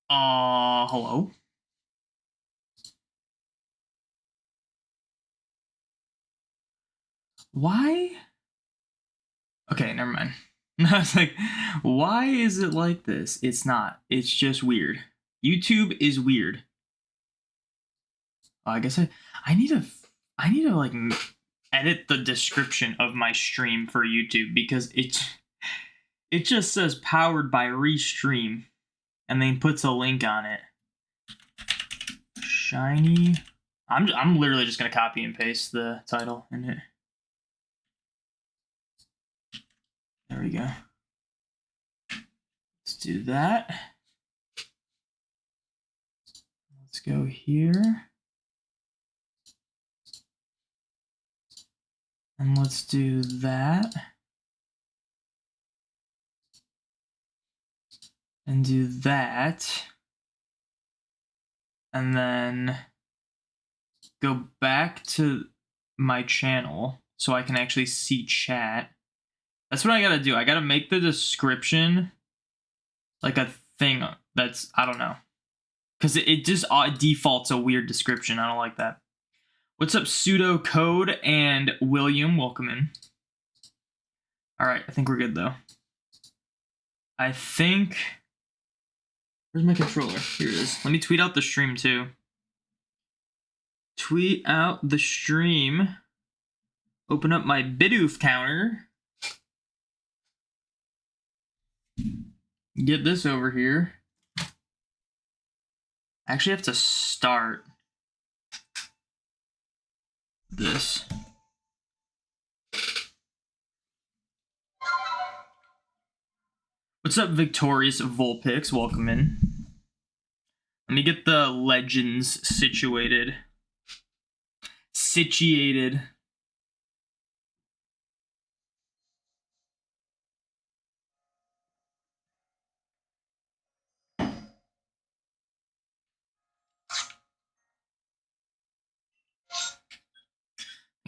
Hello? Why? Okay, never mind. I was like, why is it like this? It's not. It's just weird. YouTube is weird. I guess I need to like edit the description of my stream for YouTube because it just says powered by Restream and then puts a link on it. Shiny. I'm literally just gonna copy and paste the title in it. There we go. Let's do that. Let's go here. And let's do that. And do that. And then go back to my channel so I can actually see chat. That's what I gotta do. I gotta make the description like a thing that's, I don't know. Because it just defaults a weird description. I don't like that. What's up, Pseudo Code and William? Welcome in. All right, I think we're good though. I think. Where's my controller? Here it is. Let me tweet out the stream too. Tweet out the stream. Open up my Bidoof counter. Get this over here. I actually have to start this. What's up, Victorious Vulpix? Welcome in. Let me get the legends situated.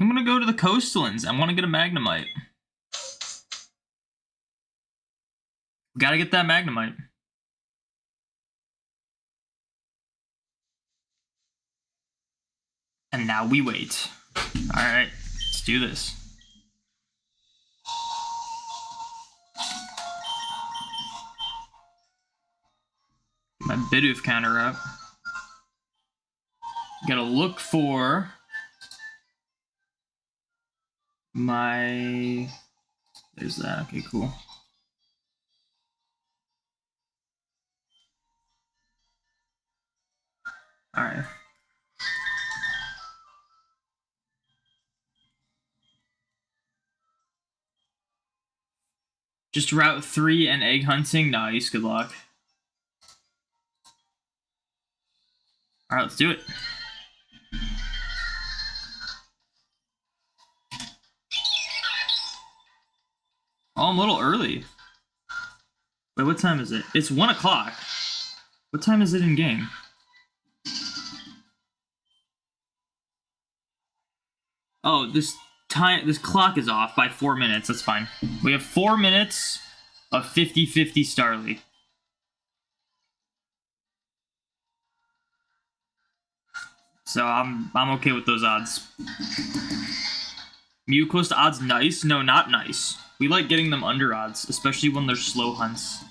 I'm gonna go to the Coastlands. I want to get a Magnemite. Gotta get that Magnemite. And now we wait. Alright, let's do this. My Bidoof counter up. Gotta look for my... There's that. Okay, cool. Alright. Just Route 3 and egg hunting? Nice, good luck. Alright, let's do it. Oh, I'm a little early. Wait, what time is it? It's 1 o'clock. What time is it in game? Oh, this clock is off by 4 minutes. That's fine. We have 4 minutes of 50-50 Starly. So I'm okay with those odds. Mew close to odds nice? No, not nice. We like getting them under odds, especially when they're slow hunts.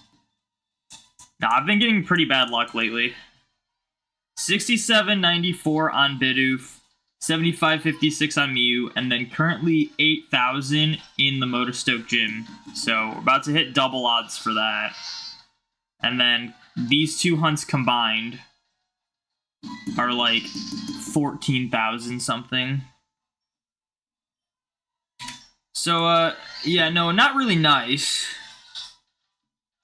Nah, I've been getting pretty bad luck lately. 67.94 on Bidoof, 75.56 on Mew, and then currently 8,000 in the Motostoke gym. So we're about to hit double odds for that. And then these two hunts combined are like 14,000 something. So, yeah, no, not really nice.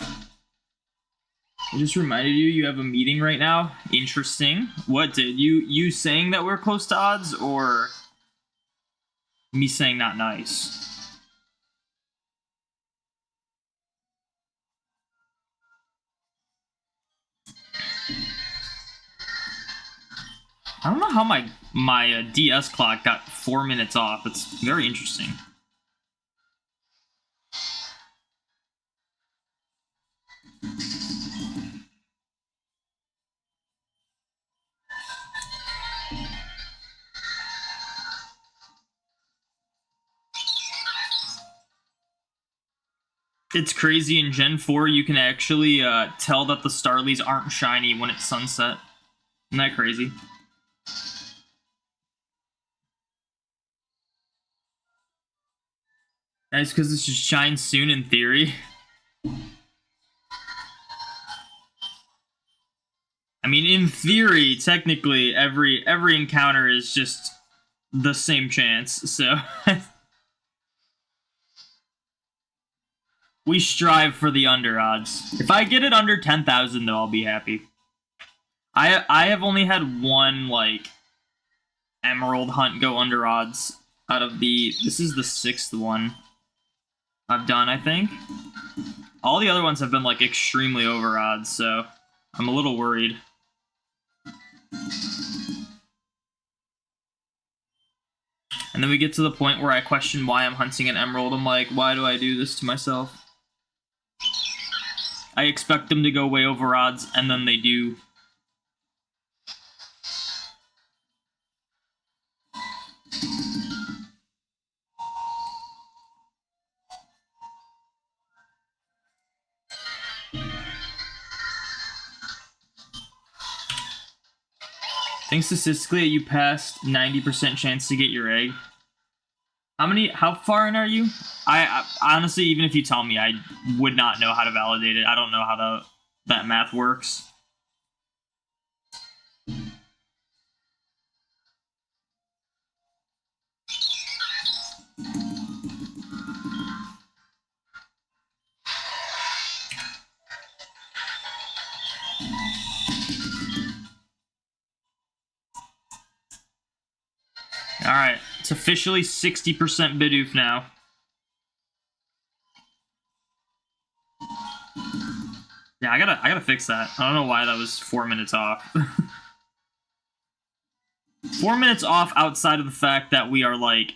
I just reminded you have a meeting right now. Interesting. What did you saying that we're close to odds, or me saying not nice? I don't know how my DS clock got 4 minutes off. It's very interesting. It's crazy, in Gen 4 you can actually tell that the Starlies aren't shiny when it's sunset. Isn't that crazy? That's because this should shine soon in theory. I mean, in theory, technically, every encounter is just the same chance, so... We strive for the under odds. If I get it under 10,000, though, I'll be happy. I have only had one, like, Emerald hunt go under odds out of the... This is the 6th one I've done, I think. All the other ones have been, like, extremely over odds, so I'm a little worried. And then we get to the point where I question why I'm hunting an Emerald. I'm like, why do I do this to myself? I expect them to go way over odds, and then they do. I think statistically you passed 90% chance to get your egg. How far in are you? I honestly, even if you tell me, I would not know how to validate it. I don't know how that math works. Alright, it's officially 60% Bidoof now. Yeah, I gotta fix that. I don't know why that was 4 minutes off. 4 minutes off outside of the fact that we are like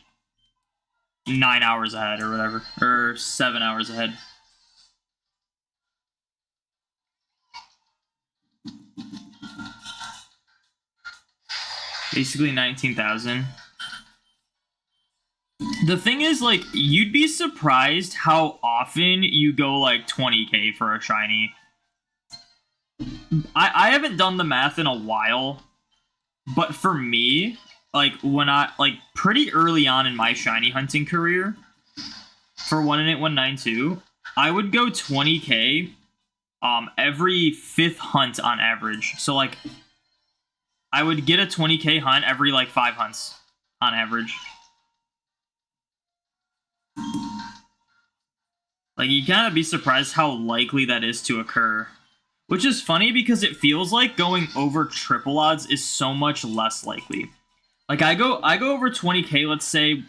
9 hours ahead or whatever. Or 7 hours ahead. Basically 19,000. The thing is, like, you'd be surprised how often you go, like, 20k for a shiny. I haven't done the math in a while, but for me, like, when pretty early on in my shiny hunting career, for 1-in-8-192, I would go 20k, every 5th hunt on average. So, like, I would get a 20k hunt every, like, 5 hunts on average. Like, you gotta be surprised how likely that is to occur. Which is funny because it feels like going over triple odds is so much less likely. Like, I go over 20k, let's say,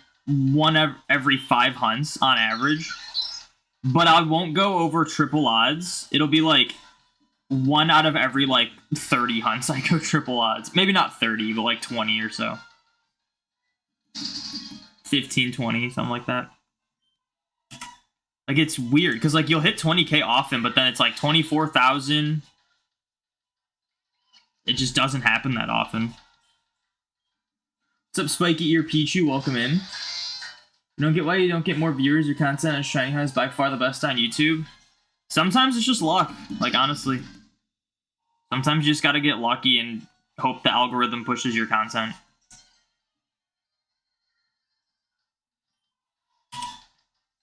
every 5 hunts on average. But I won't go over triple odds. It'll be like 1 out of every, like, 30 hunts I go triple odds. Maybe not 30, but like 20 or so. 15, 20, something like that. Like, it's weird, because, like, you'll hit 20k often, but then it's, like, 24,000. It just doesn't happen that often. What's up, Spiky Ear Pichu? Welcome in. You don't get why you don't get more viewers. Your content on Shiny Hunt is by far the best on YouTube. Sometimes it's just luck, like, honestly. Sometimes you just gotta get lucky and hope the algorithm pushes your content.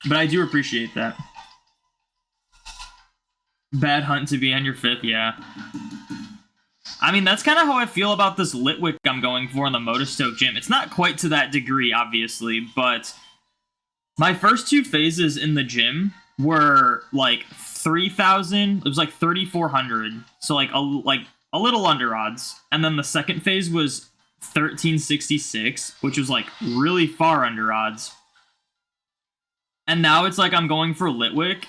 But I do appreciate that. Bad hunt to be on your 5th, yeah. I mean, that's kind of how I feel about this Litwick I'm going for in the Motostoke gym. It's not quite to that degree, obviously, but my first 2 phases in the gym were, like, 3,000. It was, like, 3,400. So, like a little under odds. And then the second phase was 1,366, which was, like, really far under odds. And now it's like I'm going for Litwick,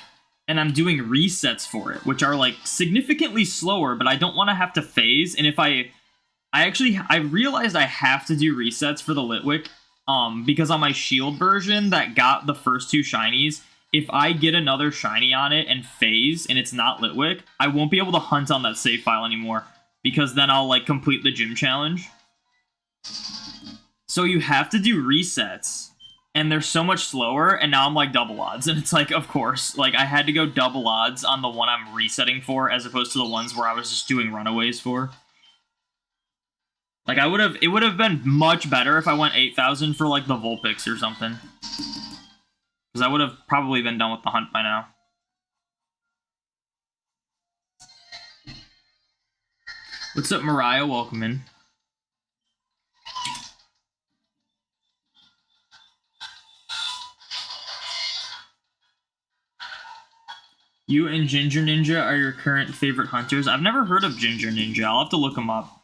and I'm doing resets for it, which are, like, significantly slower, but I don't want to have to phase. And if I realized I have to do resets for the Litwick, because on my shield version that got the first 2 shinies, if I get another shiny on it and phase, and it's not Litwick, I won't be able to hunt on that save file anymore, because then I'll, like, complete the gym challenge. So you have to do resets. and they're so much slower, and now I'm like double odds, and it's like, of course, like I had to go double odds on the one I'm resetting for as opposed to the ones where I was just doing runaways for. Like it would have been much better if I went 8,000 for like the Vulpix or something. Because I would have probably been done with the hunt by now. What's up, Mariah? Welcome in. You and Ginger Ninja are your current favorite hunters. I've never heard of Ginger Ninja. I'll have to look him up.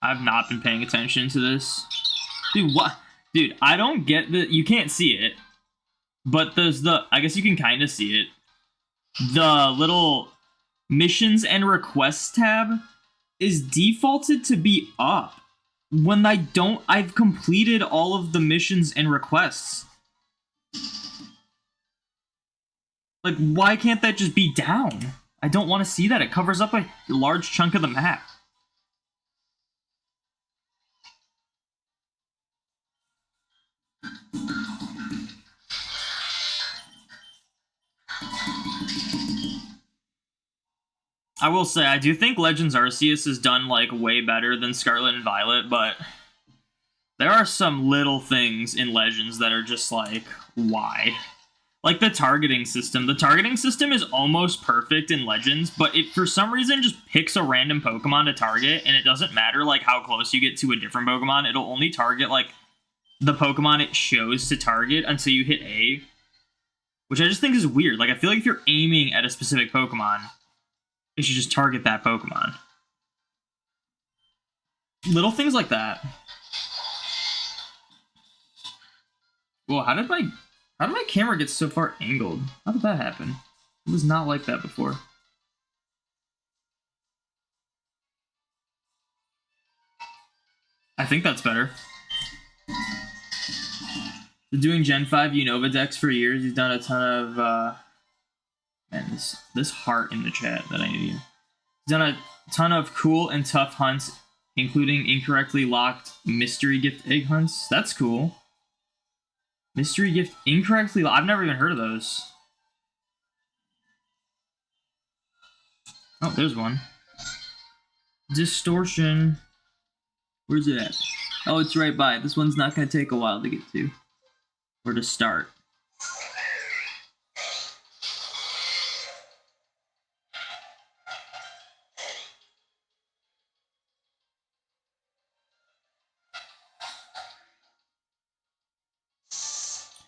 I've not been paying attention to this. Dude, what? Dude, I don't get the... You can't see it. But there's the... I guess you can kind of see it. The little missions and requests tab is defaulted to be up. When I don't... I've completed all of the missions and requests. Like, why can't that just be down? I don't want to see that. It covers up a large chunk of the map. I will say, I do think Legends Arceus is done, like, way better than Scarlet and Violet, but there are some little things in Legends that are just like, why? Like the targeting system. The targeting system is almost perfect in Legends, but it, for some reason, just picks a random Pokemon to target, and it doesn't matter, like, how close you get to a different Pokemon. It'll only target, like, the Pokemon it shows to target until you hit A, which I just think is weird. Like, I feel like if you're aiming at a specific Pokemon, it should just target that Pokemon. Little things like that. Whoa, how did my camera get so far angled? How did that happen? It was not like that before. I think that's better. Been doing Gen 5 Unova decks for years. He's done a ton of man, this heart in the chat that I need. He's done a ton of cool and tough hunts, including incorrectly locked mystery gift egg hunts. That's cool. Mystery gift incorrectly locked. I've never even heard of those. Oh, there's one. Distortion. Where's it at? Oh, it's right by. This one's not going to take a while to get to. Or to start.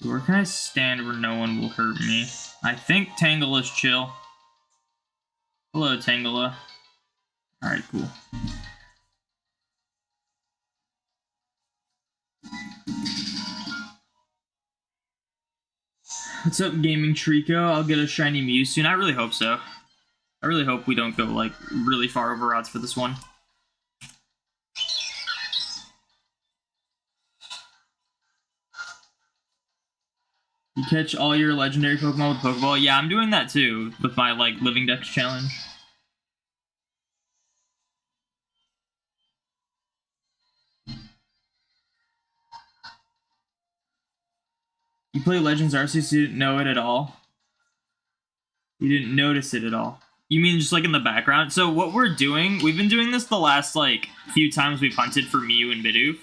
Where can I stand where no one will hurt me? I think Tangela's chill. Hello, Tangela. Alright, cool. What's up, Gaming Trico? I'll get a shiny Mew soon. I really hope so. I really hope we don't go, like, really far over odds for this one. You catch all your legendary Pokemon with Pokeball? Yeah, I'm doing that too, with my, like, Living Dex challenge. You play Legends Arceus, you didn't know it at all? You didn't notice it at all? You mean just, like, in the background? So what we're doing, we've been doing this the last, like, few times we've hunted for Mew and Bidoof,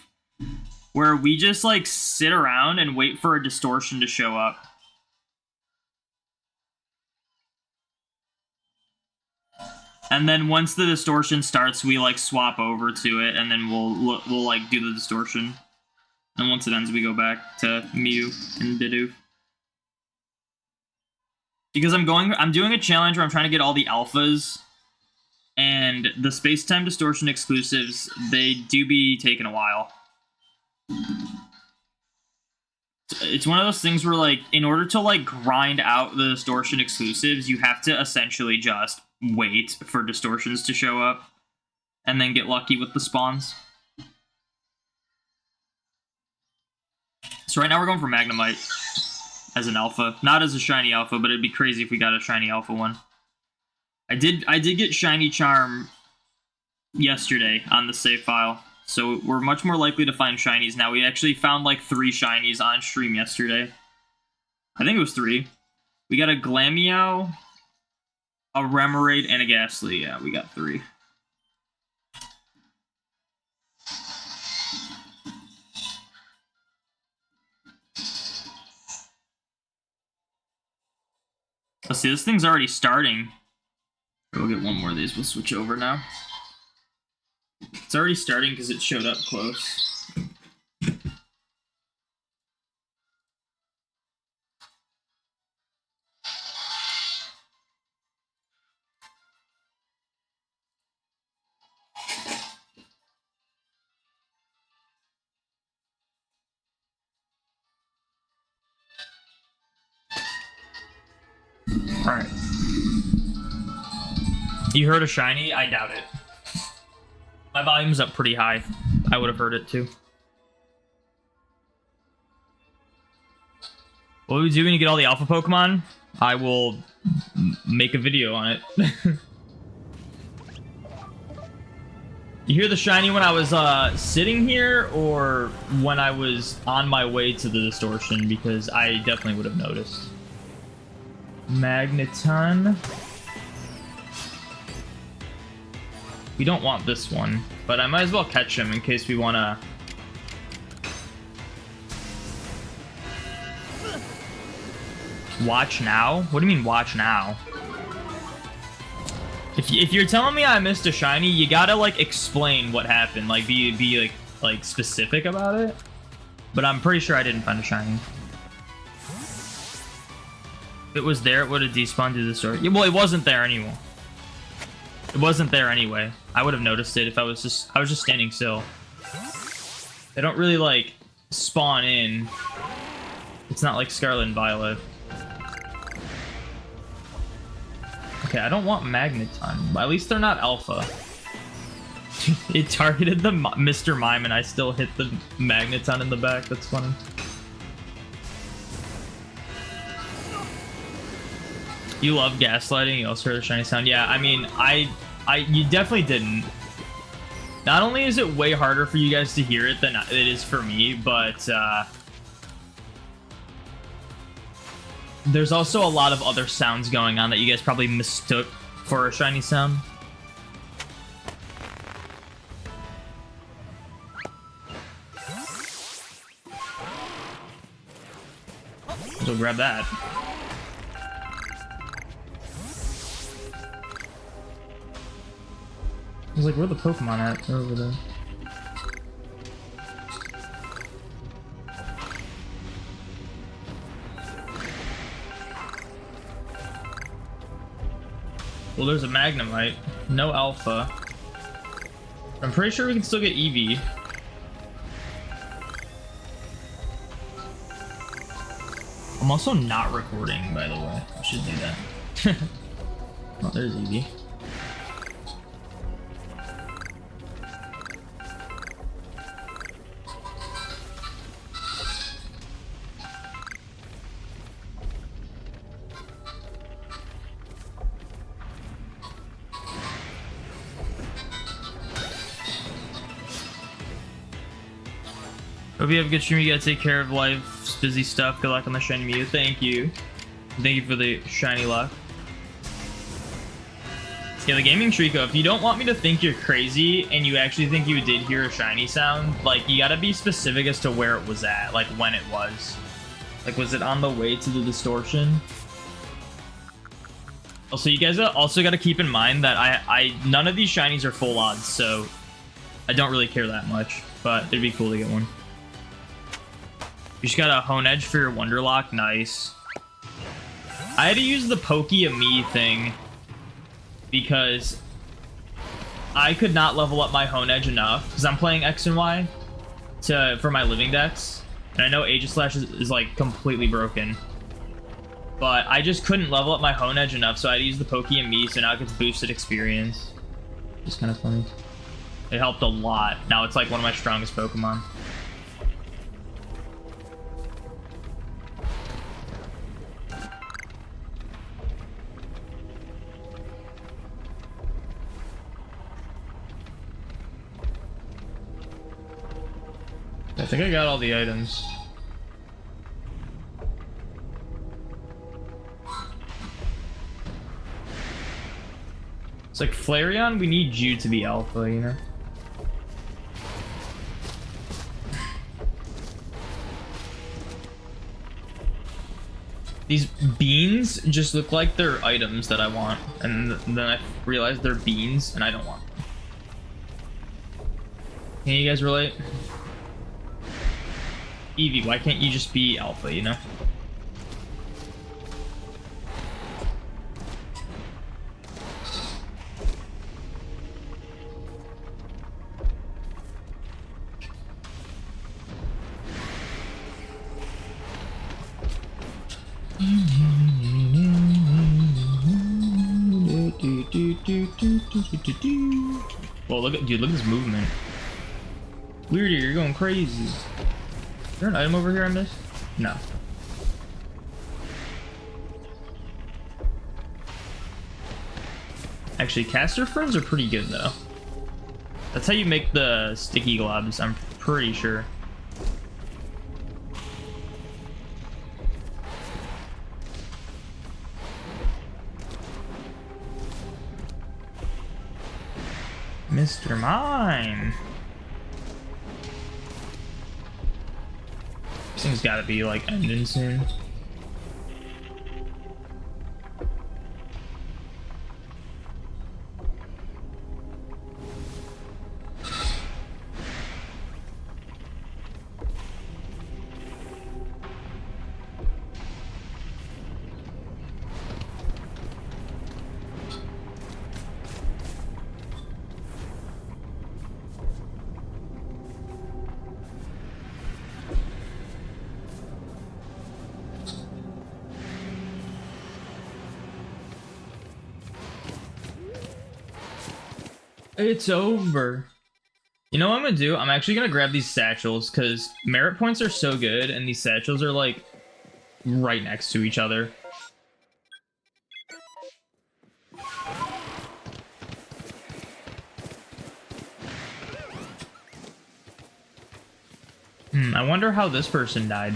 where we just, like, sit around and wait for a distortion to show up. And then once the distortion starts, we, like, swap over to it, and then we'll like, do the distortion. And once it ends, we go back to Mew and Bidoof. Because I'm doing a challenge where I'm trying to get all the alphas, and the space-time distortion exclusives, they do be taking a while. It's one of those things where, like, in order to, like, grind out the distortion exclusives, you have to essentially just wait for distortions to show up, and then get lucky with the spawns. So right now we're going for Magnemite as an alpha. Not as a shiny alpha, but it'd be crazy if we got a shiny alpha one. I did get shiny charm yesterday on the save file. So we're much more likely to find shinies now. We actually found like 3 shinies on stream yesterday. I think it was 3. We got a Glameow, a Remoraid, and a Ghastly. Yeah, we got 3. Let's see, this thing's already starting. We'll get one more of these. We'll switch over now. It's already starting because it showed up close. Alright. You heard a shiny? I doubt it. My volume's up pretty high. I would have heard it too. What do we do when you get all the alpha Pokemon? I will make a video on it. You hear the shiny when I was sitting here or when I was on my way to the distortion? Because I definitely would have noticed. Magneton. We don't want this one, but I might as well catch him in case we want to... Watch now? What do you mean watch now? If you're telling me I missed a shiny, you gotta like explain what happened, like be like specific about it. But I'm pretty sure I didn't find a shiny. If it was there, it would have despawned to the store. Yeah, well, it wasn't there anymore. It wasn't there anyway. I would have noticed it if I was just standing still. They don't really like spawn in. It's not like Scarlet and Violet. Okay, I don't want Magneton. At least they're not alpha. It targeted the Mr. Mime and I still hit the Magneton in the back. That's funny. You love gaslighting. You also heard a shiny sound. Yeah, I mean, you definitely didn't. Not only is it way harder for you guys to hear it than it is for me, but there's also a lot of other sounds going on that you guys probably mistook for a shiny sound. So grab that. I was like, where are the Pokemon at? They're over there. Well, there's a Magnemite. No alpha. I'm pretty sure we can still get Eevee. I'm also not recording, by the way. I should do that. Oh, there's Eevee. Hope you have a good stream. You gotta take care of life's busy stuff. Good luck on the shiny Mew. Thank you. Thank you for the shiny luck. Yeah, the gaming Trico, if you don't want me to think you're crazy and you actually think you did hear a shiny sound, like, you gotta be specific as to where it was at, like when it was. Like, was it on the way to the distortion? Also, you guys also gotta keep in mind that none of these shinies are full odds, so I don't really care that much, but it'd be cool to get one. You just got a Hone Edge for your Wonderlock. Nice. I had to use the Poke-a-Me thing because I could not level up my Hone Edge enough because I'm playing X and Y for my living decks. And I know Aegislash is like completely broken. But I just couldn't level up my Hone Edge enough, so I had to use the Poke-a-Me, so now it gets boosted experience. It's kind of funny. It helped a lot. Now it's like one of my strongest Pokemon. think I got all the items. It's like Flareon, we need you to be alpha, you know? These beans just look like they're items that I want, and then I realized they're beans and I don't want them. Can you guys relate? Eevee, why can't you just be alpha, you know? Well, look at dude, look at this movement. Weirdy, you're going crazy. Is there an item over here I missed? No. Actually, caster ferns are pretty good though. That's how you make the sticky globs, I'm pretty sure. Mr. Mime. This thing's gotta be like ending soon. It's over. You know what I'm gonna do? I'm actually gonna grab these satchels because merit points are so good and these satchels are like right next to each other. I wonder how this person died.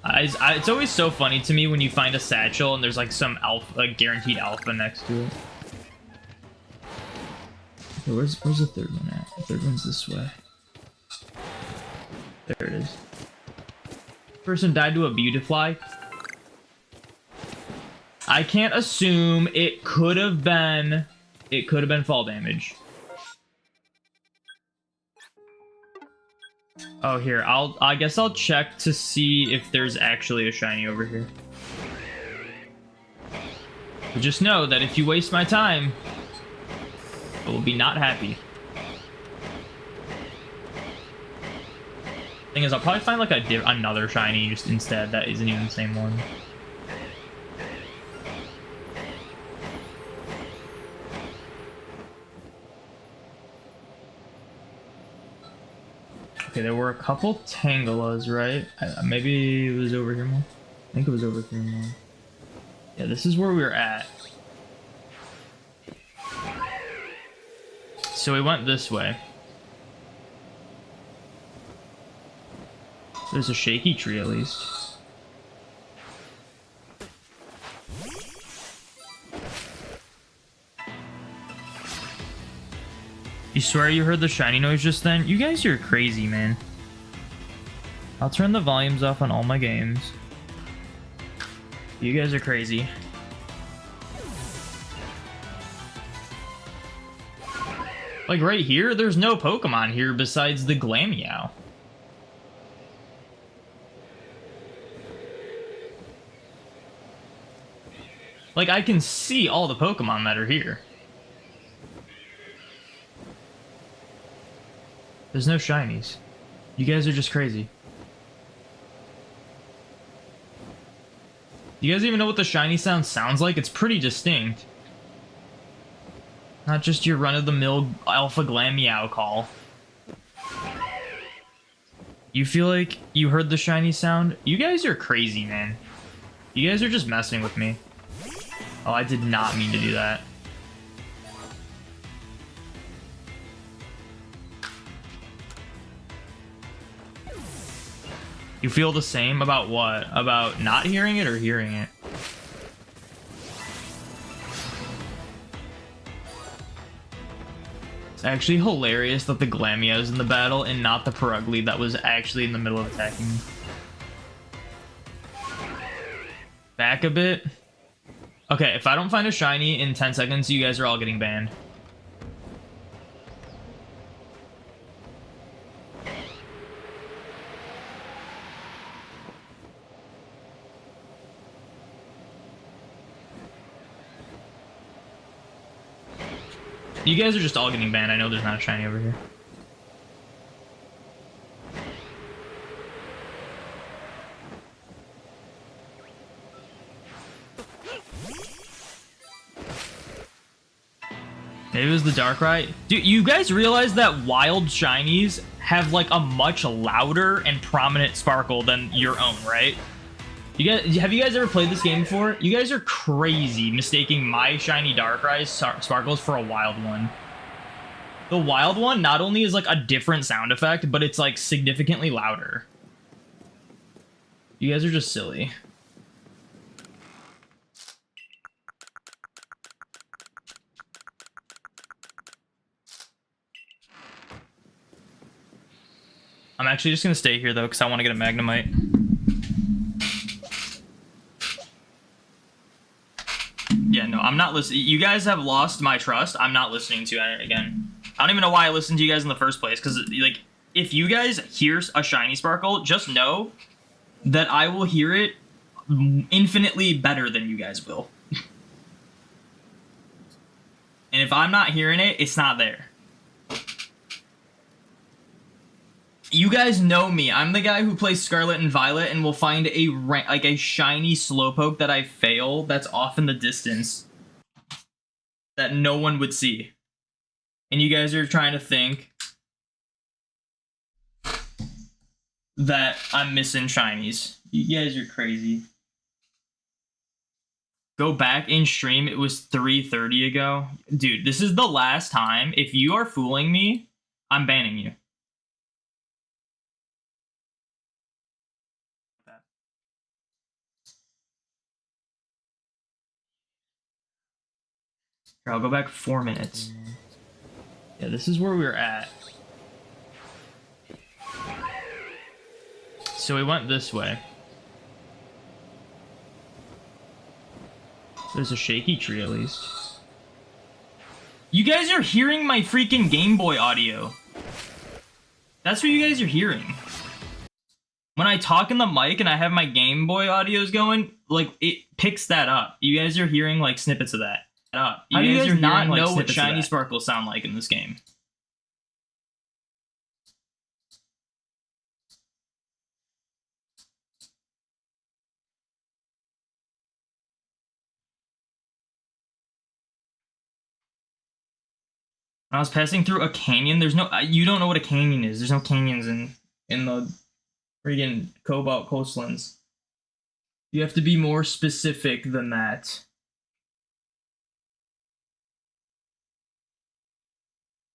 It's always so funny to me when you find a satchel and there's like some alpha, like guaranteed alpha next to it. Okay, where's the third one at? The third one's this way. There it is. Person died to a Beautifly. I can't assume it could have been fall damage. Oh, here, I guess I'll check to see if there's actually a shiny over here. But just know that if you waste my time, I will be not happy. Thing is, I'll probably find like another shiny just instead that isn't even the same one. Okay, there were a couple Tangalas, right? Maybe it was over here more. I think it was over here more. Yeah, this is where we were at. So we went this way. There's a shaky tree at least. You swear you heard the shiny noise just then? You guys are crazy, man. I'll turn the volumes off on all my games. You guys are crazy. Like right here, there's no Pokemon here besides the Glameow. Like I can see all the Pokemon that are here. There's no shinies. You guys are just crazy. You guys even know what the shiny sound sounds like? It's pretty distinct. Not just your run-of-the-mill alpha Glameow call. You feel like you heard the shiny sound? You guys are crazy, man. You guys are just messing with me. Oh, I did not mean to do that. You feel the same about what? About not hearing it or hearing it? It's actually hilarious that the Glamia is in the battle and not the Perugly that was actually in the middle of attacking me. Back a bit. Okay, if I don't find a shiny in 10 seconds, you guys are all getting banned. You guys are just all getting banned. I know there's not a shiny over here. Maybe it was the Darkrai. Dude, you guys realize that wild shinies have like a much louder and prominent sparkle than your own, right? Have you guys ever played this game before? You guys are crazy mistaking my shiny Darkrai sparkles for a wild one. The wild one not only is like a different sound effect, but it's like significantly louder. You guys are just silly. I'm actually just gonna stay here though, because I want to get a Magnemite. Yeah, no, I'm not listening. You guys have lost my trust. I'm not listening to it again. I don't even know why I listened to you guys in the first place, because, like, if you guys hear a shiny sparkle, just know that I will hear it infinitely better than you guys will. And if I'm not hearing it, it's not there. You guys know me. I'm the guy who plays Scarlet and Violet and will find a shiny Slowpoke that I fail that's off in the distance that no one would see. And you guys are trying to think that I'm missing shinies. You guys are crazy. Go back in stream. It was 3:30 ago. Dude, this is the last time. If you are fooling me, I'm banning you. Here, I'll go back 4 minutes. Yeah, this is where we were at. So we went this way. There's a shaky tree at least. You guys are hearing my freaking Game Boy audio. That's what you guys are hearing. When I talk in the mic and I have my Game Boy audios going, like, it picks that up. You guys are hearing like snippets of that. How do you guys not know what shiny sparkles sound like in this game? When I was passing through a canyon, there's no... you don't know what a canyon is. There's no canyons in the freaking Cobalt Coastlands. You have to be more specific than that.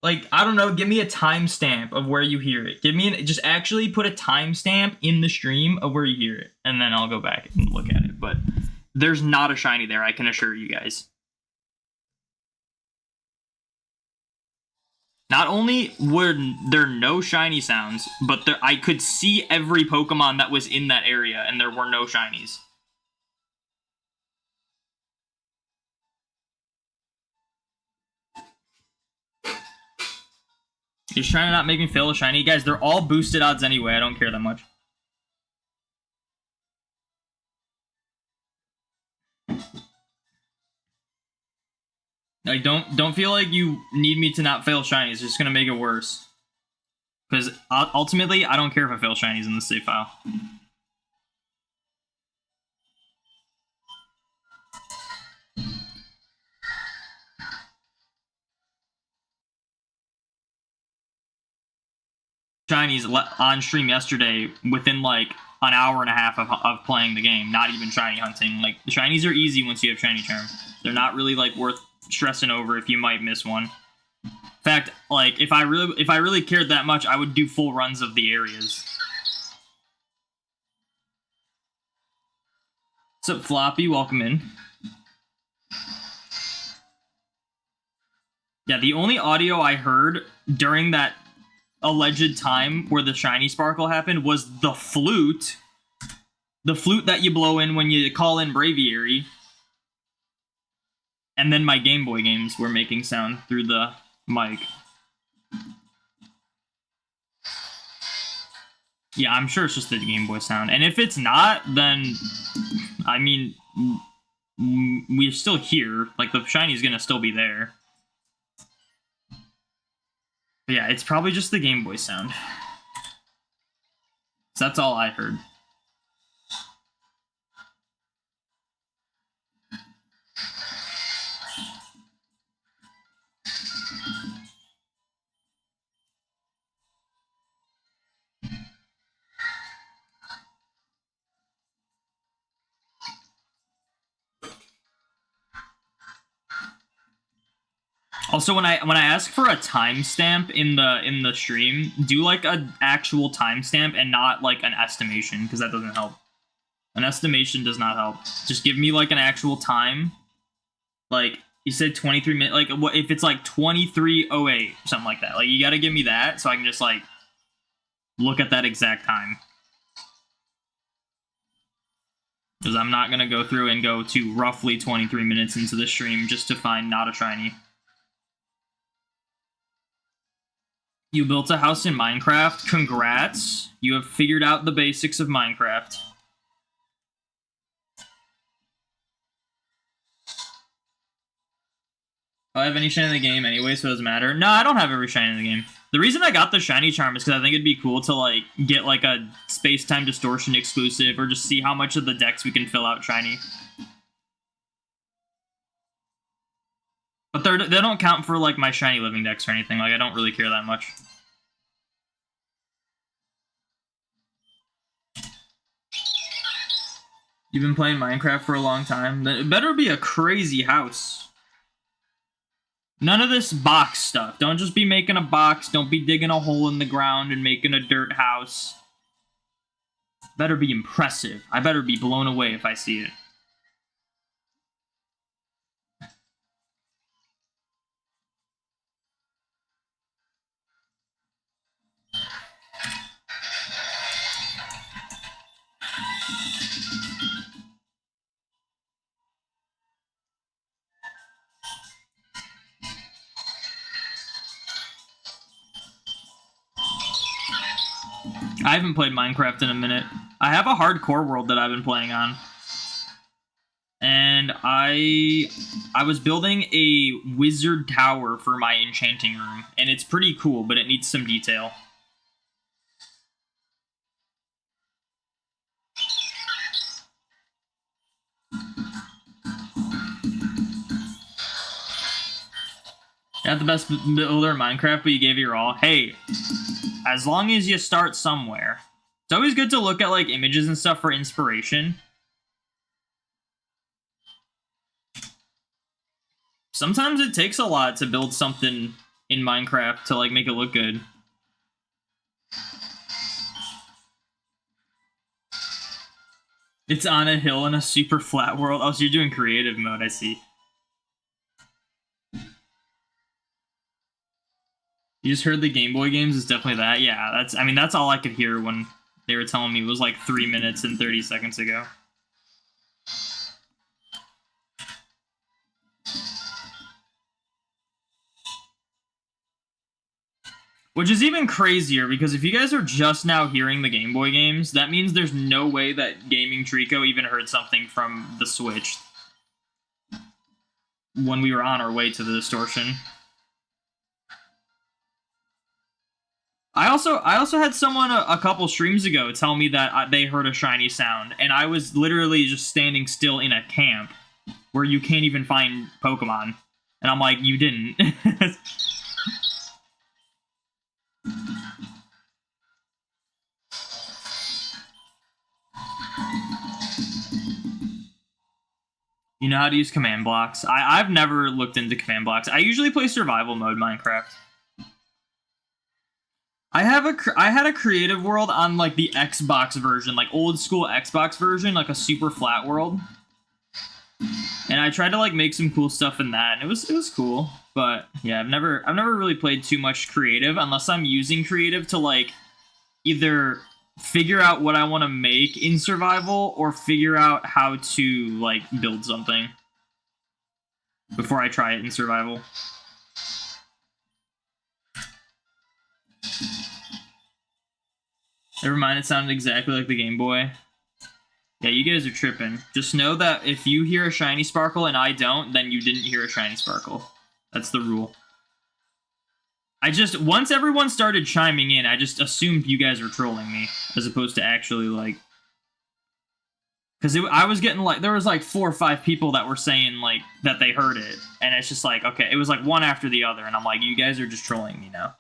Like, I don't know, give me a timestamp of where you hear it. Just actually put a timestamp in the stream of where you hear it, and then I'll go back and look at it. But there's not a shiny there, I can assure you guys. Not only were there no shiny sounds, but I could see every Pokemon that was in that area, and there were no shinies. You're just trying to not make me fail a shiny. Guys, they're all boosted odds anyway. I don't care that much. Like, don't feel like you need me to not fail shinies. It's just gonna make it worse. Because ultimately, I don't care if I fail shinies in the save file. Shinies on stream yesterday within like an hour and a half of playing the game, not even shiny hunting. Like, the shinies are easy once you have shiny charm. They're not really like worth stressing over if you might miss one. In fact, like, if I really cared that much, I would do full runs of the areas. What's up, Floppy? Welcome in. Yeah, the only audio I heard during that alleged time where the shiny sparkle happened was the flute. The flute that you blow in when you call in Braviary. And then my Game Boy games were making sound through the mic. Yeah, I'm sure it's just the Game Boy sound. And if it's not, then, I mean, we're still here. Like, the shiny's gonna still be there. But yeah, it's probably just the Game Boy sound. So that's all I heard. Also, when I ask for a timestamp in the stream, do like an actual timestamp and not like an estimation, because that doesn't help. An estimation does not help. Just give me like an actual time. Like you said, 23 minutes. Like what if it's like 23:08, something like that? Like you got to give me that so I can just like look at that exact time. Because I'm not gonna go through and go to roughly 23 minutes into the stream just to find not a shiny. You built a house in Minecraft. Congrats. You have figured out the basics of Minecraft. Do I have any shiny in the game anyway, so it doesn't matter? No, I don't have every shiny in the game. The reason I got the shiny charm is because I think it'd be cool to like get like a space-time distortion exclusive or just see how much of the decks we can fill out shiny. But they don't count for like my shiny living decks or anything. Like I don't really care that much. You've been playing Minecraft for a long time. It better be a crazy house. None of this box stuff. Don't just be making a box. Don't be digging a hole in the ground and making a dirt house. Better be impressive. I better be blown away if I see it. I haven't played Minecraft in a minute. I have a hardcore world that I've been playing on. And I was building a wizard tower for my enchanting room. And it's pretty cool, but it needs some detail. You're not the best builder in Minecraft, but you gave it your all. Hey, as long as you start somewhere. It's always good to look at like images and stuff for inspiration. Sometimes it takes a lot to build something in Minecraft to like make it look good. It's on a hill in a super flat world. Oh, so you're doing creative mode, I see. You just heard the Game Boy games is definitely that. Yeah, I mean, that's all I could hear when they were telling me. It was like 3 minutes and 30 seconds ago. Which is even crazier, because if you guys are just now hearing the Game Boy games, that means there's no way that Gaming Trico even heard something from the Switch when we were on our way to the distortion. I also had someone a couple streams ago tell me that they heard a shiny sound, and I was literally just standing still in a camp where you can't even find Pokemon. And I'm like, you didn't. You know how to use command blocks? I've never looked into command blocks. I usually play survival mode Minecraft. I had a creative world on like the Xbox version, like old school Xbox version, like a super flat world. And I tried to like make some cool stuff in that, and it was cool. But yeah, I've never really played too much creative unless I'm using creative to like either figure out what I want to make in survival or figure out how to like build something before I try it in survival. Never mind, it sounded exactly like the Game Boy. Yeah, you guys are tripping. Just know that if you hear a shiny sparkle and I don't, then you didn't hear a shiny sparkle. That's the rule. Once everyone started chiming in, I just assumed you guys were trolling me, as opposed to actually, like... Because I was getting, like, there was, like, 4 or 5 people that were saying, like, that they heard it. And it's just like, okay, it was, like, one after the other, and I'm like, you guys are just trolling me now.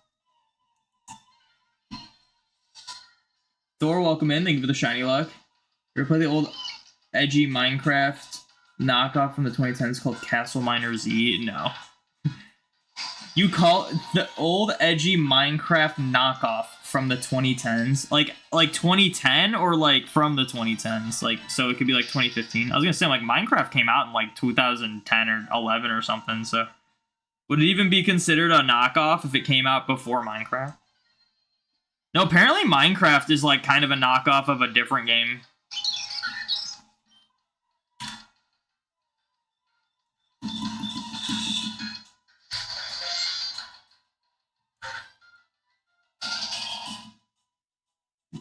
Thor, welcome in. Thank you for the shiny luck. You ever play the old edgy Minecraft knockoff from the 2010s called Castle Miner Z? No. You call the old edgy Minecraft knockoff from the 2010s? Like 2010 or like from the 2010s? Like, so it could be like 2015. I was gonna say like Minecraft came out in like 2010 or 11 or something, so would it even be considered a knockoff if it came out before Minecraft? No, apparently Minecraft is like kind of a knockoff of a different game.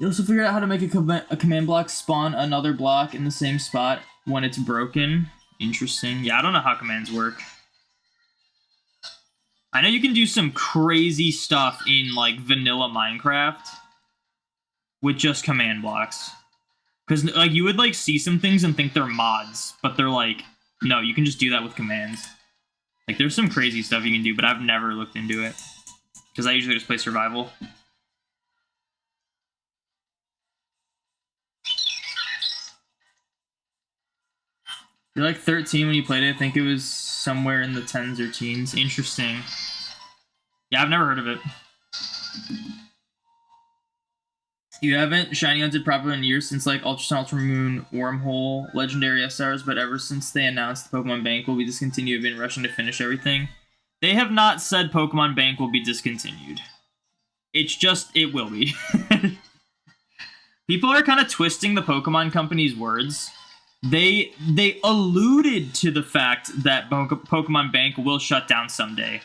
You also figured out how to make a command block spawn another block in the same spot when it's broken. Interesting. Yeah, I don't know how commands work. I know you can do some crazy stuff in, like, vanilla Minecraft with just command blocks. Because, like, you would, like, see some things and think they're mods, but they're like, no, you can just do that with commands. Like, there's some crazy stuff you can do, but I've never looked into it. Because I usually just play survival. You're like 13 when you played it. I think it was somewhere in the 10s or teens. Interesting. Yeah, I've never heard of it. You haven't shiny hunted properly in years since like Ultra Sun, Ultra Moon, Wormhole, Legendary SRs, but ever since they announced the Pokemon Bank will be discontinued, I've been rushing to finish everything. They have not said Pokemon Bank will be discontinued. It's just, it will be. People are kind of twisting the Pokemon Company's words. They alluded to the fact that Pokemon Bank will shut down someday.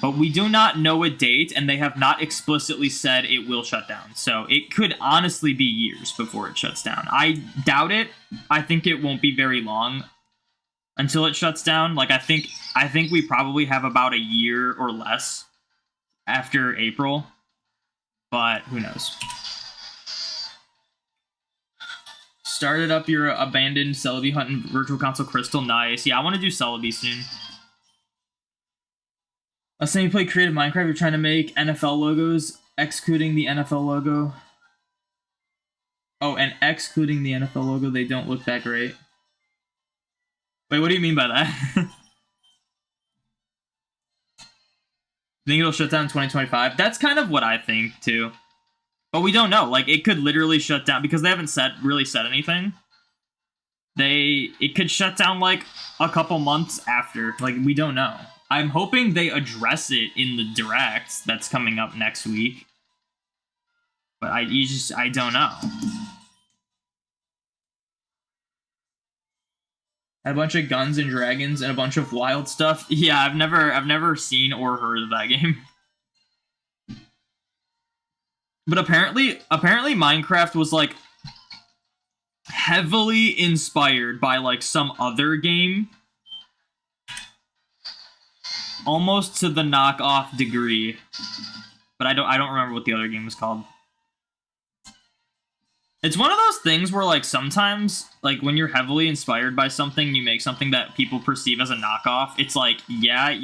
But we do not know a date, and they have not explicitly said it will shut down. So it could honestly be years before it shuts down. I doubt it. I think it won't be very long until it shuts down. Like, I think we probably have about a year or less after April. But who knows? Started up your abandoned Celebi hunt in Virtual Console Crystal. Nice. Yeah, I want to do Celebi soon. Last time you played creative Minecraft, you're trying to make NFL logos, excluding the NFL logo. Oh, and excluding the NFL logo, they don't look that great. Wait, what do you mean by that? Think it'll shut down in 2025? That's kind of what I think, too. But we don't know. Like, it could literally shut down because they haven't really said anything. It could shut down like a couple months after. Like, we don't know. I'm hoping they address it in the direct that's coming up next week. But I don't know. A bunch of guns and dragons and a bunch of wild stuff. Yeah, I've never seen or heard of that game. But apparently Minecraft was like heavily inspired by like some other game. Almost to the knockoff degree. But I don't remember what the other game was called. It's one of those things where like sometimes like when you're heavily inspired by something, you make something that people perceive as a knockoff. It's like, yeah,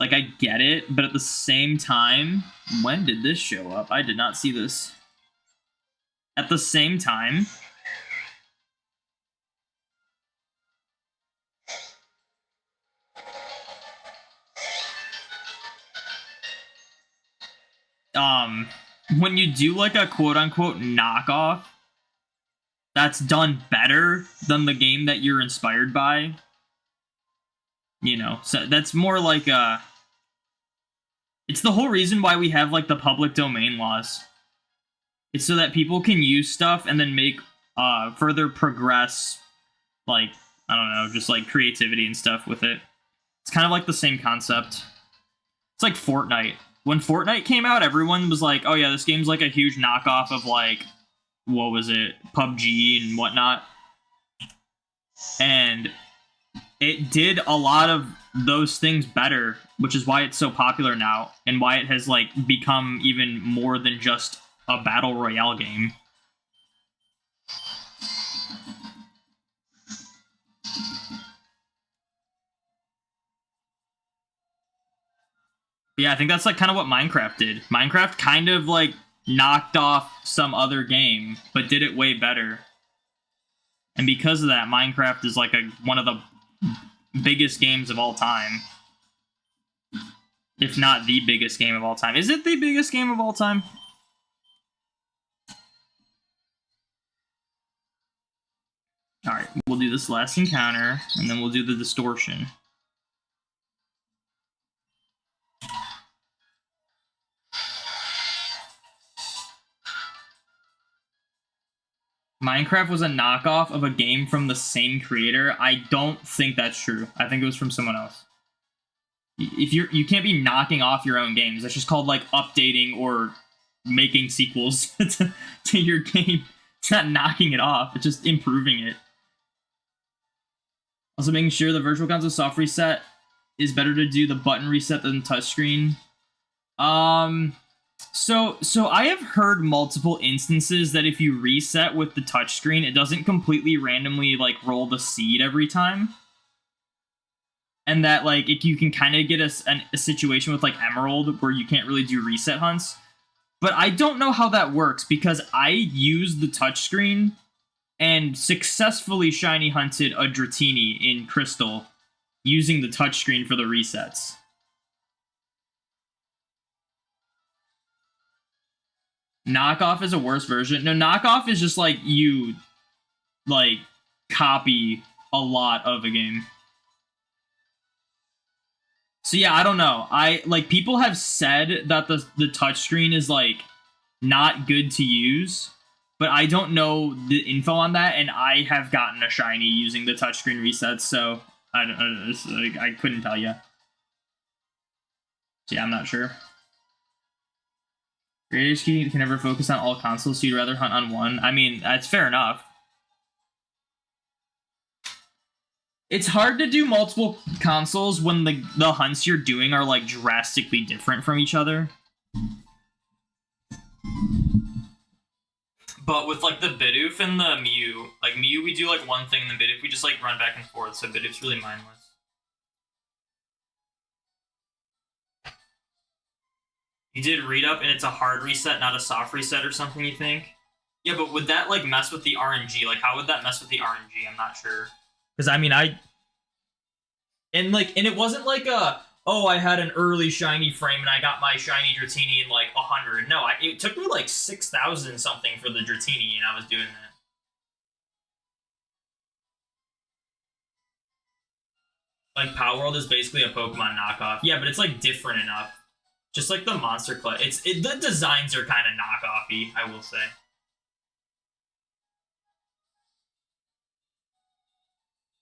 like, I get it, but at the same time, when did this show up? I did not see this. At the same time, when you do, like, a quote-unquote knockoff, that's done better than the game that you're inspired by. You know, so that's more like it's the whole reason why we have like the public domain laws. It's so that people can use stuff and then make further progress, like, I don't know, just like creativity and stuff with it. It's kind of like the same concept. It's like Fortnite. When Fortnite came out, everyone was like, oh yeah, this game's like a huge knockoff of like, what was it, PUBG and whatnot. And it did a lot of those things better, which is why it's so popular now and why it has like become even more than just a battle royale game. Yeah, I think that's like kind of what Minecraft did. Minecraft kind of like knocked off some other game, but did it way better. And because of that, Minecraft is like one of the biggest games of all time. If not the biggest game of all time. Is it the biggest game of all time? Alright, we'll do this last encounter, and then we'll do the distortion. Minecraft was a knockoff of a game from the same creator. I don't think that's true. I think it was from someone else. If you can't be knocking off your own games. That's just called like updating or making sequels to your game. It's not knocking it off. It's just improving it. Also making sure the Virtual Console soft reset is better to do the button reset than touchscreen. So I have heard multiple instances that if you reset with the touchscreen, it doesn't completely randomly like roll the seed every time. And that like if you can kind of get a situation with like Emerald where you can't really do reset hunts. But I don't know how that works because I used the touchscreen and successfully shiny hunted a Dratini in Crystal using the touchscreen for the resets. Knockoff is a worse version. No, knockoff is just like you like copy a lot of a game. So yeah, I don't know. People have said that the touchscreen is like not good to use, but I don't know the info on that, and I have gotten a shiny using the touchscreen resets, so I couldn't tell you. So yeah, I'm not sure. Great HQ can never focus on all consoles, so you'd rather hunt on one. I mean, that's fair enough. It's hard to do multiple consoles when the hunts you're doing are like drastically different from each other. But with like the Bidoof and the Mew, like Mew we do like one thing, and the Bidoof we just like run back and forth, so Bidoof's really mindless. You did read up and it's a hard reset, not a soft reset or something, you think? Yeah, but would that like mess with the RNG? Like how would that mess with the RNG? I'm not sure. Because I mean and it wasn't like oh, I had an early shiny frame and I got my shiny Dratini in like 100. No, it took me like 6,000 something for the Dratini, and I was doing that. Like Palworld is basically a Pokemon knockoff. Yeah, but it's like different enough. Just like the Monster Club. The designs are kind of knockoffy, I will say.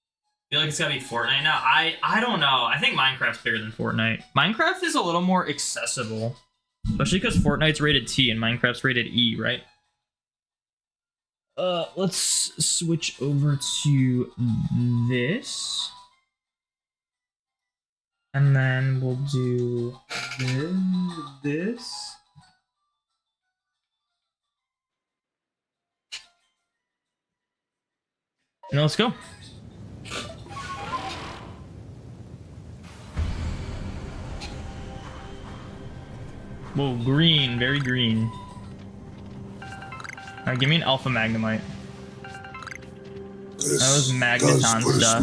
I feel like it's gotta be Fortnite now. I don't know. I think Minecraft's bigger than Fortnite. Minecraft is a little more accessible. Especially because Fortnite's rated T and Minecraft's rated E, right? Let's switch over to this. And then we'll do this. And let's go. Whoa, green, very green. Alright, give me an Alpha Magnemite. That was Magneton stuff.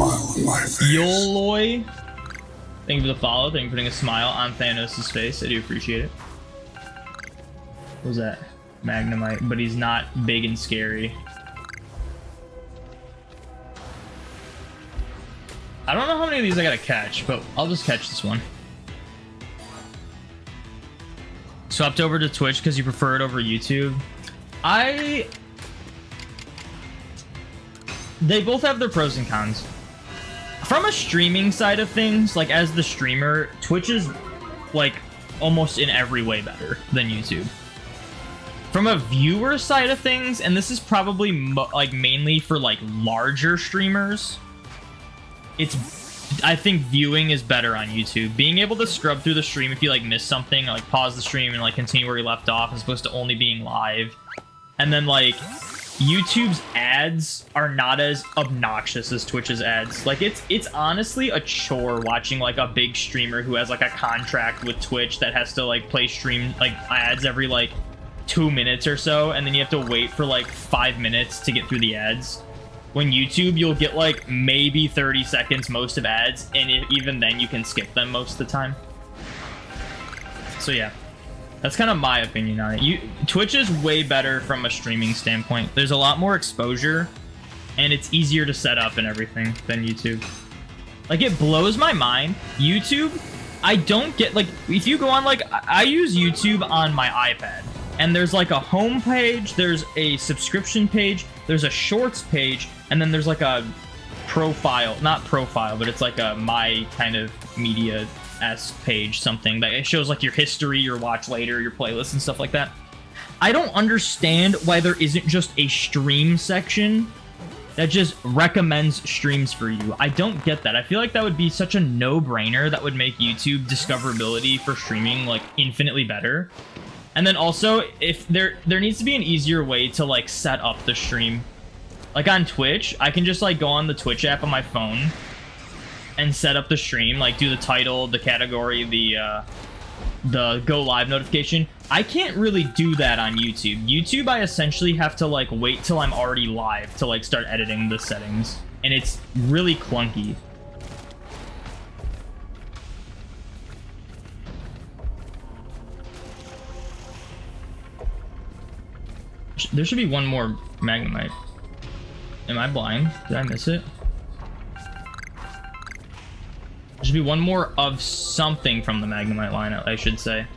Yoloi. Thank you for the follow. Thank you for putting a smile on Thanos' face. I do appreciate it. What was that? Magnemite, but he's not big and scary. I don't know how many of these I gotta catch, but I'll just catch this one. Swapped over to Twitch because you prefer it over YouTube. They both have their pros and cons. From a streaming side of things, like as the streamer, Twitch is like almost in every way better than YouTube. From a viewer side of things, and this is probably like mainly for like larger streamers, I think viewing is better on YouTube. Being able to scrub through the stream if you like miss something, like pause the stream and like continue where you left off as opposed to only being live. And then like YouTube's ads are not as obnoxious as Twitch's ads. Like it's honestly a chore watching like a big streamer who has like a contract with Twitch that has to like play stream like ads every like 2 minutes or so, and then you have to wait for like 5 minutes to get through the ads. When YouTube, you'll get like maybe 30 seconds most of ads, and even then you can skip them most of the time. So yeah, that's kind of my opinion on it. Twitch is way better from a streaming standpoint. There's a lot more exposure, and it's easier to set up and everything than YouTube. Like, it blows my mind. YouTube, I don't get, like, if you go on, like, I use YouTube on my iPad, and there's like a home page, there's a subscription page, there's a shorts page, and then there's like a profile, not profile, but it's like a my kind of media-esque page, something that it shows like your history, your watch later, your playlist and stuff like that. I don't understand why there isn't just a stream section that just recommends streams for you. I don't get that. I feel like that would be such a no-brainer that would make YouTube discoverability for streaming like infinitely better. And then also, if there needs to be an easier way to like set up the stream. Like on Twitch, I can just like go on the Twitch app on my phone and set up the stream, like do the title, the category, the go live notification. I can't really do that on YouTube. YouTube, I essentially have to like wait till I'm already live to like start editing the settings, and it's really clunky. There should be one more Magnemite. Am I blind? Did I miss it? There should be one more of something from the Magnemite line, I should say.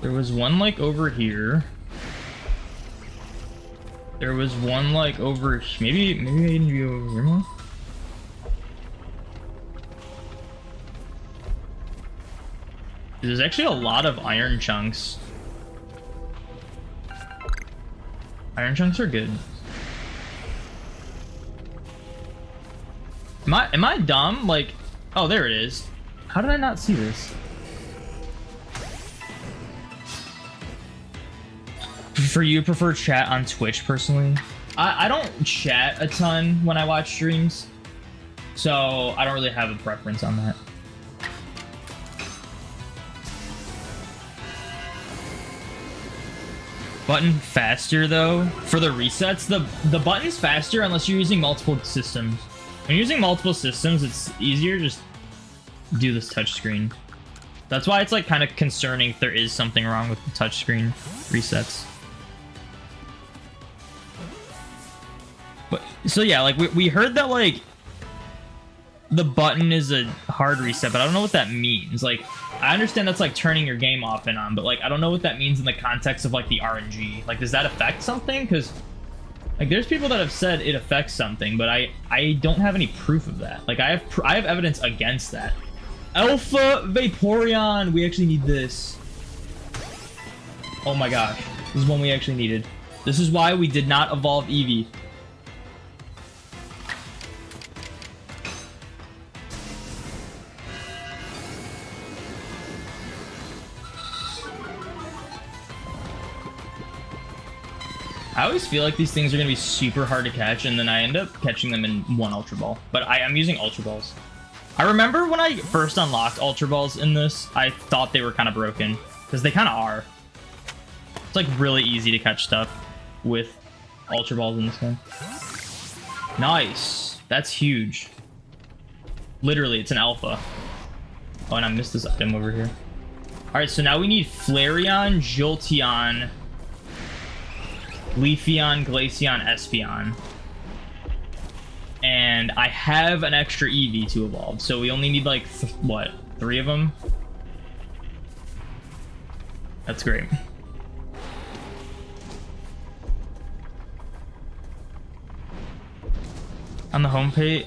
There was one like over here. There was one like over, maybe I didn't be over here more. There's actually a lot of iron chunks. Iron chunks are good. Am I dumb? Like, oh, there it is. How did I not see this? For you, prefer chat on Twitch personally? I don't chat a ton when I watch streams, so I don't really have a preference on that. Button faster though for the resets. The button's faster unless you're using multiple systems. When you're using multiple systems, it's easier to just do this touchscreen. That's why it's like kind of concerning if there is something wrong with the touchscreen resets. But so yeah, like we heard that like the button is a hard reset, but I don't know what that means. Like, I understand that's like turning your game off and on, but like I don't know what that means in the context of like the RNG. Like, does that affect something? Because like there's people that have said it affects something, but I don't have any proof of that. Like I have evidence against that. Alpha Vaporeon, we actually need this. Oh my gosh, this is one we actually needed. This is why we did not evolve Eevee. I always feel like these things are going to be super hard to catch, and then I end up catching them in one Ultra Ball. But I'm using Ultra Balls. I remember when I first unlocked Ultra Balls in this, I thought they were kind of broken, because they kind of are. It's like really easy to catch stuff with Ultra Balls in this game. Nice. That's huge. Literally, it's an alpha. Oh, and I missed this item over here. Alright, so now we need Flareon, Jolteon, Leafeon, Glaceon, Espeon. And I have an extra Eevee to evolve, so we only need like, what, 3 of them? That's great. On the homepage,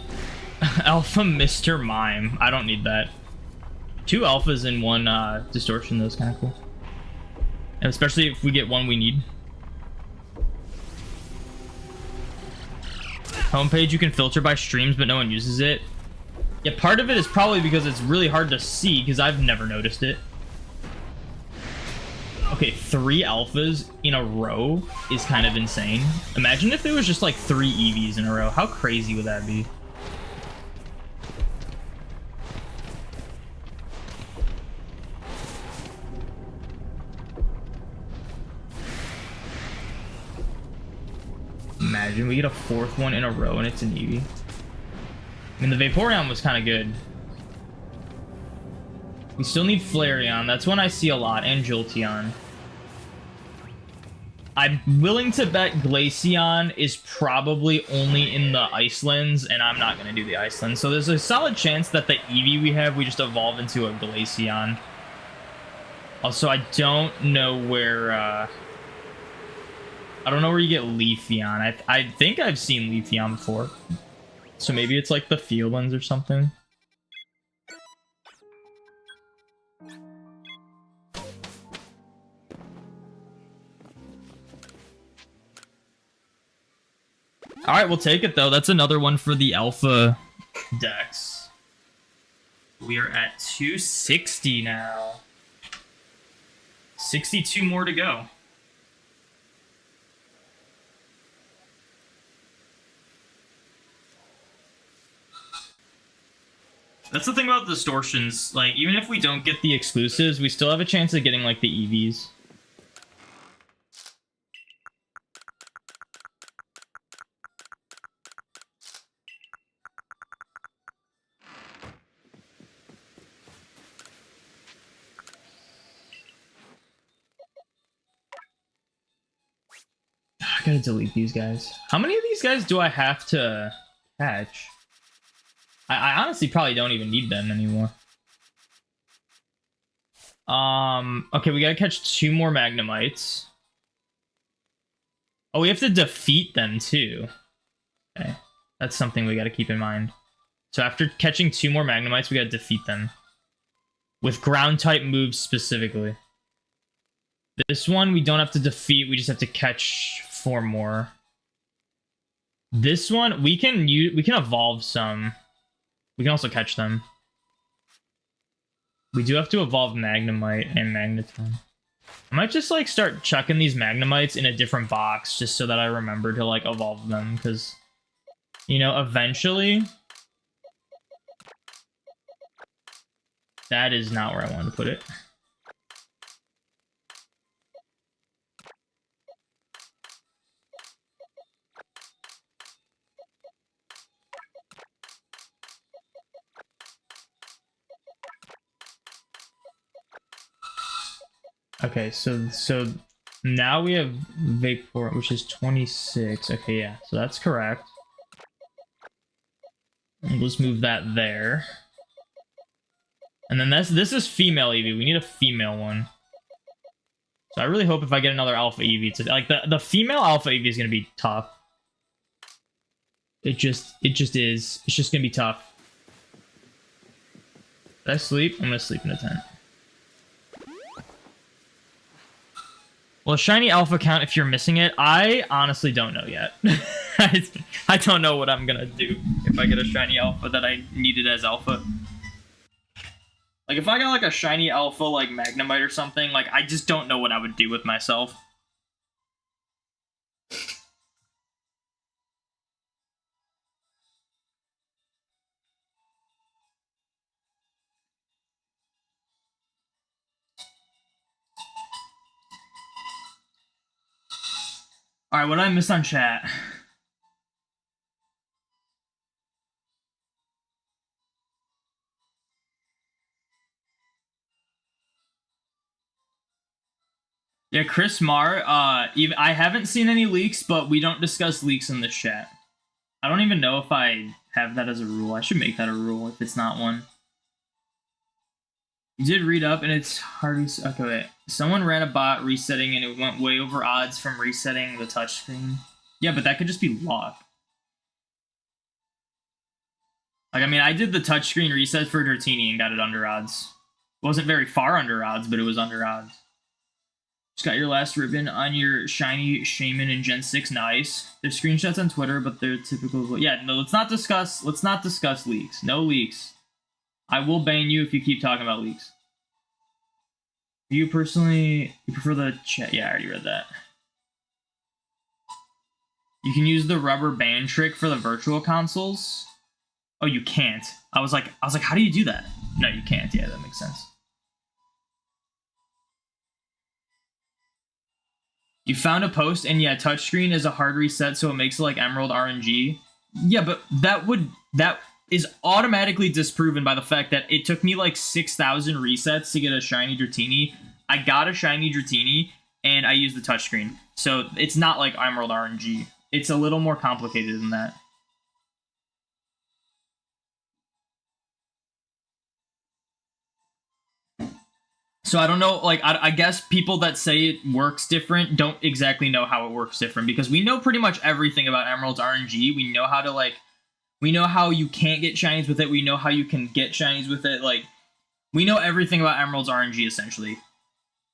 Alpha Mr. Mime. I don't need that. 2 alphas in 1 distortion, though, is kind of cool. And especially if we get one we need. Homepage, you can filter by streams, but no one uses it. Yeah, part of it is probably because it's really hard to see, because I've never noticed it. Okay, 3 alphas in a row is kind of insane. Imagine if there was just like 3 Eevees in a row. How crazy would that be? Imagine we get a 4th one in a row and it's an Eevee. I mean, the Vaporeon was kind of good. We still need Flareon. That's one I see a lot. And Jolteon. I'm willing to bet Glaceon is probably only in the Icelands, and I'm not going to do the Icelands. So there's a solid chance that the Eevee we have, we just evolve into a Glaceon. Also, I don't know where... I don't know where you get Leafeon. I think I've seen Leafeon before. So maybe it's like the field ones or something. Alright, we'll take it though. That's another one for the Alpha Dex. We are at 260 now. 62 more to go. That's the thing about distortions. Like, even if we don't get the exclusives, we still have a chance of getting, like, the EVs. I gotta delete these guys. How many of these guys do I have to catch? I honestly probably don't even need them anymore. Okay, we gotta catch 2 more Magnemites. Oh, we have to defeat them too. Okay, that's something we gotta keep in mind. So after catching 2 more Magnemites, we gotta defeat them. With ground-type moves specifically. This one we don't have to defeat, we just have to catch 4 more. This one, we can evolve some. We can also catch them. We do have to evolve Magnemite and Magneton. I might just like start chucking these Magnemites in a different box just so that I remember to like evolve them, because, you know, eventually that is not where I wanted to put it. Okay, so now we have Vapor, which is 26. Okay, yeah, so that's correct. And let's move that there. And then this is female Eevee. We need a female one. So I really hope if I get another Alpha Eevee, to like the female Alpha Eevee is gonna be tough. It just is. It's just gonna be tough. Did I sleep? I'm gonna sleep in a tent. Will a shiny alpha count if you're missing it? I honestly don't know yet. I don't know what I'm gonna do if I get a shiny alpha that I needed as alpha. Like, if I got, like, a shiny alpha, like, Magnemite or something, like, I just don't know what I would do with myself. Alright, what did I miss on chat? Yeah, Chris Marr, even I haven't seen any leaks, but we don't discuss leaks in the chat. I don't even know if I have that as a rule. I should make that a rule if it's not one. You did read up and it's hard to... Okay, wait. Someone ran a bot resetting and it went way over odds from resetting the touchscreen. Yeah, but that could just be luck. Like, I mean, I did the touchscreen reset for Dratini and got it under odds. It wasn't very far under odds, but it was under odds. Just got your last ribbon on your shiny Shaman in Gen 6. Nice. There's screenshots on Twitter, but they're typical. Yeah, no, let's not discuss leaks. No leaks. I will ban you if you keep talking about leaks. You personally, you prefer the chat? Yeah, I already read that. You can use the rubber band trick for the virtual consoles. Oh, you can't. I was like, how do you do that? No, you can't. Yeah, that makes sense. You found a post, and yeah, touchscreen is a hard reset, so it makes it like Emerald RNG. Yeah, but that is automatically disproven by the fact that it took me like 6,000 resets to get a shiny Dratini. I got a shiny Dratini, and I used the touchscreen. So it's not like Emerald RNG. It's a little more complicated than that. So I don't know, like, I guess people that say it works different don't exactly know how it works different, because we know pretty much everything about Emerald's RNG. We know how to, like, we know how you can't get shinies with it. We know how you can get shinies with it. Like, we know everything about Emerald's RNG, essentially.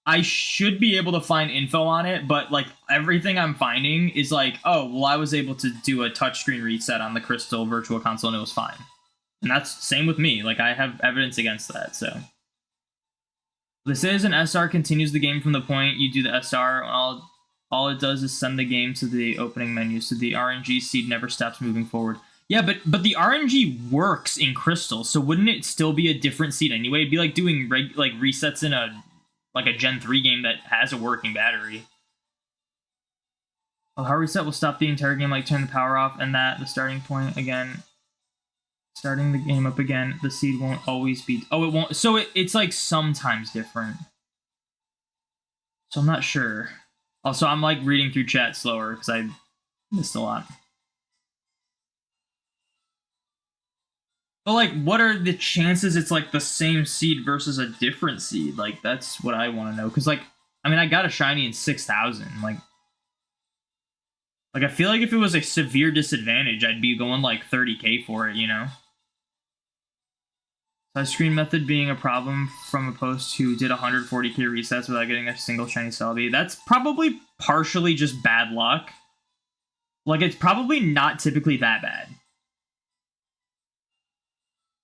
I should be able to find info on it, but, like, everything I'm finding is like, oh, well, I was able to do a touchscreen reset on the Crystal Virtual Console, and it was fine. And that's same with me. Like, I have evidence against that, so... This is an SR continues the game from the point you do the SR. All it does is send the game to the opening menu, so the RNG seed never stops moving forward. Yeah, but the RNG works in Crystal, so wouldn't it still be a different seed anyway? It'd be like doing like resets in a Gen 3 game that has a working battery. A hard reset will stop the entire game, like turn the power off, and the starting point again. Starting the game up again, the seed won't always be... Oh, it won't... So it's like sometimes different. So I'm not sure. Also, I'm like reading through chat slower because I missed a lot. But like, what are the chances it's like the same seed versus a different seed? Like, that's what I want to know. Because like, I mean, I got a shiny in 6,000. Like, I feel like if it was a severe disadvantage, I'd be going like 30k for it, you know? Touchscreen method being a problem from a post who did 140k resets without getting a single shiny Celebi. That's probably partially just bad luck. Like, it's probably not typically that bad.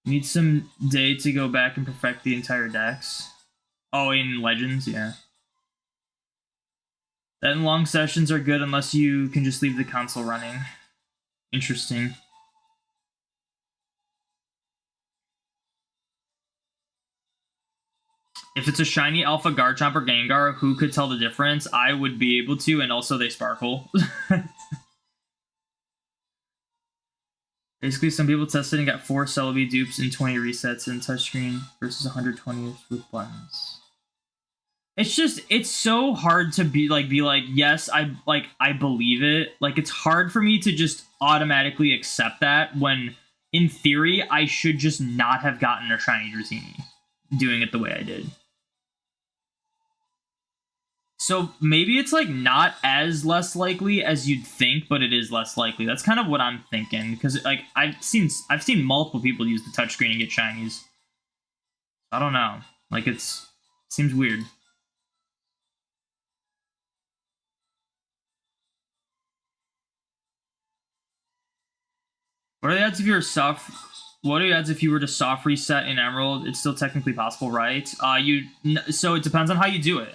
Need some day to go back and perfect the entire decks. Oh, in Legends, yeah. Then long sessions are good unless you can just leave the console running. Interesting. If it's a shiny Alpha Garchomp or Gengar, who could tell the difference? I would be able to, and also they sparkle. Basically, some people tested and got 4 Celebi dupes and 20 resets in touchscreen versus 120 with buttons. It's just, it's so hard to be like, yes, I believe it. Like, it's hard for me to just automatically accept that when, in theory, I should just not have gotten a shiny Dratini doing it the way I did. So maybe it's like not as less likely as you'd think, but it is less likely. That's kind of what I'm thinking, because like I've seen multiple people use the touchscreen and get shinies. I don't know. Like, it seems weird. What are the odds if you're soft? What are the odds if you were to soft reset in Emerald? It's still technically possible, right? So it depends on how you do it.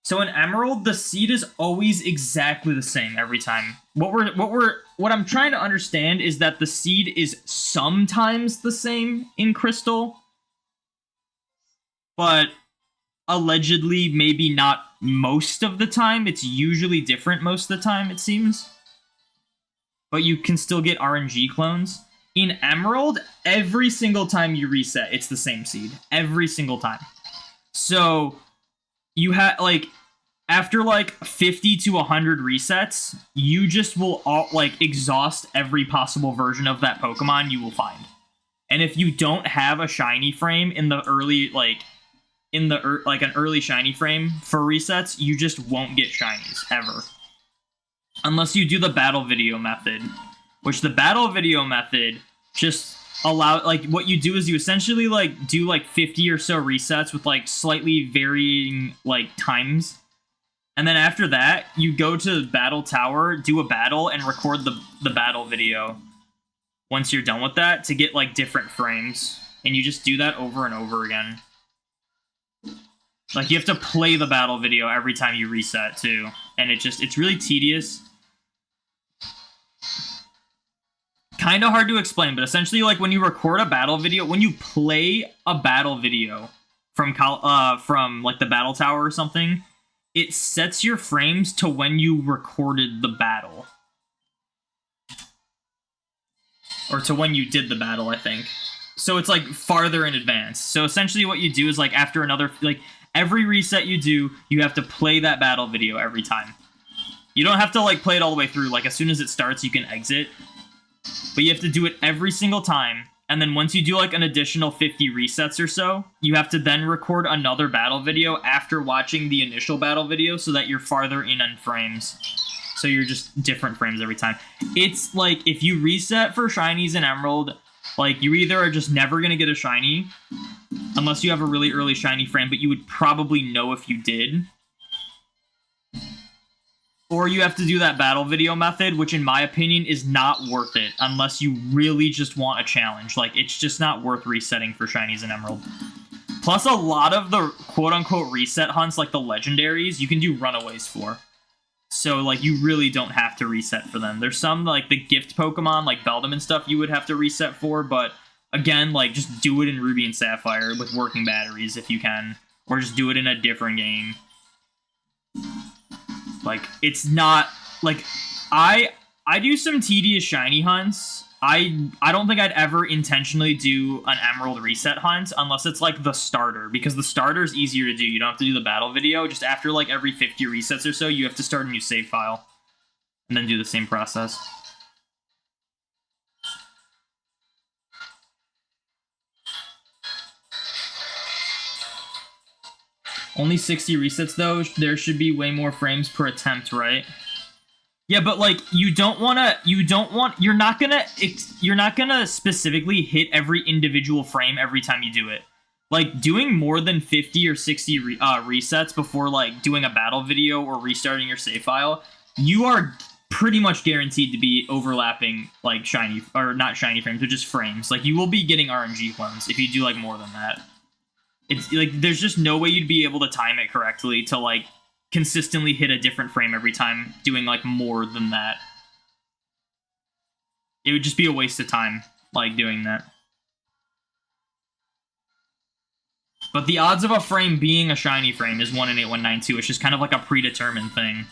So in Emerald, the seed is always exactly the same every time. What I'm trying to understand is that the seed is sometimes the same in Crystal, but allegedly maybe not most of the time. It's usually different most of the time, it seems. But you can still get RNG clones. In Emerald, every single time you reset, it's the same seed. Every single time. So you have, like, after like 50 to 100 resets, you just will like exhaust every possible version of that Pokemon you will find. And if you don't have a shiny frame in the early like an early shiny frame for resets, you just won't get shinies ever. Unless you do the battle video method, which the battle video method just like what you do is you essentially like do like 50 or so resets with like slightly varying like times. And then after that, you go to Battle Tower, do a battle, and record the battle video once you're done with that to get, like, different frames. And you just do that over and over again. Like, you have to play the battle video every time you reset, too. And it's really tedious. Kind of hard to explain, but essentially, like, when you record a battle video, when you play a battle video from like, the Battle Tower or something, it sets your frames to when you recorded the battle. Or to when you did the battle, I think. So it's, like, farther in advance. So essentially what you do is, like, after another... Like, every reset you do, you have to play that battle video every time. You don't have to, like, play it all the way through. Like, as soon as it starts, you can exit. But you have to do it every single time. And then once you do, like, an additional 50 resets or so, you have to then record another battle video after watching the initial battle video so that you're farther in on frames. So you're just different frames every time. It's, like, if you reset for shinies and emerald, like, you either are just never going to get a shiny, unless you have a really early shiny frame, but you would probably know if you did. Or you have to do that battle video method, which in my opinion is not worth it unless you really just want a challenge. Like, it's just not worth resetting for shinies and emerald. Plus, a lot of the quote-unquote reset hunts, like the legendaries, you can do runaways for. So, like, you really don't have to reset for them. There's some, like, the gift Pokemon, like Beldum and stuff, you would have to reset for, but again, like, just do it in Ruby and Sapphire with working batteries if you can. Or just do it in a different game. Like, it's not... Like, I do some tedious shiny hunts. I don't think I'd ever intentionally do an Emerald reset hunt unless it's, like, the starter. Because the starter's easier to do. You don't have to do the battle video. Just after, like, every 50 resets or so, you have to start a new save file. And then do the same process. Only 60 resets, though. There should be way more frames per attempt, right? Yeah, but, like, you're not gonna specifically hit every individual frame every time you do it. Like, doing more than 50 or 60 resets before, like, doing a battle video or restarting your save file, you are pretty much guaranteed to be overlapping, like, shiny, or not shiny frames, but just frames. Like, you will be getting RNG clones if you do, like, more than that. It's, like, there's just no way you'd be able to time it correctly to, like, consistently hit a different frame every time doing, like, more than that. It would just be a waste of time, like, doing that. But the odds of a frame being a shiny frame is 1 in 8192. It's just kind of like a predetermined thing.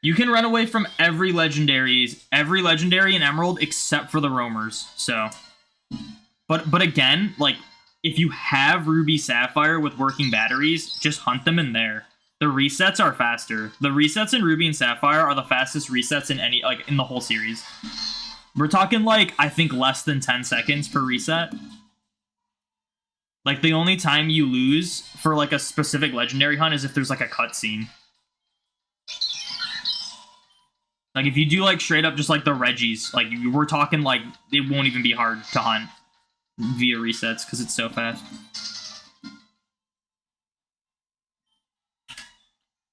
You can run away from every legendary in Emerald except for the roamers, so... But again, like, if you have Ruby Sapphire with working batteries, just hunt them in there. The resets are faster. The resets in Ruby and Sapphire are the fastest resets in any, like, in the whole series. We're talking, like, I think less than 10 seconds per reset. Like, the only time you lose for, like, a specific legendary hunt is if there's, like, a cutscene. Like, if you do, like, straight up just, like, the Reggies, like, we're talking, like, it won't even be hard to hunt via resets, because it's so fast.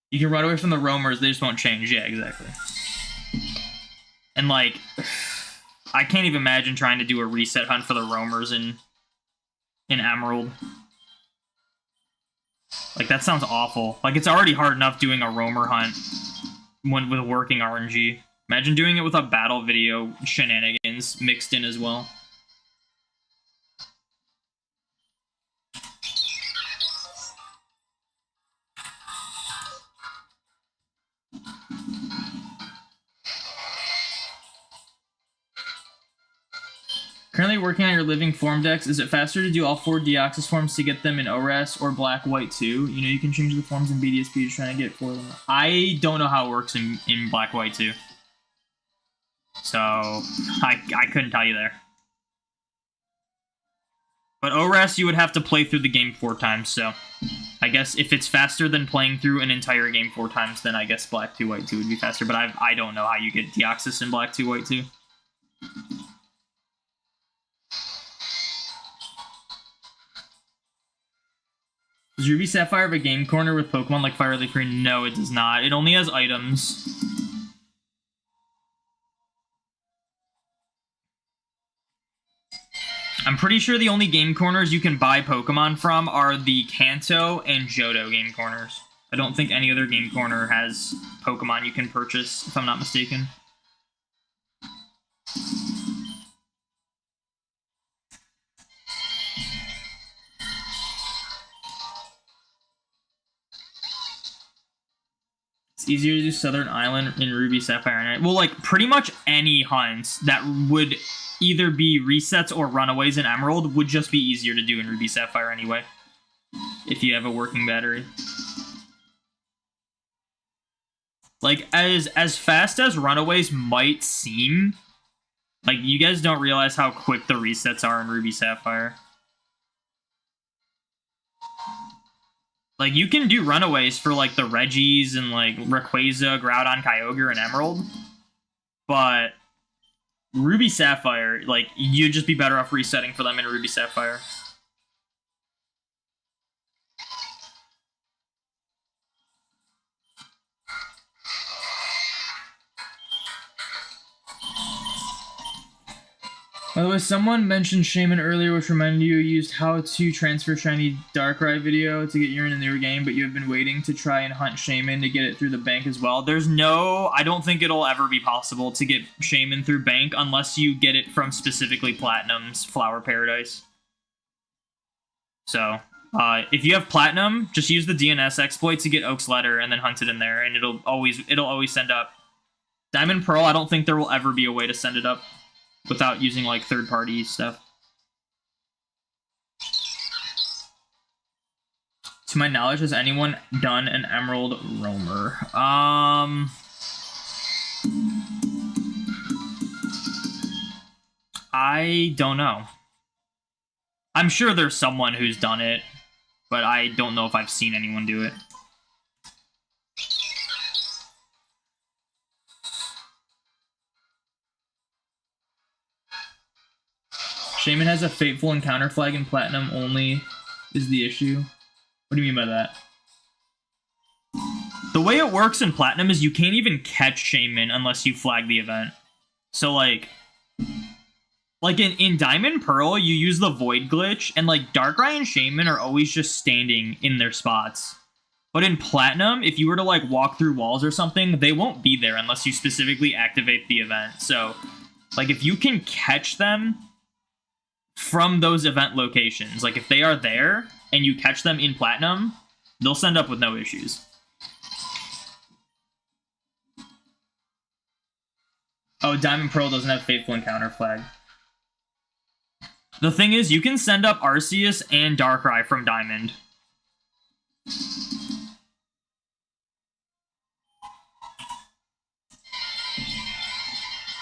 You can run away from the roamers, they just won't change. Yeah, exactly. And, like, I can't even imagine trying to do a reset hunt for the roamers in Emerald. Like, that sounds awful. Like, it's already hard enough doing a roamer hunt with working RNG. Imagine doing it with a battle video shenanigans mixed in as well. Currently working on your living form decks. Is it faster to do all 4 Deoxys forms to get them in ORAS or black, white too? You know, you can change the forms in BDSP to try to get 4 of them. I don't know how it works in black, white too. So, I couldn't tell you there. But ORAS, you would have to play through the game 4 times, so I guess if it's faster than playing through an entire game 4 times, then I guess black 2, white 2 would be faster, but I don't know how you get Deoxys in black 2, white 2. Does Ruby Sapphire have a game corner with Pokemon like Fire Leaf Green? No, it does not. It only has items. I'm pretty sure the only game corners you can buy Pokemon from are the Kanto and Johto game corners. I don't think any other game corner has Pokemon you can purchase, if I'm not mistaken. It's easier to do Southern Island in Ruby Sapphire Night. Well, like, pretty much any hunts that would either be resets or runaways in Emerald would just be easier to do in Ruby Sapphire anyway, if you have a working battery. Like, as fast as runaways might seem, like, you guys don't realize how quick the resets are in Ruby Sapphire. Like, you can do runaways for, like, the Regis and, like, Rayquaza, Groudon, Kyogre, and Emerald, but Ruby Sapphire, like, you'd just be better off resetting for them in Ruby Sapphire. By the way, someone mentioned Shaman earlier, which reminded you used how to transfer shiny Darkrai video to get Urine in the new game, but you have been waiting to try and hunt Shaman to get it through the bank as well. I don't think it'll ever be possible to get Shaman through bank unless you get it from specifically Platinum's Flower Paradise. So, if you have Platinum, just use the DNS exploit to get Oak's Letter and then hunt it in there, and it'll always send up. Diamond Pearl, I don't think there will ever be a way to send it up without using, like, third-party stuff. To my knowledge, has anyone done an Emerald Roamer? I don't know. I'm sure there's someone who's done it, but I don't know if I've seen anyone do it. Shaman has a Fateful Encounter flag in Platinum only is the issue. What do you mean by that? The way it works in Platinum is you can't even catch Shaman unless you flag the event. So, like in Diamond Pearl, you use the Void glitch, and, like, Darkrai and Shaman are always just standing in their spots. But in Platinum, if you were to, like, walk through walls or something, they won't be there unless you specifically activate the event. So, like, if you can catch them from those event locations, like, if they are there and you catch them in Platinum, they'll send up with no issues. Oh, Diamond Pearl doesn't have Fateful Encounter flag. The thing is, you can send up Arceus and Darkrai from Diamond.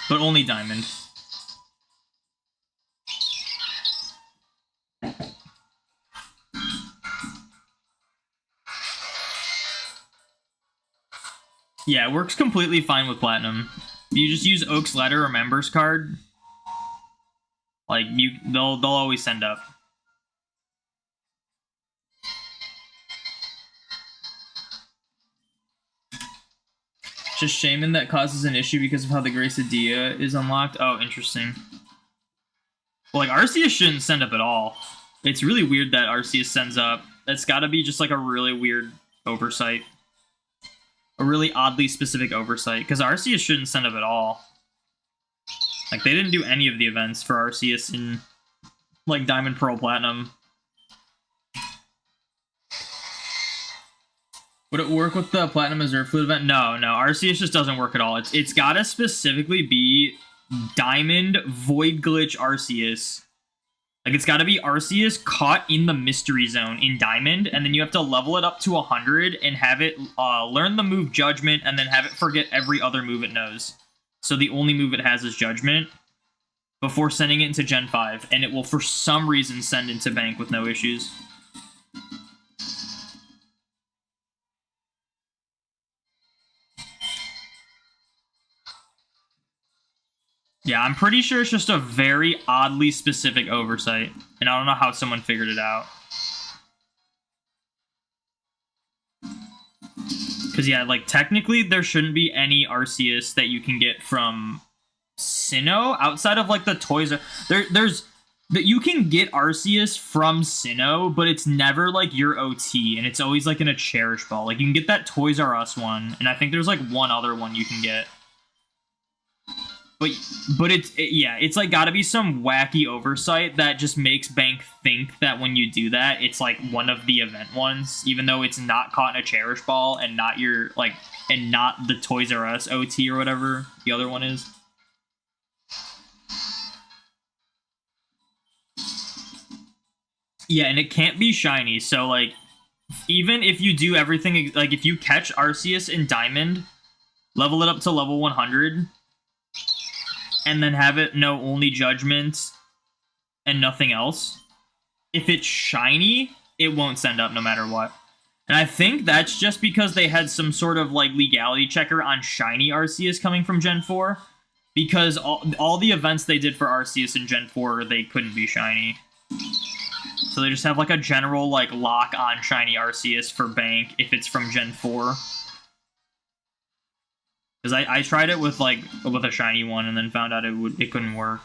But only Diamond. Yeah, it works completely fine with Platinum. You just use Oak's Letter or Members card. Like, they'll always send up. Just Shaman that causes an issue because of how the Gracidea is unlocked. Oh, interesting. Well, like, Arceus shouldn't send up at all. It's really weird that Arceus sends up. That's gotta be just, like, a really weird oversight. A really oddly specific oversight, because Arceus shouldn't send up at all. Like, they didn't do any of the events for Arceus in, like, Diamond, Pearl, Platinum. Would it work with the Platinum Azure Flute event? No, Arceus just doesn't work at all. It's gotta specifically be Diamond Void Glitch Arceus. Like, it's got to be Arceus caught in the Mystery Zone in Diamond, and then you have to level it up to 100 and have it learn the move Judgment, and then have it forget every other move it knows. So the only move it has is Judgment before sending it into Gen 5, and it will, for some reason, send into Bank with no issues. Yeah, I'm pretty sure it's just a very oddly specific oversight, and I don't know how someone figured it out. Because, yeah, like, technically, there shouldn't be any Arceus that you can get from Sinnoh outside of, like, the toys. There's that you can get Arceus from Sinnoh, but it's never, like, your OT, and it's always, like, in a Cherish Ball. Like, you can get that Toys R Us one, and I think there's, like, one other one you can get. But it's like gotta be some wacky oversight that just makes Bank think that when you do that, it's like one of the event ones, even though it's not caught in a Cherish Ball and not your, like, and not the Toys R Us OT or whatever the other one is. Yeah, and it can't be shiny, so, like, even if you do everything, like, if you catch Arceus in Diamond, level it up to level 100, and then have it know only Judgment and nothing else, if it's shiny, it won't send up no matter what. And I think that's just because they had some sort of, like, legality checker on shiny Arceus coming from Gen 4, because all the events they did for Arceus in Gen 4, they couldn't be shiny. So they just have, like, a general, like, lock on shiny Arceus for Bank if it's from Gen 4. Because I tried it with, like, with a shiny one and then found out it couldn't work.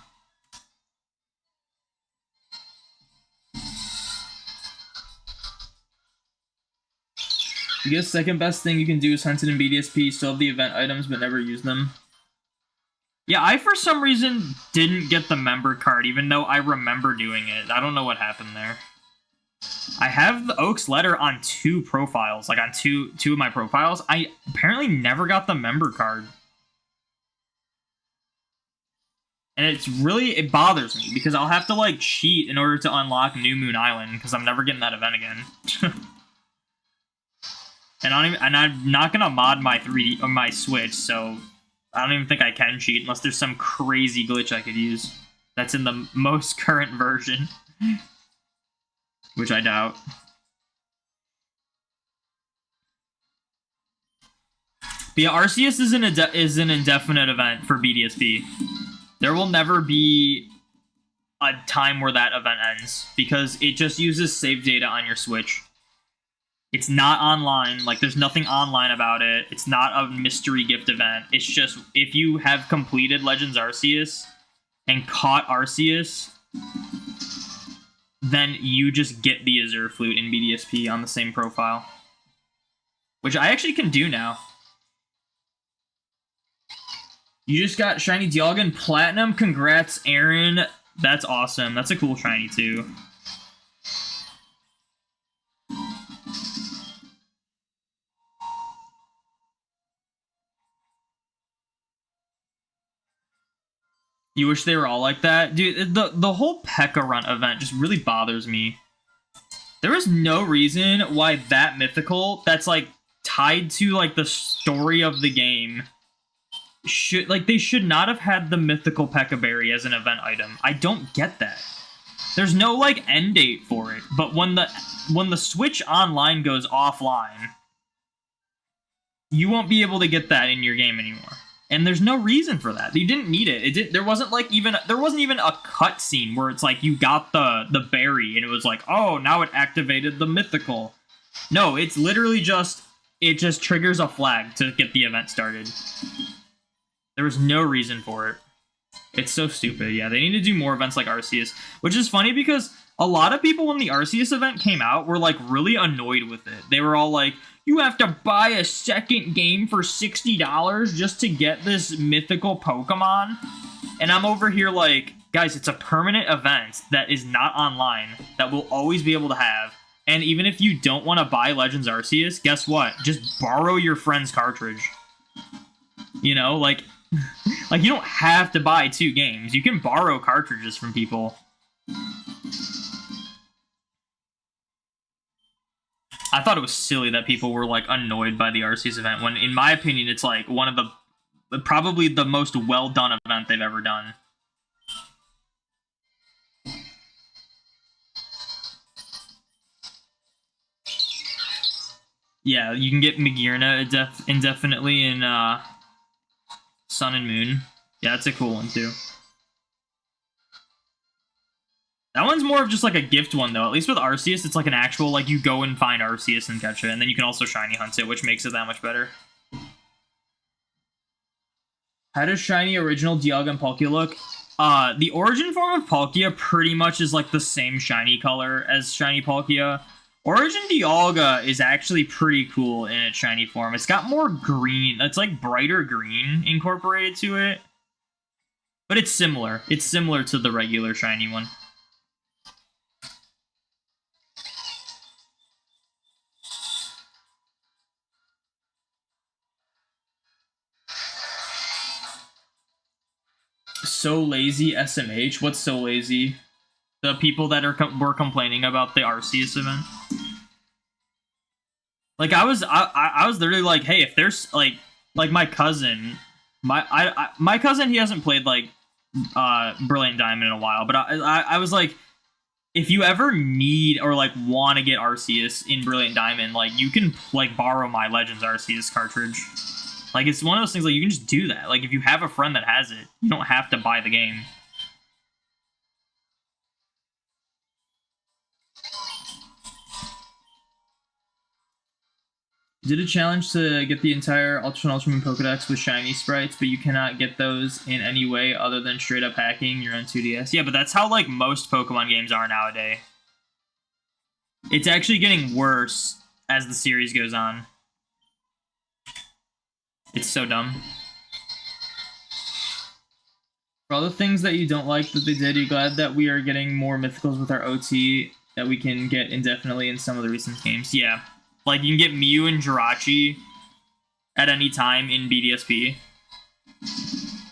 I guess second best thing you can do is hunt it in BDSP, still have the event items but never use them. Yeah, I for some reason didn't get the member card even though I remember doing it. I don't know what happened there. I have the Oak's letter on 2 profiles, like on two of my profiles. I apparently never got the member card. And it bothers me because I'll have to, like, cheat in order to unlock New Moon Island because I'm never getting that event again. And I'm not gonna mod my 3D or my Switch, so I don't even think I can cheat unless there's some crazy glitch I could use that's in the most current version. Which I doubt. But yeah, Arceus is an indefinite event for BDSP. There will never be a time where that event ends, because it just uses save data on your Switch. It's not online, like, there's nothing online about it. It's not a mystery gift event. It's just, if you have completed Legends Arceus and caught Arceus, then you just get the Azure Flute in BDSP on the same profile. Which I actually can do now. You just got Shiny Dialga and Platinum. Congrats, Aaron. That's awesome. That's a cool Shiny, too. You wish they were all like that? Dude, the whole P.E.K.K.A Run event just really bothers me. There is no reason why that mythical that's, like, tied to, like, the story of the game they should not have had the mythical P.E.K.K.A Berry as an event item. I don't get that. There's no, like, end date for it, but when the Switch Online goes offline, you won't be able to get that in your game anymore. And there's no reason for that. You didn't need it. There wasn't even a cutscene where it's like you got the berry and it was like, oh, now it activated the mythical. No, it's literally just triggers a flag to get the event started. There was no reason for it. It's so stupid. Yeah, they need to do more events like Arceus, which is funny because a lot of people when the Arceus event came out were, like, really annoyed with it. They were all like, you have to buy a second game for $60 just to get this mythical Pokemon? And I'm over here like, guys, it's a permanent event that is not online, that we'll always be able to have. And even if you don't want to buy Legends Arceus, guess what? Just borrow your friend's cartridge. You know, like, Like, you don't have to buy 2 games. You can borrow cartridges from people. I thought it was silly that people were, like, annoyed by the Arceus event, when, in my opinion, it's, like, one of the... probably the most well-done event they've ever done. Yeah, you can get Magearna indefinitely in Sun and Moon. Yeah, that's a cool one, too. That one's more of just like a gift one, though. At least with Arceus, it's like an actual, like, you go and find Arceus and catch it, and then you can also shiny hunt it, which makes it that much better. How does shiny original Dialga and Palkia look? The origin form of Palkia pretty much is like the same shiny color as shiny Palkia. Origin Dialga is actually pretty cool in its shiny form. It's got more green. It's like brighter green incorporated to it. But it's similar. It's similar to the regular shiny one. So lazy SMH? What's so lazy? The people that were complaining about the Arceus event. Like, I was literally like, hey, if there's like my cousin, my cousin, he hasn't played like Brilliant Diamond in a while, but I was like, if you ever need or like want to get Arceus in Brilliant Diamond, like, you can like borrow my Legends Arceus cartridge. Like, it's one of those things, like, you can just do that. Like, if you have a friend that has it, you don't have to buy the game. You did a challenge to get the entire Ultra and Ultra Moon Pokedex with shiny sprites, but you cannot get those in any way other than straight up hacking your own 2DS. Yeah, but that's how, like, most Pokemon games are nowadays. It's actually getting worse as the series goes on. It's so dumb. For all the things that you don't like that they did, you're glad that we are getting more mythicals with our OT that we can get indefinitely in some of the recent games. Yeah. Like, you can get Mew and Jirachi at any time in BDSP.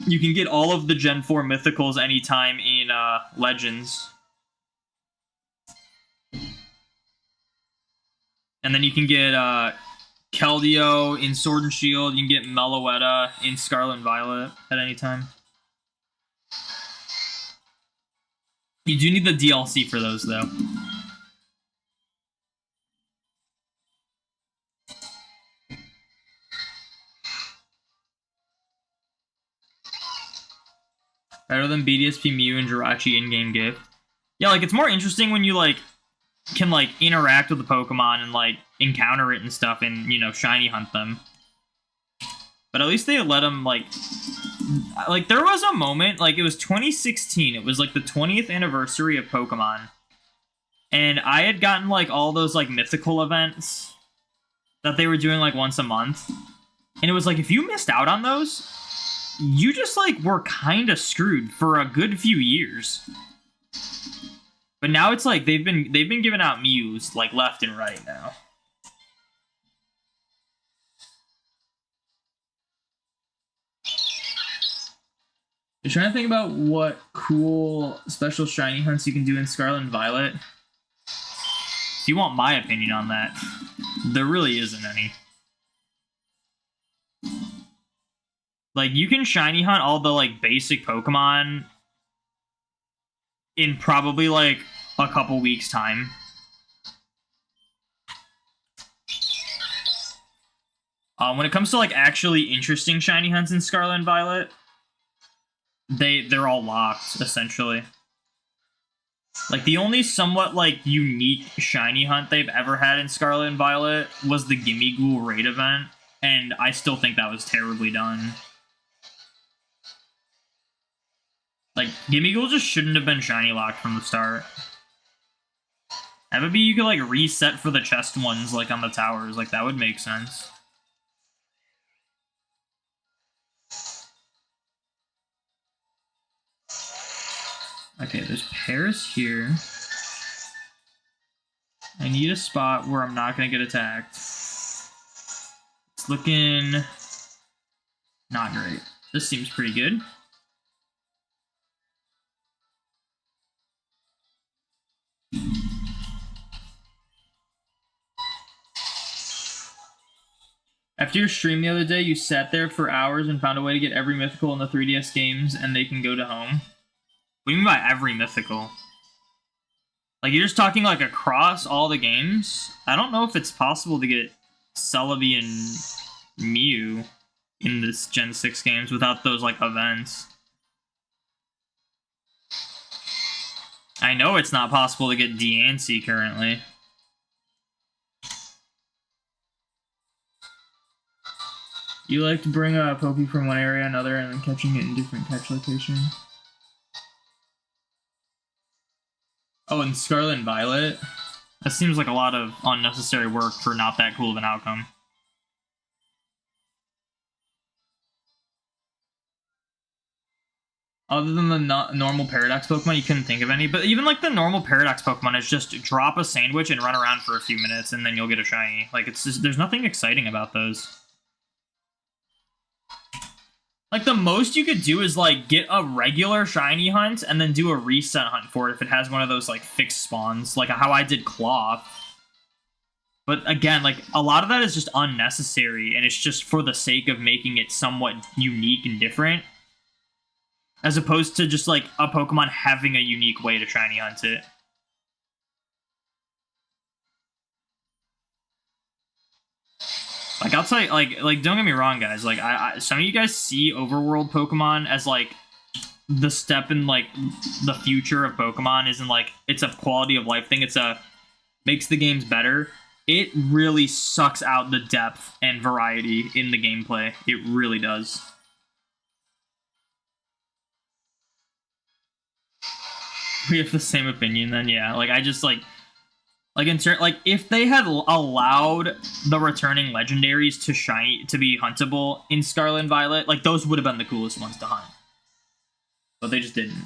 You can get all of the Gen 4 mythicals anytime in Legends. And then you can get Keldeo in Sword and Shield. You can get Meloetta in Scarlet and Violet at any time. You do need the DLC for those, though. Better than BDSP Mew and Jirachi in-game gift. Yeah, like, it's more interesting when you, like, can, like, interact with the Pokemon and, like, encounter it and stuff and, you know, shiny hunt them. But at least they let them, like, there was a moment, like, it was 2016. It was, like, the 20th anniversary of Pokemon. And I had gotten, like, all those, like, mythical events that they were doing, like, once a month. And it was, like, if you missed out on those, you just, like, were kind of screwed for a good few years. But now it's, like, they've been giving out Mews, like, left and right now. You're trying to think about what cool special shiny hunts you can do in Scarlet and Violet. If you want my opinion on that, there really isn't any. Like, you can shiny hunt all the, like, basic Pokemon in probably, like, a couple weeks' time. When it comes to, like, actually interesting shiny hunts in Scarlet and Violet, they're all locked, essentially. Like, the only somewhat, like, unique shiny hunt they've ever had in Scarlet and Violet was the Gimmighoul raid event, and I still think that was terribly done. Like, Gimmighoul just shouldn't have been shiny locked from the start. That would be, you could, like, reset for the chest ones, like, on the towers. Like, that would make sense. Okay, there's Paris here. I need a spot where I'm not going to get attacked. It's looking not great. This seems pretty good. After your stream the other day, you sat there for hours and found a way to get every mythical in the 3DS games and they can go to home. What do you mean by every mythical? Like, you're just talking, like, across all the games? I don't know if it's possible to get Celebi and Mew in this Gen 6 games without those, like, events. I know it's not possible to get Diancie currently. You like to bring a Poke from one area to another and then catching it in different catch location. Oh, and Scarlet and Violet? That seems like a lot of unnecessary work for not that cool of an outcome. Other than the normal Paradox Pokemon, you couldn't think of any. But even like the normal Paradox Pokemon is just drop a sandwich and run around for a few minutes and then you'll get a shiny. Like, it's just, there's nothing exciting about those. Like, the most you could do is, like, get a regular shiny hunt and then do a reset hunt for it if it has one of those, like, fixed spawns. Like, how I did Cloth. But, again, like, a lot of that is just unnecessary, and it's just for the sake of making it somewhat unique and different. As opposed to just, like, a Pokemon having a unique way to shiny hunt it. Like, I'll tell you, like, don't get me wrong, guys. Like, some of you guys see overworld Pokemon as, like, the step in, like, the future of Pokemon isn't, like, it's a quality of life thing. It's makes the games better. It really sucks out the depth and variety in the gameplay. It really does. We have the same opinion then, yeah. Like, I just, like if they had allowed the returning legendaries to be huntable in Scarlet and Violet, like, those would have been the coolest ones to hunt. But they just didn't.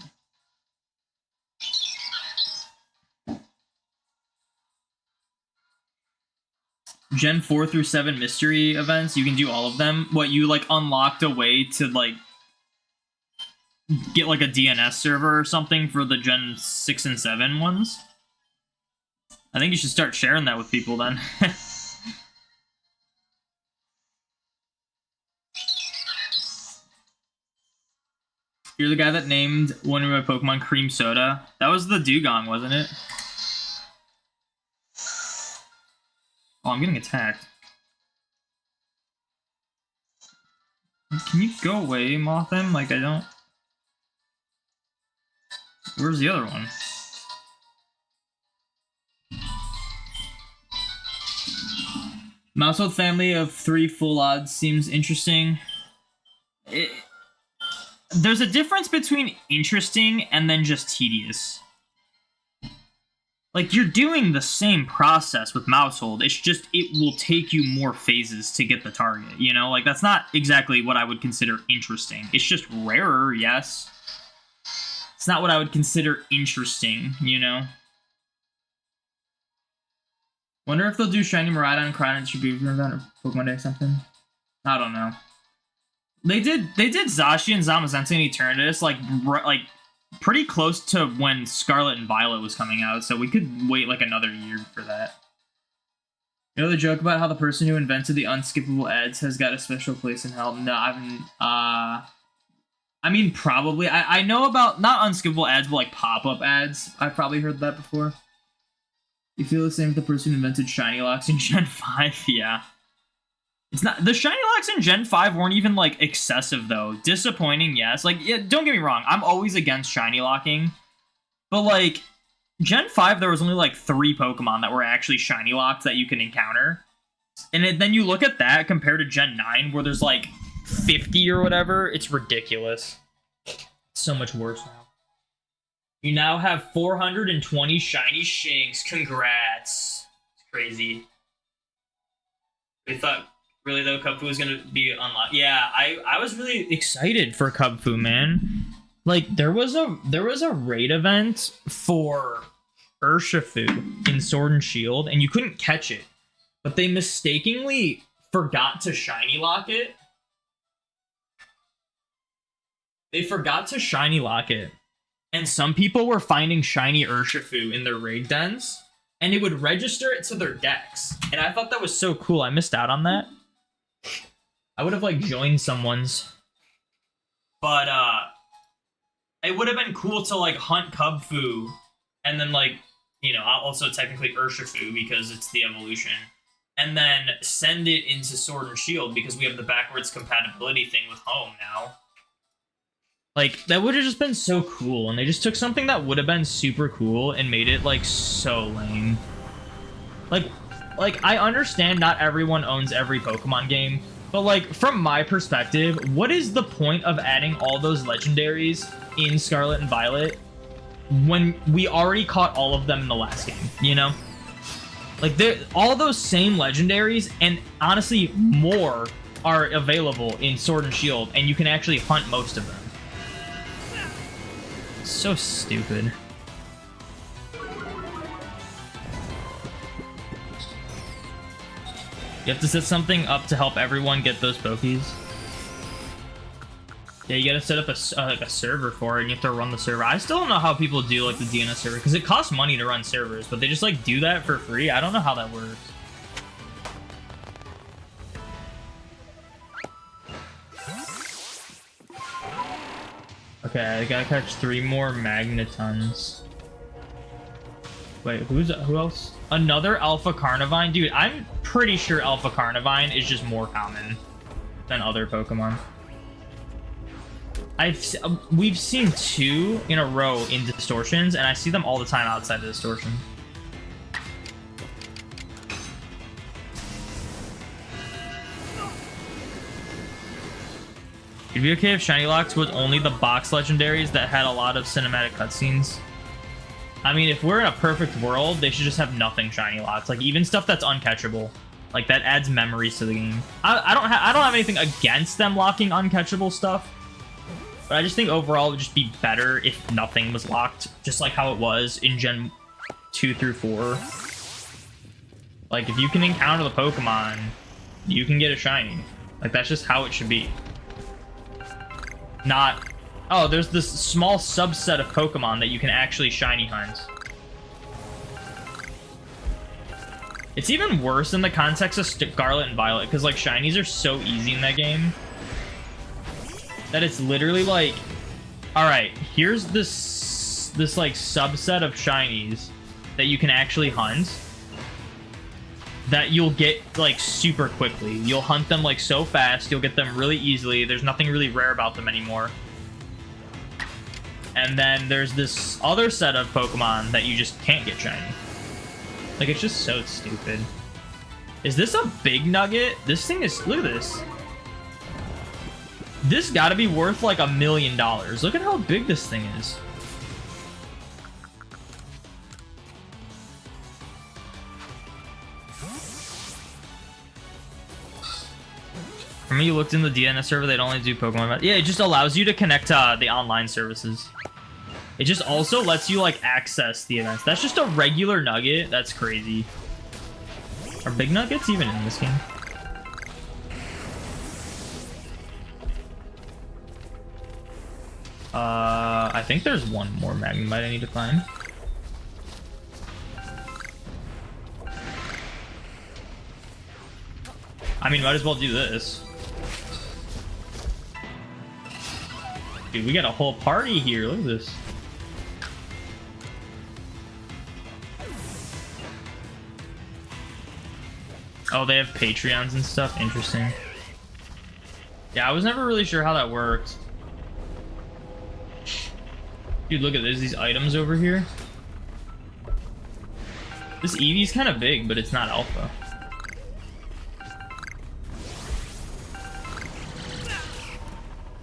Gen 4 through 7 mystery events, you can do all of them. What, you, like, unlocked a way to, like, get, like, a DNS server or something for the Gen 6 and 7 ones? I think you should start sharing that with people then. You're the guy that named one of my Pokemon Cream Soda. That was the Dugong, wasn't it? Oh, I'm getting attacked. Can you go away, Mothim? Like, I don't... Where's the other one? Mousehold family of 3 full odds seems interesting. There's a difference between interesting and then just tedious. Like, you're doing the same process with Mousehold. It's just, it will take you more phases to get the target, you know? Like, that's not exactly what I would consider interesting. It's just rarer, yes. It's not what I would consider interesting, you know? Wonder if they'll do Shiny Miraidon and Crowded Distribution event or Pokemon Day or something. I don't know. They did Zacian, Zamazenta, and Eternatus like pretty close to when Scarlet and Violet was coming out, so we could wait like another year for that. You know the joke about how the person who invented the unskippable ads has got a special place in hell? No, I haven't. I mean, probably. I know about not unskippable ads, but like pop-up ads. I've probably heard that before. You feel the same with the person who invented Shiny Locks in Gen 5? Yeah. It's not... The Shiny Locks in Gen 5 weren't even, like, excessive, though. Disappointing, yes. Like, yeah, don't get me wrong. I'm always against Shiny Locking. But, like, Gen 5, there was only, like, 3 Pokemon that were actually Shiny Locked that you can encounter. And then you look at that compared to Gen 9, where there's, like, 50 or whatever. It's ridiculous. It's so much worse now. You now have 420 shiny Shinx. Congrats. It's crazy. We thought, really though, Cubfu was gonna be unlocked. Yeah, I was really excited for Cubfu, man. Like, there was a raid event for Urshifu in Sword and Shield, and you couldn't catch it. But they mistakenly forgot to shiny lock it. they forgot to shiny lock it. And some people were finding shiny Urshifu in their raid dens, and it would register it to their decks. And I thought that was so cool. I missed out on that. I would have like joined someone's. But it would have been cool to like hunt Cubfu and then like, you know, also technically Urshifu because it's the evolution. And then send it into Sword and Shield because we have the backwards compatibility thing with home now. Like, that would have just been so cool, and they just took something that would have been super cool and made it, like, so lame. Like, I understand not everyone owns every Pokemon game, but, like, from my perspective, what is the point of adding all those legendaries in Scarlet and Violet when we already caught all of them in the last game, you know? Like, all those same legendaries, and honestly, more are available in Sword and Shield, and you can actually hunt most of them. So stupid. You have to set something up to help everyone get those Pokies. Yeah, you gotta set up a server for it, and you have to run the server. I still don't know how people do like the DNS server, because it costs money to run servers, but they just like do that for free. I don't know how that works. Okay, I gotta catch 3 more Magnetons. Wait, who else? Another Alpha Carnivine? Dude, I'm pretty sure Alpha Carnivine is just more common than other Pokemon. We've seen 2 in a row in Distortions, and I see them all the time outside of Distortion. It'd be okay if Shiny Locks was only the box legendaries that had a lot of cinematic cutscenes. I mean, if we're in a perfect world, they should just have nothing Shiny Locks. Like, even stuff that's uncatchable. Like, that adds memories to the game. I don't have anything against them locking uncatchable stuff. But I just think overall it would just be better if nothing was locked. Just like how it was in Gen 2 through 4. Like, if you can encounter the Pokemon, you can get a Shiny. Like, that's just how it should be. Not, oh, there's this small subset of Pokemon that you can actually shiny hunt. It's even worse in the context of Scarlet and Violet, because like shinies are so easy in that game that it's literally like, all right, here's this like subset of shinies that you can actually hunt that you'll get like super quickly. You'll hunt them like so fast, you'll get them really easily. There's nothing really rare about them anymore. And then there's this other set of Pokemon that you just can't get shiny. Like, it's just so stupid. Is this a big nugget? This thing is, look at this. This gotta be worth like $1 million. Look at how big this thing is. Remember you looked in the DNS server, they'd only do Pokemon. Yeah, it just allows you to connect to the online services. It just also lets you like access the events. That's just a regular nugget. That's crazy. Are big nuggets even in this game? I think there's one more Magnemite I need to find. I mean, might as well do this. Dude, we got a whole party here. Look at this. Oh, they have Patreons and stuff. Interesting. Yeah, I was never really sure how that worked. Dude, look at this. These items over here. This Eevee's kind of big, but it's not alpha.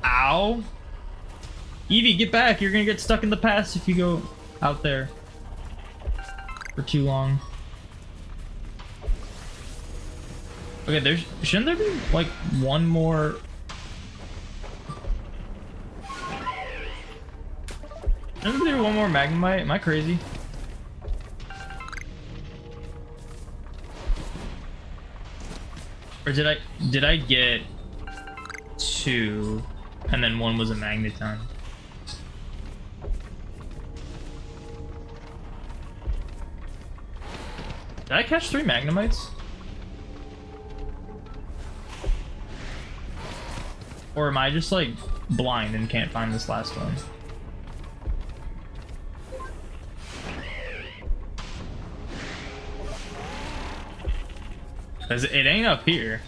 Ow. Eevee, get back. You're gonna get stuck in the past if you go out there for too long. Okay, shouldn't there be like one more? Shouldn't there be one more Magnemite? Am I crazy? Or did I get 2? And then one was a Magneton. Did I catch 3 Magnemites? Or am I just like blind and can't find this last one? Because it ain't up here.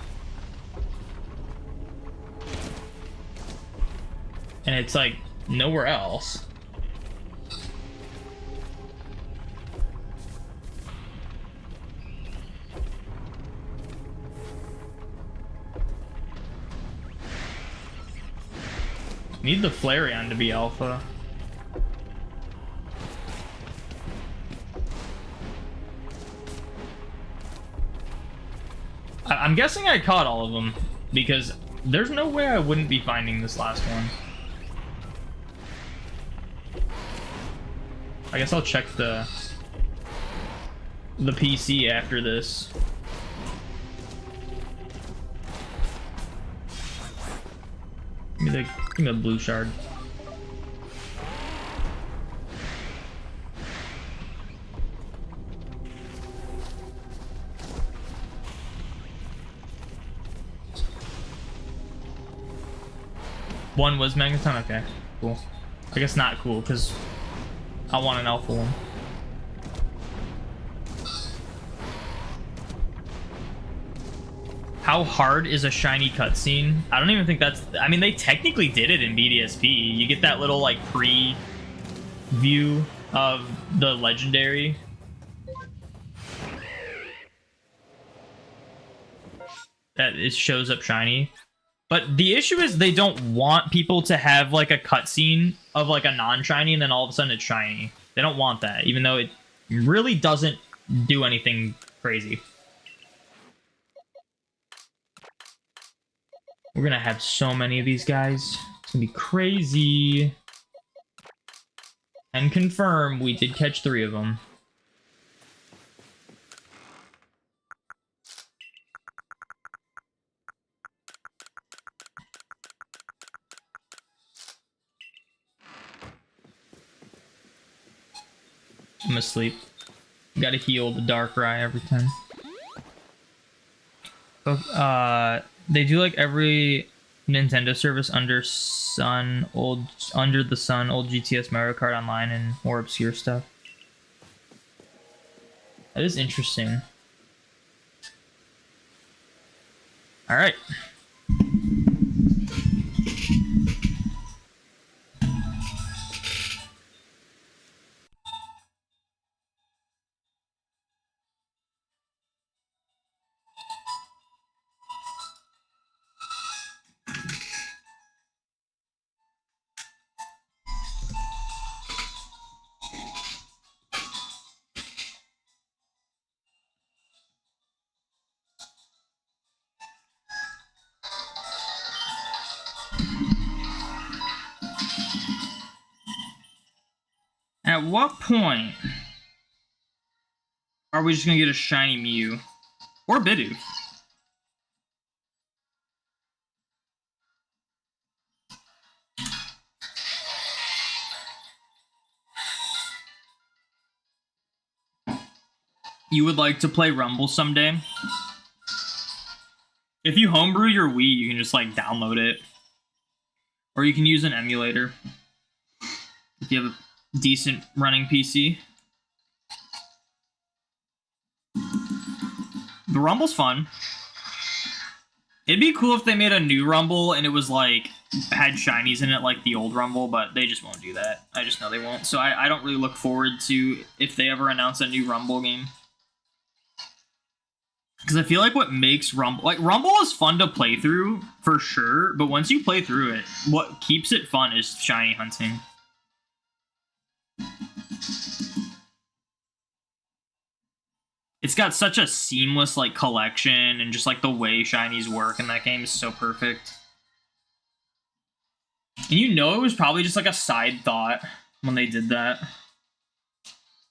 And it's like nowhere else. Need the Flareon to be alpha. I'm guessing I caught all of them because there's no way I wouldn't be finding this last one. I guess I'll check the PC after this. Give me the blue shard. One was Magneton? Okay, cool. I guess not cool, because I want an alpha one. How hard is a shiny cutscene? I don't even think that's... I mean, they technically did it in BDSP. You get that little, like, pre-view of the legendary. That it shows up shiny. But the issue is they don't want people to have, like, a cutscene of, like, a non-shiny and then all of a sudden it's shiny. They don't want that, even though it really doesn't do anything crazy. We're gonna have so many of these guys. It's gonna be crazy. And confirm, we did catch 3 of them. I'm asleep. Gotta heal the Darkrai every time. They do like every Nintendo service under the sun, old GTS Mario Kart Online, and more obscure stuff. That is interesting. All right. At what point are we just gonna get a shiny Mew? Or Bidoof? You would like to play Rumble someday? If you homebrew your Wii, you can just like download it. Or you can use an emulator. If you have a decent running PC. The Rumble's fun. It'd be cool if they made a new Rumble and it was like had shinies in it like the old Rumble, but they just won't do that. I just know they won't. So I don't really look forward to if they ever announce a new Rumble game. Because I feel like what makes Rumble... Like, Rumble is fun to play through, for sure, but once you play through it, what keeps it fun is shiny hunting. It's got such a seamless, like, collection, and just, like, the way shinies work in that game is so perfect. And you know it was probably just, like, a side thought when they did that.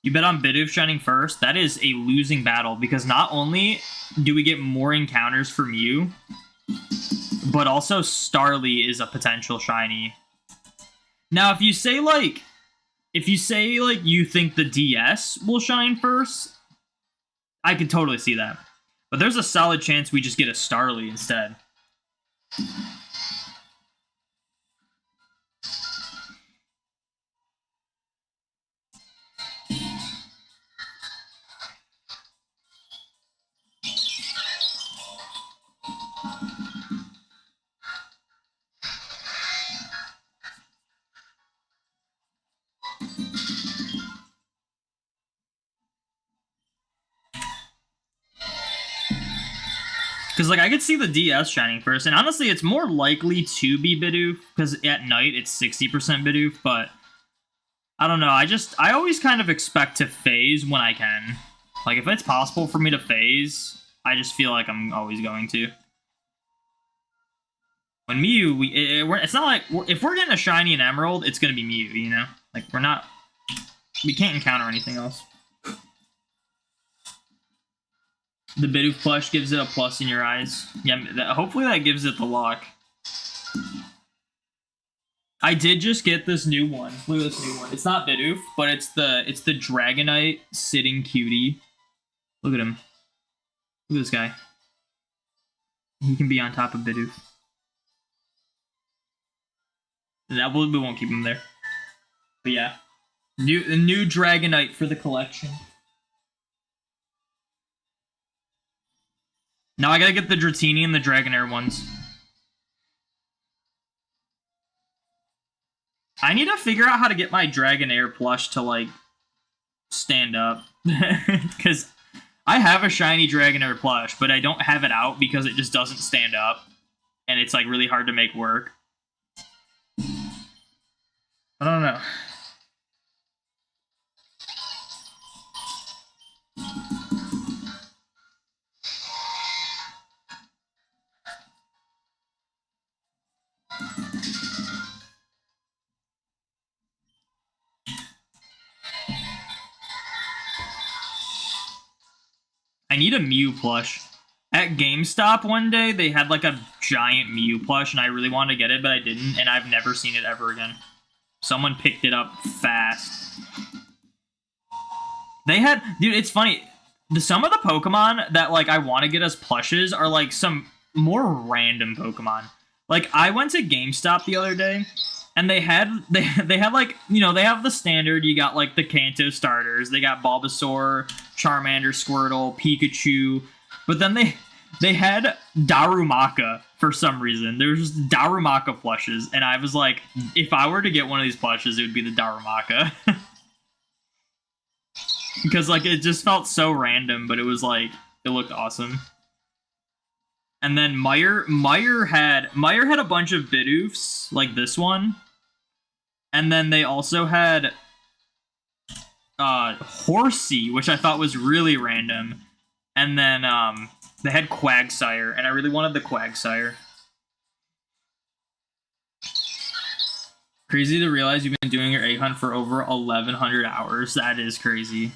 You bet on Bidoof shining first? That is a losing battle, because not only do we get more encounters from you, But also Starly is a potential shiny. Now, if you say you think the DS will shine first, I could totally see that. But there's a solid chance we just get a Starly instead. Because, like, I could see the DS shining first, and honestly, it's more likely to be Bidoof, because at night it's 60% Bidoof, but I don't know, I always kind of expect to phase when I can. Like, if it's possible for me to phase, I just feel like I'm always going to. When Mew, it's not like, if we're getting a shiny and Emerald, it's going to be Mew, you know? Like, we can't encounter anything else. The Bidoof plush gives it a plus in your eyes. Yeah, hopefully that gives it the luck. I did just get this new one. Look at this new one. It's not Bidoof, but it's the Dragonite sitting cutie. Look at him. Look at this guy. He can be on top of Bidoof. We won't keep him there. But yeah. New Dragonite for the collection. Now I gotta get the Dratini and the Dragonair ones. I need to figure out how to get my Dragonair plush to, like, stand up. Because I have a shiny Dragonair plush, but I don't have it out because it just doesn't stand up. And it's, like, really hard to make work. I don't know. I need a Mew plush. At GameStop one day, they had like a giant Mew plush, and I really wanted to get it, but I didn't, and I've never seen it ever again. Someone picked it up fast. They had... Dude, it's funny. Some of the Pokemon that, like, I want to get as plushes are, like, some more random Pokemon. Like, I went to GameStop the other day, and they had like, you know, they have the standard. You got, like, the Kanto starters. They got Bulbasaur, Charmander, Squirtle, Pikachu. But then they had Darumaka for some reason. There was just Darumaka plushes, and I was like, if I were to get one of these plushes, it would be the Darumaka. Because, like, it just felt so random, but it was, like, it looked awesome. And then Meyer had a bunch of Bidoofs, like this one. And then they also had Horsey, which I thought was really random. And then they had Quagsire, and I really wanted the Quagsire. Crazy to realize you've been doing your egg hunt for over 1,100 hours. That is crazy.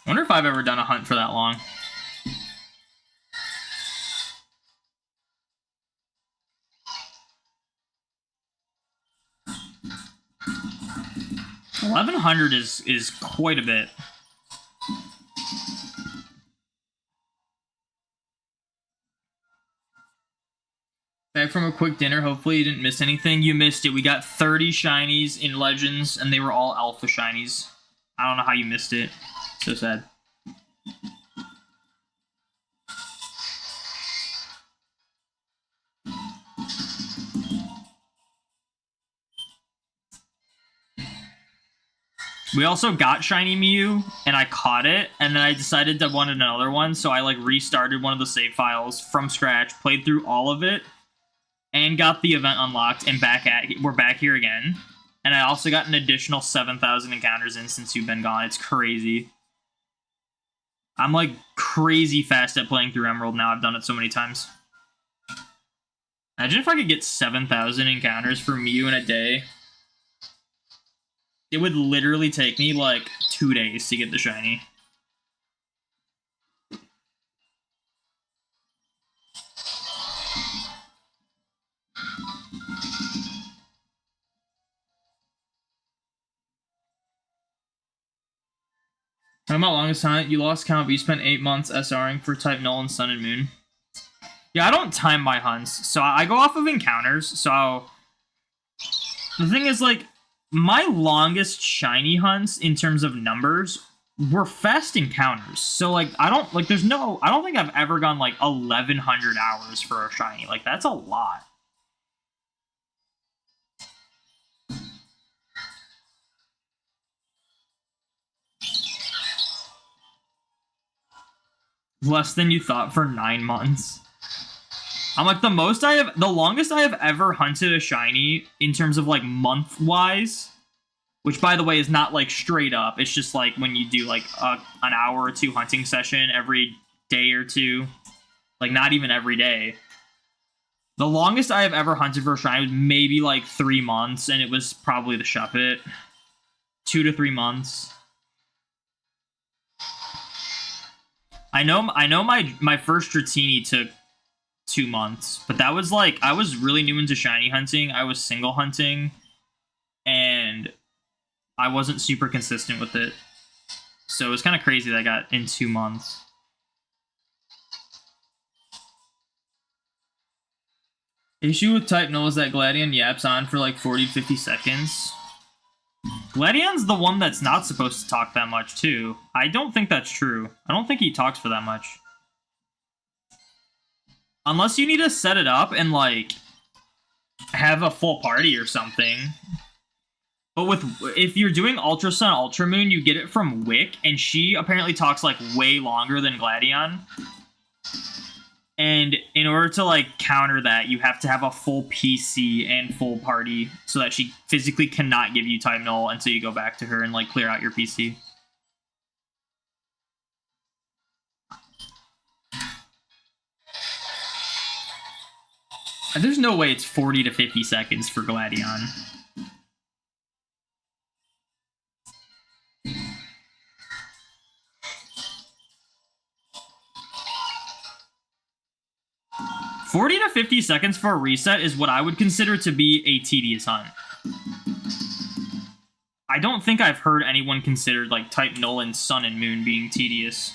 I wonder if I've ever done a hunt for that long. $1,100 is quite a bit. Back from a quick dinner. Hopefully you didn't miss anything. You missed it. We got 30 shinies in Legends, and they were all alpha shinies. I don't know how you missed it. So sad. We also got shiny Mew, and I caught it, and then I decided to want another one, so I, like, restarted one of the save files from scratch, played through all of it, and got the event unlocked, and we're back here again. And I also got an additional 7,000 encounters in since you've been gone. It's crazy. I'm, like, crazy fast at playing through Emerald now. I've done it so many times. Imagine if I could get 7,000 encounters for Mew in a day. It would literally take me like 2 days to get the shiny. How about longest time? You lost count, but you spent 8 months SRing for type null and sun and moon. Yeah, I don't time my hunts, so I go off of encounters. So the thing is, like, my longest shiny hunts in terms of numbers were fast encounters. So like, I don't think I've ever gone like 1,100 hours for a shiny. Like, that's a lot. Less than you thought for 9 months. I'm like, the longest I have ever hunted a shiny in terms of like month-wise, which by the way is not like straight up. It's just like when you do like an hour or two hunting session every day or two, like not even every day. The longest I have ever hunted for a shiny was maybe like 3 months, and it was probably the Shuppet. 2 to 3 months. I know my first Dratini took 2 months, but that was like, I was really new into shiny hunting. I was single hunting, and I wasn't super consistent with it. So it was kind of crazy that I got in 2 months. Issue with type null is that Gladion yaps on for like 40 to 50 seconds. Gladion's the one that's not supposed to talk that much, too. I don't think that's true. I don't think he talks for that much. Unless you need to set it up and, like, have a full party or something. But if you're doing Ultra Sun, Ultra Moon, you get it from Wick, and she apparently talks, like, way longer than Gladion. And in order to, like, counter that, you have to have a full PC and full party so that she physically cannot give you type null until you go back to her and, like, clear out your PC. And there's no way it's 40 to 50 seconds for Gladion. $40 to 50 seconds for a reset is what I would consider to be a tedious hunt. I don't think I've heard anyone consider like type null and sun and moon being tedious.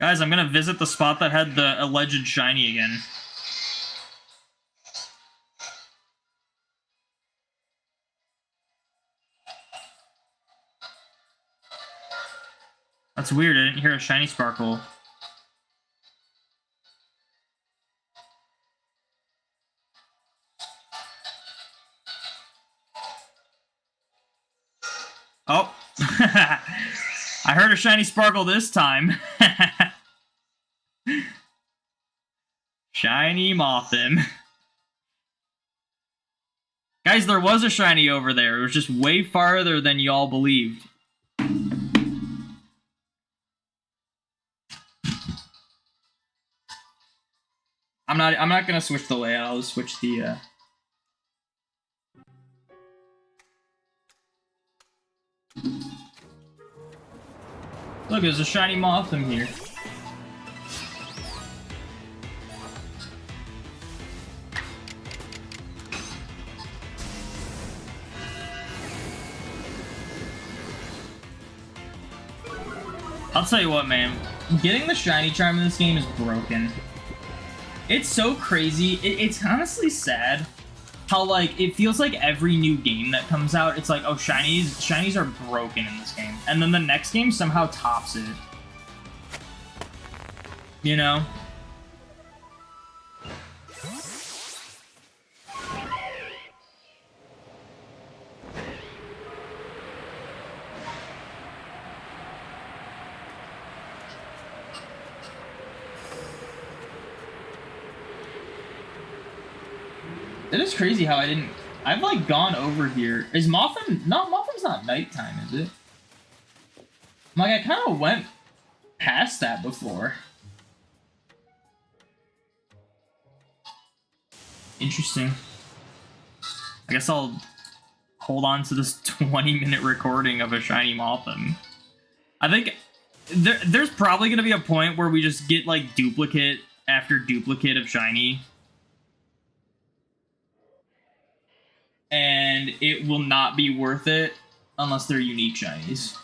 Guys, I'm gonna visit the spot that had the alleged shiny again. That's weird, I didn't hear a shiny sparkle. Oh. I heard a shiny sparkle this time. Shiny Mothim. Guys, there was a shiny over there. It was just way farther than y'all believed. I'm not gonna switch the layout. I'll just switch the Look, there's a shiny Mothim here. I'll tell you what, man. Getting the shiny charm in this game is broken. It's so crazy. It's honestly sad how, like, it feels like every new game that comes out, it's like, oh, shinies are broken in this game. And then the next game somehow tops it. You know? It is crazy how I've like gone over here. Is Mothim? No, Mothim's not nighttime, is it? Like, I kind of went past that before. Interesting. I guess I'll hold on to this 20-minute recording of a shiny Mothim. I think there's probably going to be a point where we just get, like, duplicate after duplicate of shiny. And it will not be worth it unless they're unique shinies.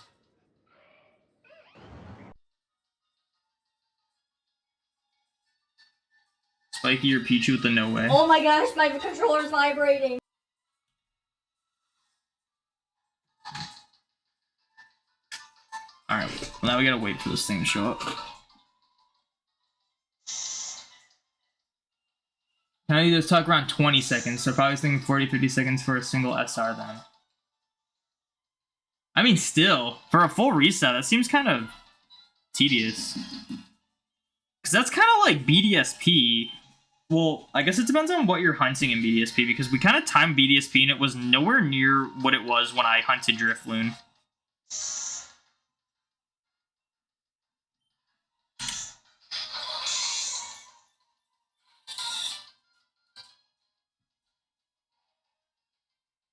Spiky or Pichu with the no way. Oh my gosh, my controller's vibrating. Alright, well now we gotta wait for this thing to show up. Can I do this talk around 20 seconds, so probably thinking 40-50 seconds for a single SR then. I mean, still, for a full reset, that seems kind of tedious. Because that's kind of like BDSP. Well, I guess it depends on what you're hunting in BDSP, because we kind of timed BDSP and it was nowhere near what it was when I hunted Drifloon.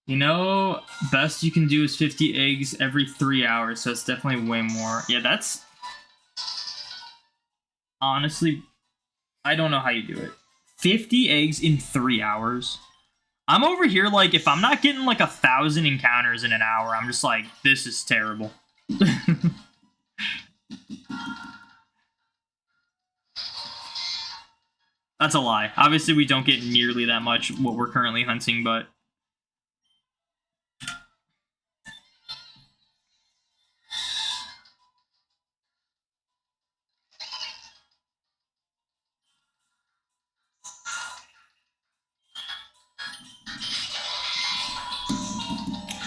You know, best you can do is 50 eggs every 3 hours, so it's definitely way more. Yeah, that's... Honestly, I don't know how you do it. 50 eggs in 3 hours? I'm over here, like, if I'm not getting, like, 1,000 encounters in an hour, I'm just like, this is terrible. That's a lie. Obviously, we don't get nearly that much what we're currently hunting, but...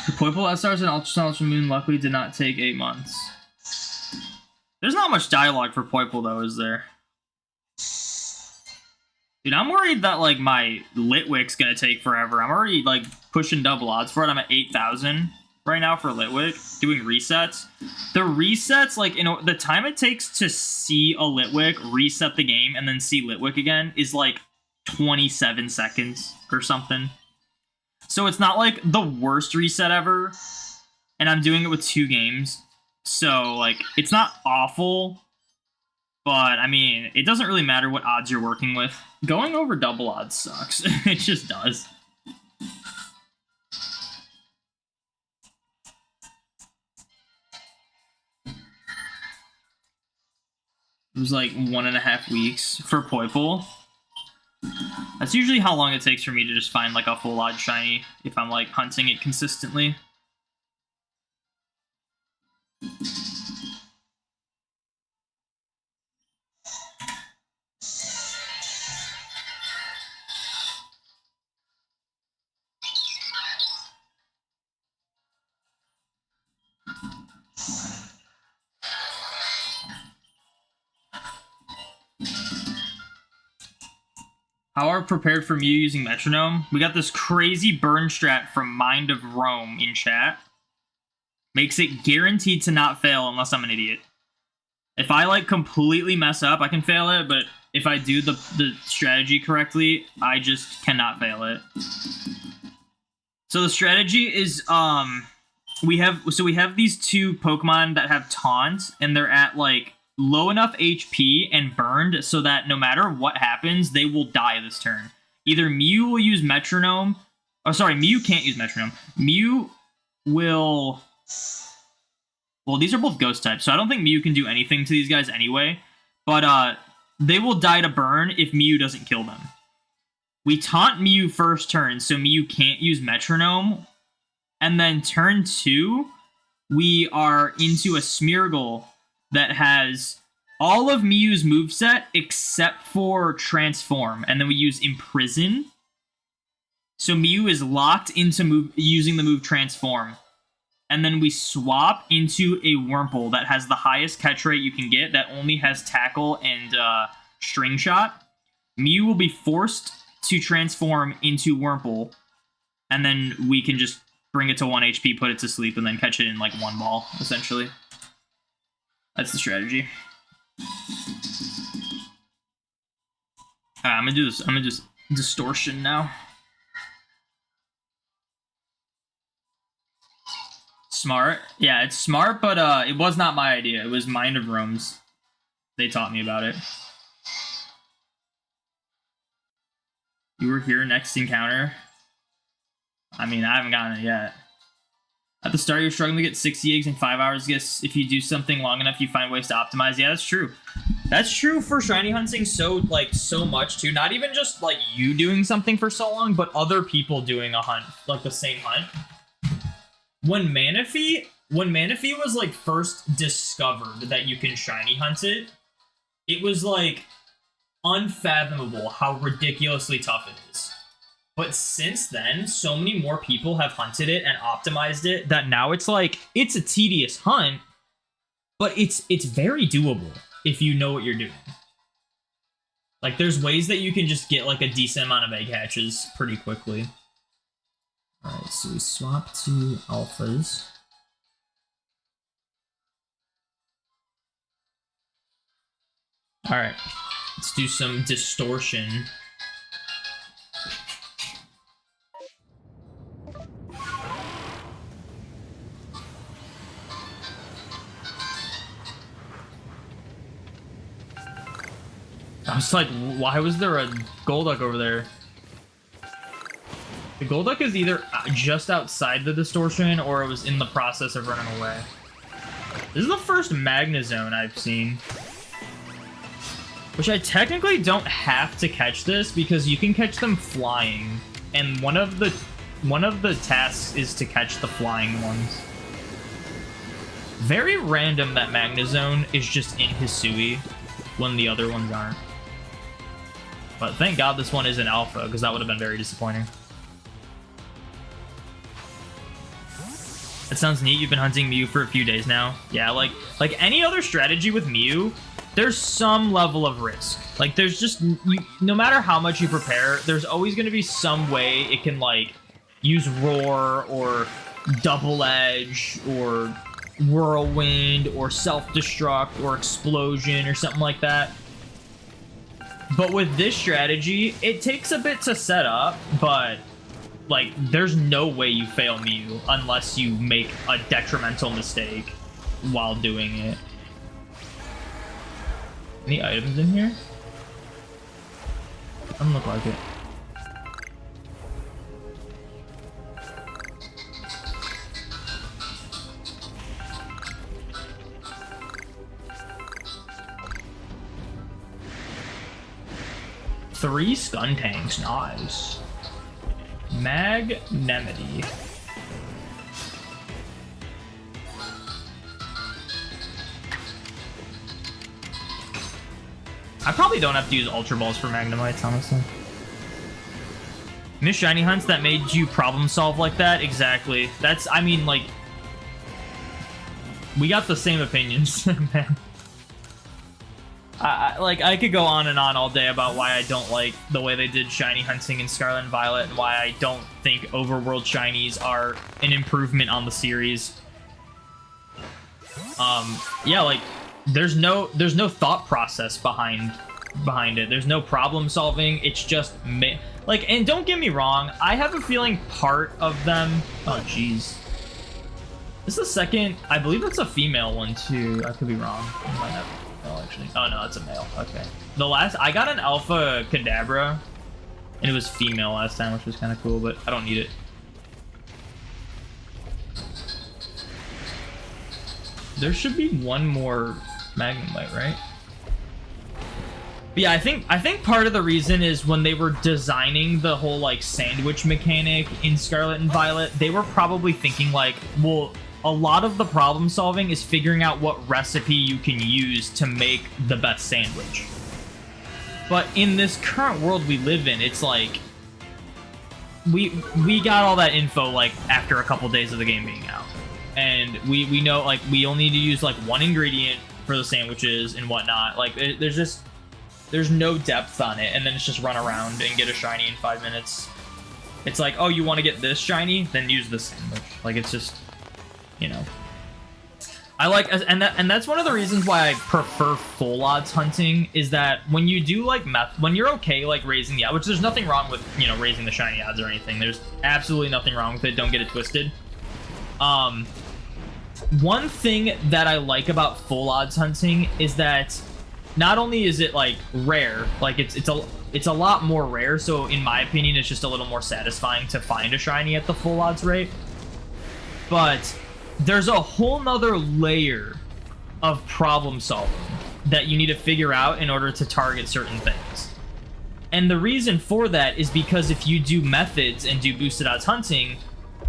The Poipole SRs and Ultra Moon luckily did not take 8 months. There's not much dialogue for Poipole, though, is there? Dude, I'm worried that, like, my Litwick's gonna take forever. I'm already, like, pushing double odds for it. I'm at 8,000 right now for Litwick, doing resets. The resets, like, you know, the time it takes to see a Litwick, reset the game, and then see Litwick again is, like, 27 seconds or something. So it's not, like, the worst reset ever, and I'm doing it with 2 games. So, like, it's not awful, but, I mean, it doesn't really matter what odds you're working with. Going over double odds sucks. It just does. It was, like, 1.5 weeks for Poipole. That's usually how long it takes for me to just find, like, a full odd shiny if I'm, like, hunting it consistently. How are prepared for Mew using Metronome? We got this crazy burn strat from Mind of Rome in chat. Makes it guaranteed to not fail unless I'm an idiot. If I, like, completely mess up, I can fail it, but if I do the strategy correctly, I just cannot fail it. So the strategy is, we have these 2 Pokemon that have Taunt, and they're at, like, low enough HP and burned so that no matter what happens, they will die this turn. Either Mew will use Metronome... Oh, sorry, Mew can't use Metronome. Mew will... Well, these are both Ghost types, so I don't think Mew can do anything to these guys anyway. But, they will die to burn if Mew doesn't kill them. We taunt Mew first turn, so Mew can't use Metronome. And then turn 2, we are into a Smeargle that has all of Mew's moveset except for Transform. And then we use Imprison. So Mew is locked into using the move Transform. And then we swap into a Wurmple that has the highest catch rate you can get, that only has Tackle and String Shot. Mew will be forced to transform into Wurmple. And then we can just bring it to 1 HP, put it to sleep, and then catch it in, like, 1 ball, essentially. That's the strategy. Alright, I'm gonna do this. I'm gonna just distortion now. Smart. Yeah, it's smart, but it was not my idea. It was Mind of Rome's. They taught me about it. You were here next encounter. I mean, I haven't gotten it yet. At the start, you're struggling to get 60 eggs in 5 hours. Guess if you do something long enough, you find ways to optimize. Yeah, that's true. That's true for shiny hunting so much too. Not even just like you doing something for so long, but other people doing a hunt, like the same hunt. When Manaphy was like first discovered that you can shiny hunt it, it was like unfathomable how ridiculously tough it is. But since then, so many more people have hunted it and optimized it that now it's like, it's a tedious hunt, but it's very doable if you know what you're doing. Like, there's ways that you can just get like a decent amount of egg hatches pretty quickly. Alright, so we swap to alphas. Alright, let's do some distortion. I was like, why was there a Golduck over there? The Golduck is either just outside the distortion or it was in the process of running away. This is the first Magnezone I've seen. Which I technically don't have to catch this because you can catch them flying. And one of the tasks is to catch the flying ones. Very random that Magnezone is just in Hisui when the other ones aren't. But thank God this one is an alpha, because that would have been very disappointing. It sounds neat. You've been hunting Mew for a few days now. Yeah, like any other strategy with Mew, there's some level of risk. Like, there's just, no matter how much you prepare, there's always going to be some way it can, like, use Roar, or Double Edge, or Whirlwind, or Self-Destruct, or Explosion, or something like that. But with this strategy, it takes a bit to set up, but, like, there's no way you fail Mew unless you make a detrimental mistake while doing it. Any items in here? Doesn't look like it. Three Skuntanks, nice. Magnemity. I probably don't have to use Ultra Balls for Magnemites, honestly. Miss Shiny Hunts that made you problem solve like that? Exactly. That's, I mean, like, we got the same opinions, man. I could go on and on all day about why I don't like the way they did shiny hunting in Scarlet and Violet, and why I don't think overworld shinies are an improvement on the series. Yeah, like, there's no thought process behind it. There's no problem solving. It's just like, and don't get me wrong, I have a feeling part of them. Oh, jeez. This is the second. I believe that's a female one too. I could be wrong. I might have. Oh, actually. Oh, no, it's a male. Okay. The last... I got an Alpha Kadabra, and it was female last time, which was kind of cool, but I don't need it. There should be one more Magnemite, right? But yeah, I think part of the reason is when they were designing the whole, like, sandwich mechanic in Scarlet and Violet, they were probably thinking, like, well... a lot of the problem solving is figuring out what recipe you can use to make the best sandwich. But in this current world we live in, it's like we got all that info like after a couple days of the game being out. And we know like we only need to use like one ingredient for the sandwiches and whatnot. Like there's no depth on it, and then it's just run around and get a shiny in 5 minutes. It's like, oh, you want to get this shiny? Then use this sandwich. Like, it's just, you know. I like, and that's one of the reasons why I prefer full odds hunting, is that when you do like when you're okay like raising the odds, which there's nothing wrong with, you know, raising the shiny odds or anything. There's absolutely nothing wrong with it. Don't get it twisted. One thing that I like about full odds hunting is that not only is it like rare, like it's a lot more rare. So in my opinion, it's just a little more satisfying to find a shiny at the full odds rate. But there's a whole nother layer of problem solving that you need to figure out in order to target certain things. And the reason for that is because if you do methods and do boosted odds hunting,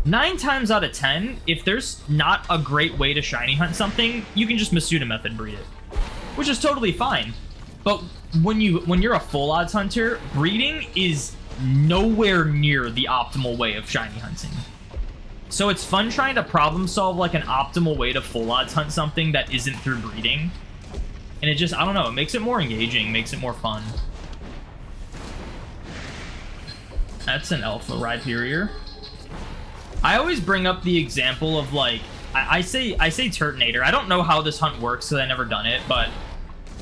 9 times out of 10, if there's not a great way to shiny hunt something, you can just Masuda method breed it, which is totally fine. But when you're a full odds hunter, breeding is nowhere near the optimal way of shiny hunting. So it's fun trying to problem solve like an optimal way to full odds hunt something that isn't through breeding. And it just, I don't know, it makes it more engaging, makes it more fun. That's an Alpha Rhyperior. I always bring up the example of like, I say Turtonator. I don't know how this hunt works because I've never done it, but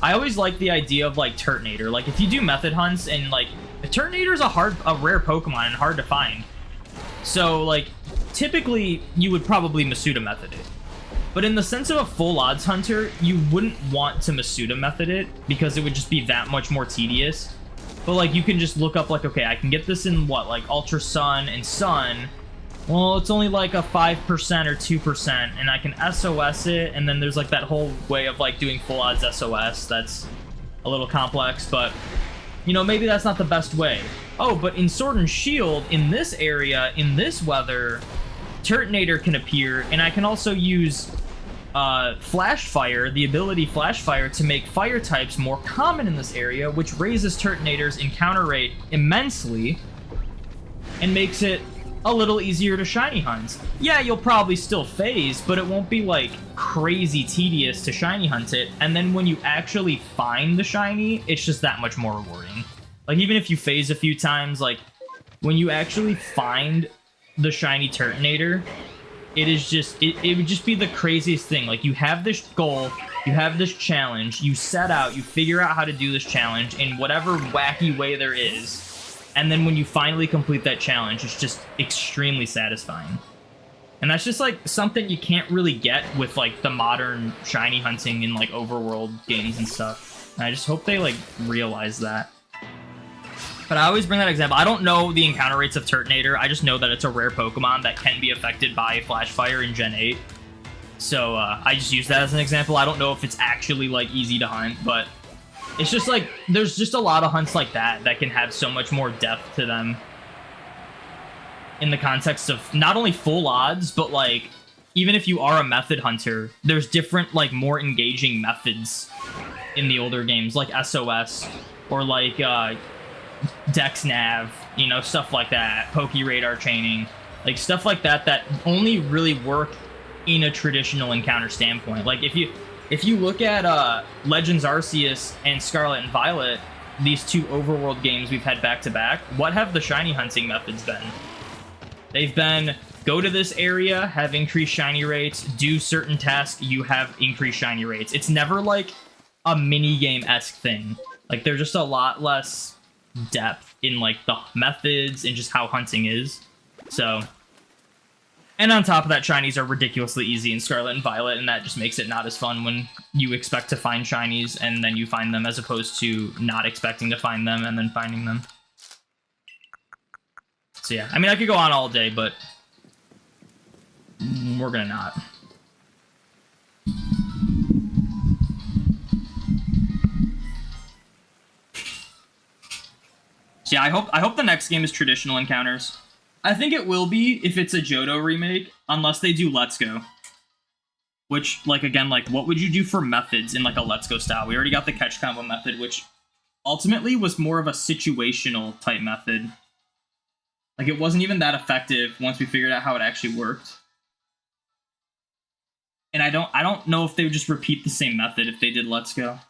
I always like the idea of like Turtonator. Like if you do method hunts and like, Turtonator is a rare Pokemon and hard to find. So like, typically you would probably Masuda method it. But in the sense of a full odds hunter, you wouldn't want to Masuda method it because it would just be that much more tedious. But like you can just look up like, okay, I can get this in what, like Ultra Sun and Sun. Well, it's only like a 5% or 2%, and I can SOS it, and then there's like that whole way of like doing full odds SOS that's a little complex, but you know, maybe that's not the best way. Oh, but in Sword and Shield, in this area, in this weather, Turtonator can appear, and I can also use Flash Fire, the ability Flash Fire, to make fire types more common in this area, which raises Turtonator's encounter rate immensely, and makes it a little easier to shiny hunt. Yeah, you'll probably still phase, but it won't be like crazy tedious to shiny hunt it. And then when you actually find the shiny, it's just that much more rewarding. Like even if you phase a few times, like when you actually find the shiny Turtonator, it is just, it would just be the craziest thing. Like you have this goal, you have this challenge, you set out, you figure out how to do this challenge in whatever wacky way there is. And then when you finally complete that challenge, it's just extremely satisfying. And that's just like something you can't really get with like the modern shiny hunting in like overworld games and stuff. And I just hope they like realize that. But I always bring that example. I don't know the encounter rates of Turtonator. I just know that it's a rare Pokemon that can be affected by Flash Fire in Gen 8. So I just use that as an example. I don't know if it's actually like easy to hunt, but it's just like, there's just a lot of hunts like that that can have so much more depth to them in the context of not only full odds, but like, even if you are a method hunter, there's different, like, more engaging methods in the older games, like SOS, or like Dex Nav, you know, stuff like that, Poke Radar chaining, like stuff like that that only really work in a traditional encounter standpoint. Like if you look at Legends Arceus and Scarlet and Violet, these two overworld games we've had back-to-back, what have the shiny hunting methods been? They've been, go to this area, have increased shiny rates, do certain tasks, you have increased shiny rates. It's never like a mini-game-esque thing. Like, there's just a lot less depth in, like, the methods and just how hunting is. So, and on top of that, shinies are ridiculously easy in Scarlet and Violet, and that just makes it not as fun when you expect to find shinies and then you find them, as opposed to not expecting to find them and then finding them. So yeah, I mean, I could go on all day, but we're gonna not. So yeah, I hope the next game is traditional encounters. I think it will be if it's a Johto remake, unless they do Let's Go. Which, like, again, like, what would you do for methods in, like, a Let's Go style? We already got the catch combo method, which ultimately was more of a situational type method. Like, it wasn't even that effective once we figured out how it actually worked. And I don't know if they would just repeat the same method if they did Let's Go.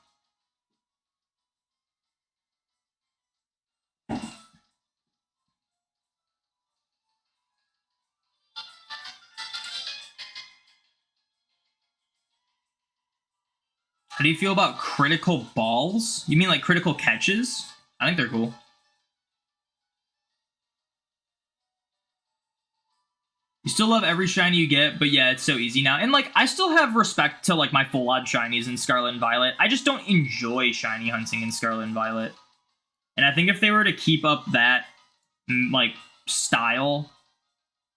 How do you feel about critical balls? You mean like critical catches? I think they're cool. You still love every shiny you get, but yeah, it's so easy now. And like, I still have respect to like my full odd shinies in Scarlet and Violet. I just don't enjoy shiny hunting in Scarlet and Violet. And I think if they were to keep up that like style,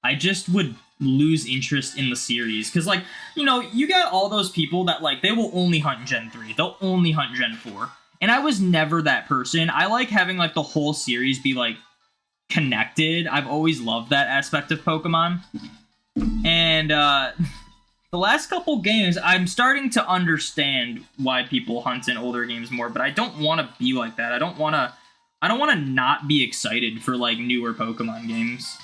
I just would lose interest in the series. Because like, you know, you got all those people that like, they will only hunt Gen 3. They'll only hunt Gen 4. And I was never that person. I like having like the whole series be like connected. I've always loved that aspect of Pokemon. And the last couple games, I'm starting to understand why people hunt in older games more, but I don't want to be like that. I don't want to not be excited for like newer Pokemon games.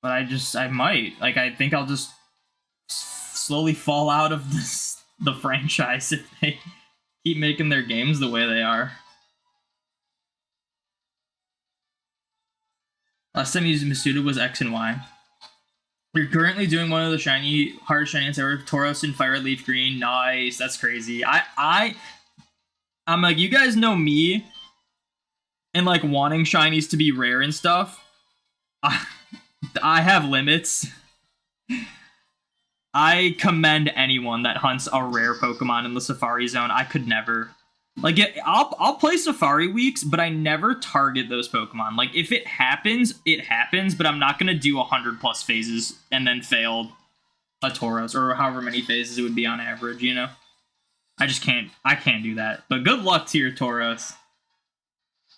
But I might. Like, I think I'll just slowly fall out of the franchise if they keep making their games the way they are. Last time you used Masuda was X and Y. We're currently doing one of the hardest shiny ever, Tauros and Fire Leaf Green. Nice, that's crazy. I'm like, you guys know me and like wanting shinies to be rare and stuff. I have limits. I commend anyone that hunts a rare Pokemon in the Safari Zone. I could never. Like, I'll play Safari Weeks, but I never target those Pokemon. Like, if it happens, but I'm not going to do 100+ phases and then fail a Tauros, or however many phases it would be on average, you know? I just can't, I can't do that. But good luck to your Tauros.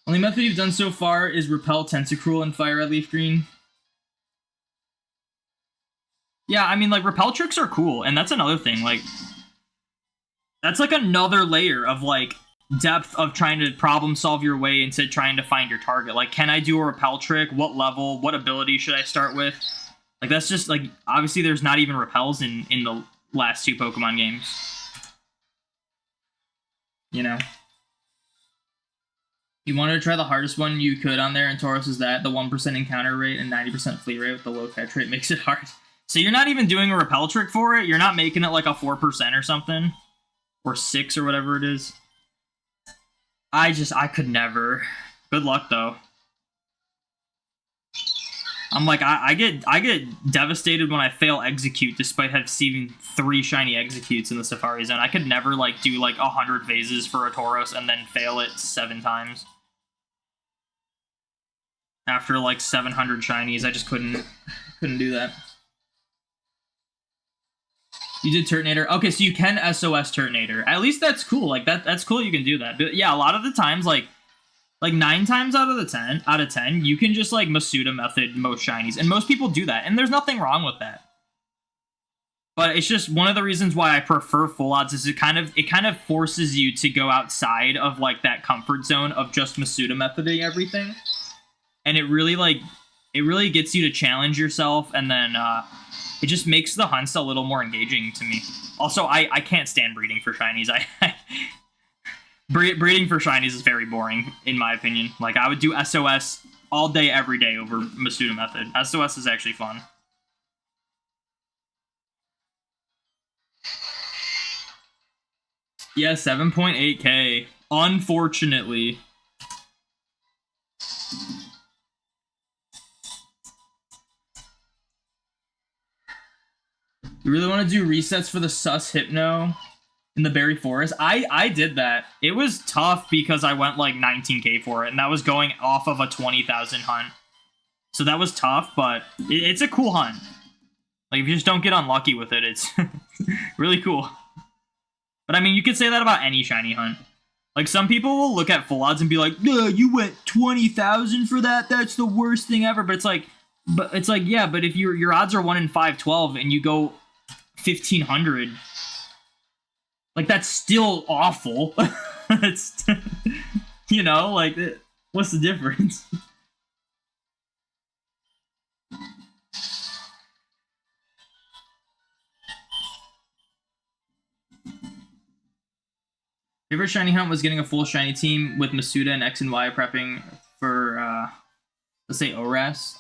Only method you've done so far is Repel Tentacruel and Fire Red Leaf Green. Yeah, I mean, like, Repel tricks are cool, and that's another thing, like, that's like another layer of, like, depth of trying to problem solve your way into trying to find your target. Like, can I do a repel trick? What level? What ability should I start with? Like, that's just, like, obviously there's not even repels in the last 2 Pokemon games. You know? You wanted to try the hardest one you could on there, and Tauros is that. The 1% encounter rate and 90% flee rate with the low catch rate makes it hard. So you're not even doing a repel trick for it? You're not making it like a 4% or something? Or 6 or whatever it is? I could never. Good luck, though. I'm like, I get devastated when I fail execute despite receiving 3 shiny executes in the Safari Zone. I could never, like, do, like, 100 phases for a Tauros and then fail it 7 times. After, like, 700 shinies, I just couldn't do that. You did Turtonator. Okay, so you can SOS Turtonator. At least that's cool. Like, that's cool you can do that. But yeah, a lot of the times, like 9 times out of 10, you can just, like, Masuda method most shinies. And most people do that. And there's nothing wrong with that. But it's just one of the reasons why I prefer full odds is it kind of forces you to go outside of, like, that comfort zone of just Masuda methoding everything. And it really gets you to challenge yourself, and then it just makes the hunts a little more engaging to me. Also, I can't stand breeding for shinies. Breeding for shinies is very boring, in my opinion. Like, I would do SOS all day, every day over Masuda method. SOS is actually fun. Yeah, 7.8k. Unfortunately. You really want to do resets for the Sus Hypno in the Berry Forest? I did that. It was tough because I went like 19k for it, and that was going off of a 20,000 hunt. So that was tough, but it's a cool hunt. Like, if you just don't get unlucky with it, it's really cool. But I mean, you could say that about any shiny hunt. Like, some people will look at full odds and be like, "No, you went 20,000 for that? That's the worst thing ever." But it's like, yeah, but if your odds are 1 in 512 and you go 1,500, like, that's still awful. It's, you know, like, what's the difference? Favorite shiny hunt was getting a full shiny team with Masuda and X and Y prepping for, let's say, ORAS.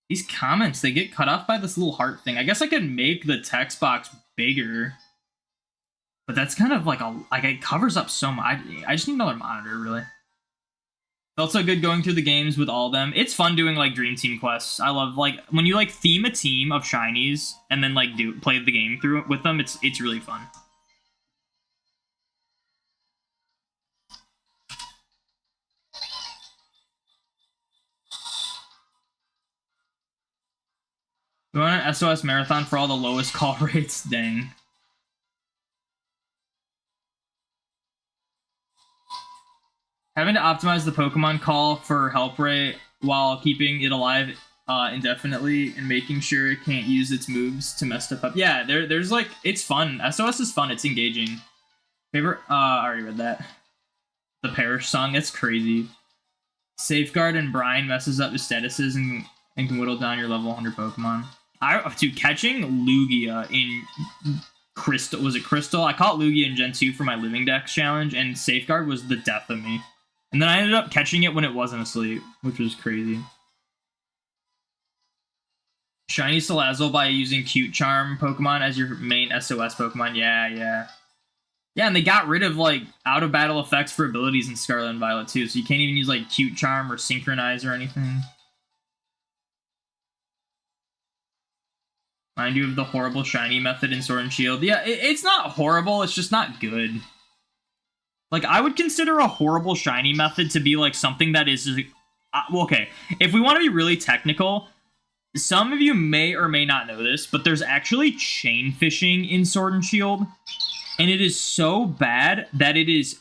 These comments, they get cut off by this little heart thing. I guess I could make the text box bigger, But that's kind of like it covers up so much. I just need another monitor, really. Felt so good going through the games with all of them. It's fun doing like Dream Team quests. I love like when you like theme a team of shinies and then like play the game through with them. It's really fun. We want an SOS marathon for all the lowest call rates. Dang. Having to optimize the Pokemon call for help rate while keeping it alive indefinitely and making sure it can't use its moves to mess stuff up. Yeah, there's like, it's fun. SOS is fun. It's engaging. Favorite? I already read that. The Parish song. That's crazy. Safeguard and Brine messes up the statuses and can whittle down your level 100 Pokemon. Dude, catching Lugia in Crystal, was it Crystal? I caught Lugia in Gen 2 for my Living Dex challenge, and Safeguard was the death of me. And then I ended up catching it when it wasn't asleep, which was crazy. Shiny Salazzle by using Cute Charm Pokemon as your main SOS Pokemon. Yeah. Yeah, and they got rid of, like, out-of-battle effects for abilities in Scarlet and Violet, too, so you can't even use, like, Cute Charm or Synchronize or anything. Mind you of the horrible shiny method in Sword and Shield. Yeah, it's not horrible, it's just not good. Like, I would consider a horrible shiny method to be, like, something that is... well, okay, if we want to be really technical, some of you may or may not know this, but there's actually chain fishing in Sword and Shield, and it is so bad that it is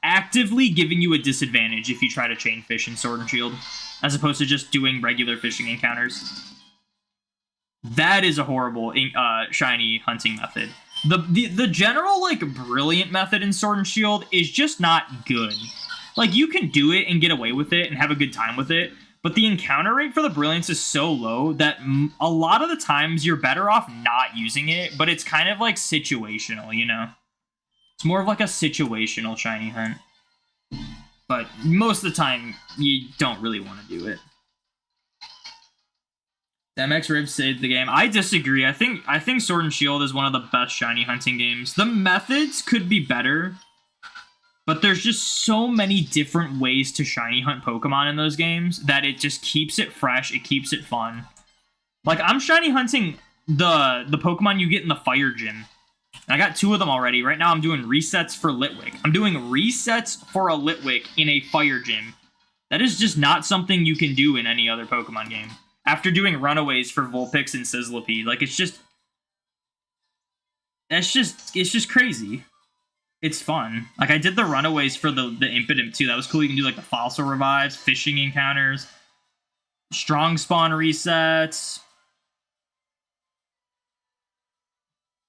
actively giving you a disadvantage if you try to chain fish in Sword and Shield, as opposed to just doing regular fishing encounters. That is a horrible shiny hunting method. The general, like, brilliant method in Sword and Shield is just not good. Like, you can do it and get away with it and have a good time with it, but the encounter rate for the brilliance is so low that a lot of the times you're better off not using it, but it's kind of, like, situational, you know? It's more of, like, a situational shiny hunt. But most of the time, you don't really want to do it. MX Ribs saved the game. I disagree. I think Sword and Shield is one of the best shiny hunting games. The methods could be better, but there's just so many different ways to shiny hunt Pokemon in those games that it just keeps it fresh. It keeps it fun. Like, I'm shiny hunting the Pokemon you get in the Fire Gym. I got 2 of them already. Right now I'm doing resets for Litwick. I'm doing resets for a Litwick in a Fire Gym. That is just not something you can do in any other Pokemon game. After doing runaways for Vulpix and Sizzlipede, like, it's just crazy. It's fun. Like, I did the runaways for the Impidimp too. That was cool. You can do, like, the fossil revives, fishing encounters, strong spawn resets,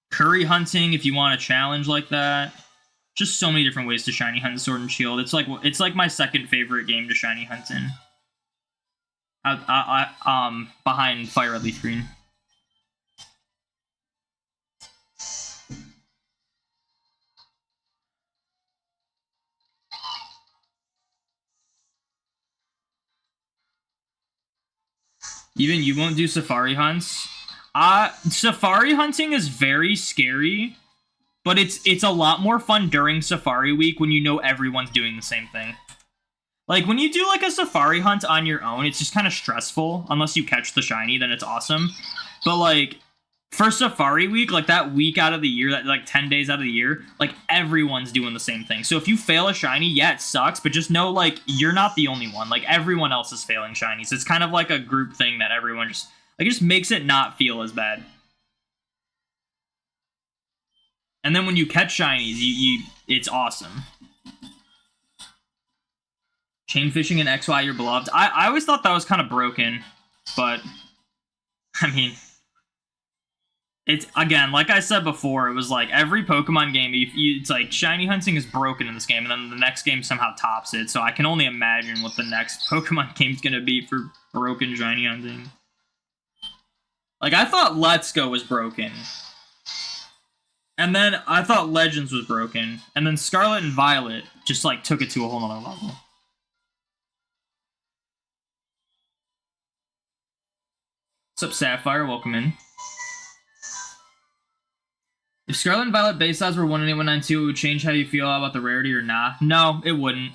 curry hunting if you want a challenge like that. Just so many different ways to shiny hunt Sword and Shield. It's like my second favorite game to shiny hunt in. Behind Fire Red Leaf Green. Even you won't do safari hunts? Safari hunting is very scary, but it's a lot more fun during Safari Week when you know everyone's doing the same thing. Like, when you do, like, a safari hunt on your own, it's just kind of stressful. Unless you catch the shiny, then it's awesome. But, like, for Safari Week, like, that week out of the year, that, like, 10 days out of the year, like, everyone's doing the same thing. So if you fail a shiny, yeah, it sucks, but just know, like, you're not the only one. Like, everyone else is failing shinies. It's kind of like a group thing that everyone just, like, it just makes it not feel as bad. And then when you catch shinies, it's awesome. Chain fishing in XY, your beloved. I always thought that was kind of broken, but I mean, it's, again, like I said before, it was like every Pokemon game, it's like shiny hunting is broken in this game, and then the next game somehow tops it. So I can only imagine what the next Pokemon game's gonna be for broken shiny hunting. Like, I thought Let's Go was broken, and then I thought Legends was broken, and then Scarlet and Violet just, like, took it to a whole nother level. What's up, Sapphire? Welcome in. If Scarlet and Violet base odds were 18192, it would change how you feel about the rarity or not? No, it wouldn't.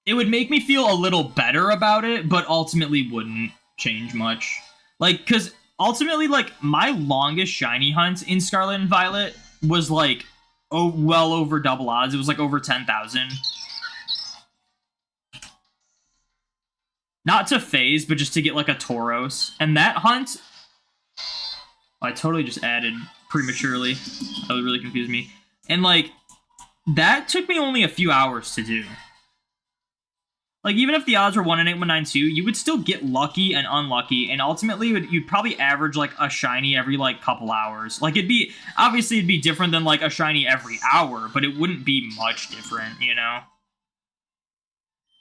It would make me feel a little better about it, but ultimately wouldn't change much. Like, because ultimately, like, my longest shiny hunt in Scarlet and Violet was, like, well over double odds. It was, like, over 10,000. Not to phase, but just to get, like, a Tauros. And that hunt... I totally just added prematurely. That would really confuse me. And, like, that took me only a few hours to do. Like, even if the odds were 1 in 8192, you would still get lucky and unlucky, and ultimately, you'd probably average, like, a shiny every, like, couple hours. Like, obviously, it'd be different than, like, a shiny every hour, but it wouldn't be much different, you know?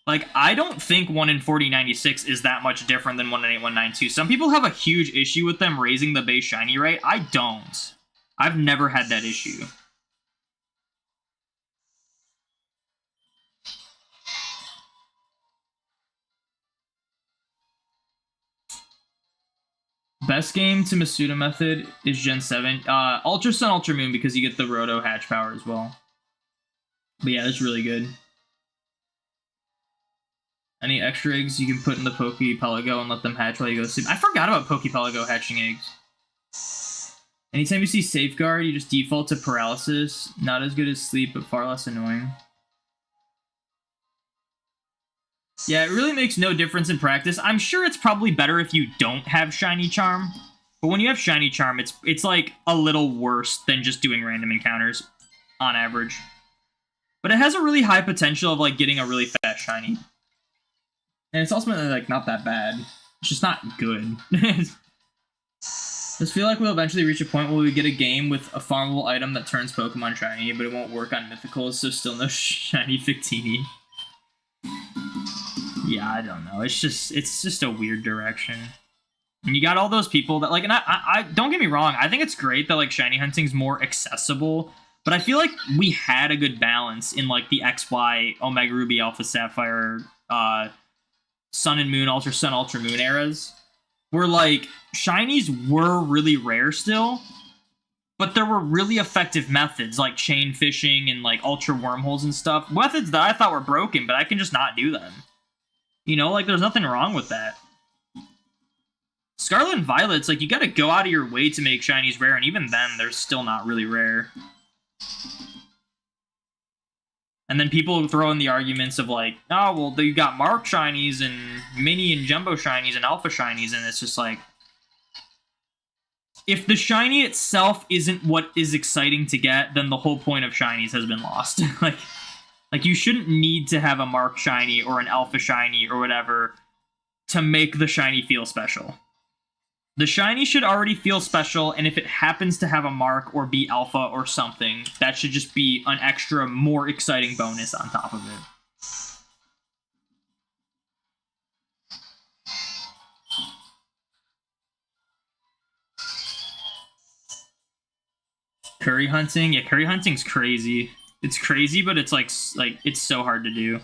Like, I don't think 1 in 4096 is that much different than 1 in 8192. Some people have a huge issue with them raising the base shiny rate. I don't. I've never had that issue. Best game to Masuda method is Gen 7. Ultra Sun, Ultra Moon, because you get the Roto hatch power as well. But yeah, that's really good. Any extra eggs you can put in the Poképelago and let them hatch while you go to sleep. I forgot about Poképelago hatching eggs. Anytime you see Safeguard, you just default to Paralysis. Not as good as Sleep, but far less annoying. Yeah, it really makes no difference in practice. I'm sure it's probably better if you don't have Shiny Charm. But when you have Shiny Charm, it's like a little worse than just doing random encounters, on average. But it has a really high potential of, like, getting a really fast Shiny. And it's also, like, not that bad. It's just not good. I just feel like we'll eventually reach a point where we get a game with a farmable item that turns Pokemon shiny, but it won't work on Mythicals, so still no shiny Victini. Yeah, I don't know. It's just a weird direction. And you got all those people that, like, and I don't get me wrong, I think it's great that, like, shiny hunting's more accessible, but I feel like we had a good balance in, like, the XY, Omega Ruby, Alpha Sapphire, Sun and Moon, Ultra Sun, Ultra Moon eras, where, like, shinies were really rare still, but there were really effective methods, like chain fishing and, like, ultra wormholes and stuff. Methods that I thought were broken, but I can just not do them. You know, like, there's nothing wrong with that. Scarlet and Violet's, like, you gotta go out of your way to make shinies rare, and even then, they're still not really rare. And then people throw in the arguments of, like, oh, well, you got Mark shinies and Mini and Jumbo shinies and Alpha shinies, and it's just like, if the shiny itself isn't what is exciting to get, then the whole point of shinies has been lost. Like, you shouldn't need to have a Mark shiny or an Alpha shiny or whatever to make the shiny feel special. The shiny should already feel special, and if it happens to have a Mark or be Alpha or something, that should just be an extra, more exciting bonus on top of it. Curry hunting? Yeah, curry hunting's crazy. It's crazy, but it's like it's so hard to do.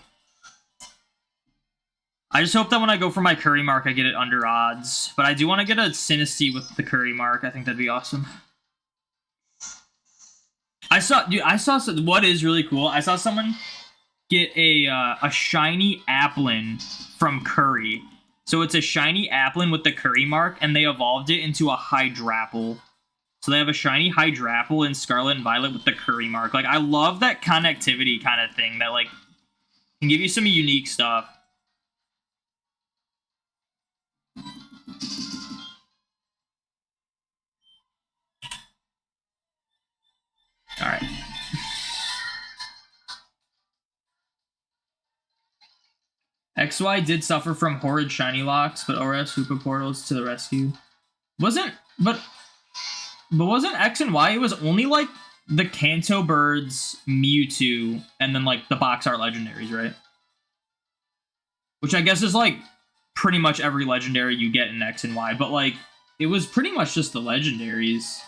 I just hope that when I go for my curry mark, I get it under odds. But I do want to get a Sinistea with the curry mark. I think that'd be awesome. I saw what is really cool. I saw someone get a shiny Applin from Curry. So it's a shiny Applin with the curry mark, and they evolved it into a Hydrapple. So they have a shiny Hydrapple in Scarlet and Violet with the curry mark. Like, I love that connectivity kind of thing that, like, can give you some unique stuff. Alright. XY did suffer from horrid shiny locks, but ORS Hoopa Portals to the rescue. But wasn't X and Y, it was only, like, the Kanto Birds, Mewtwo, and then, like, the box art legendaries, right? Which I guess is, like, pretty much every legendary you get in X and Y, but, like, it was pretty much just the legendaries.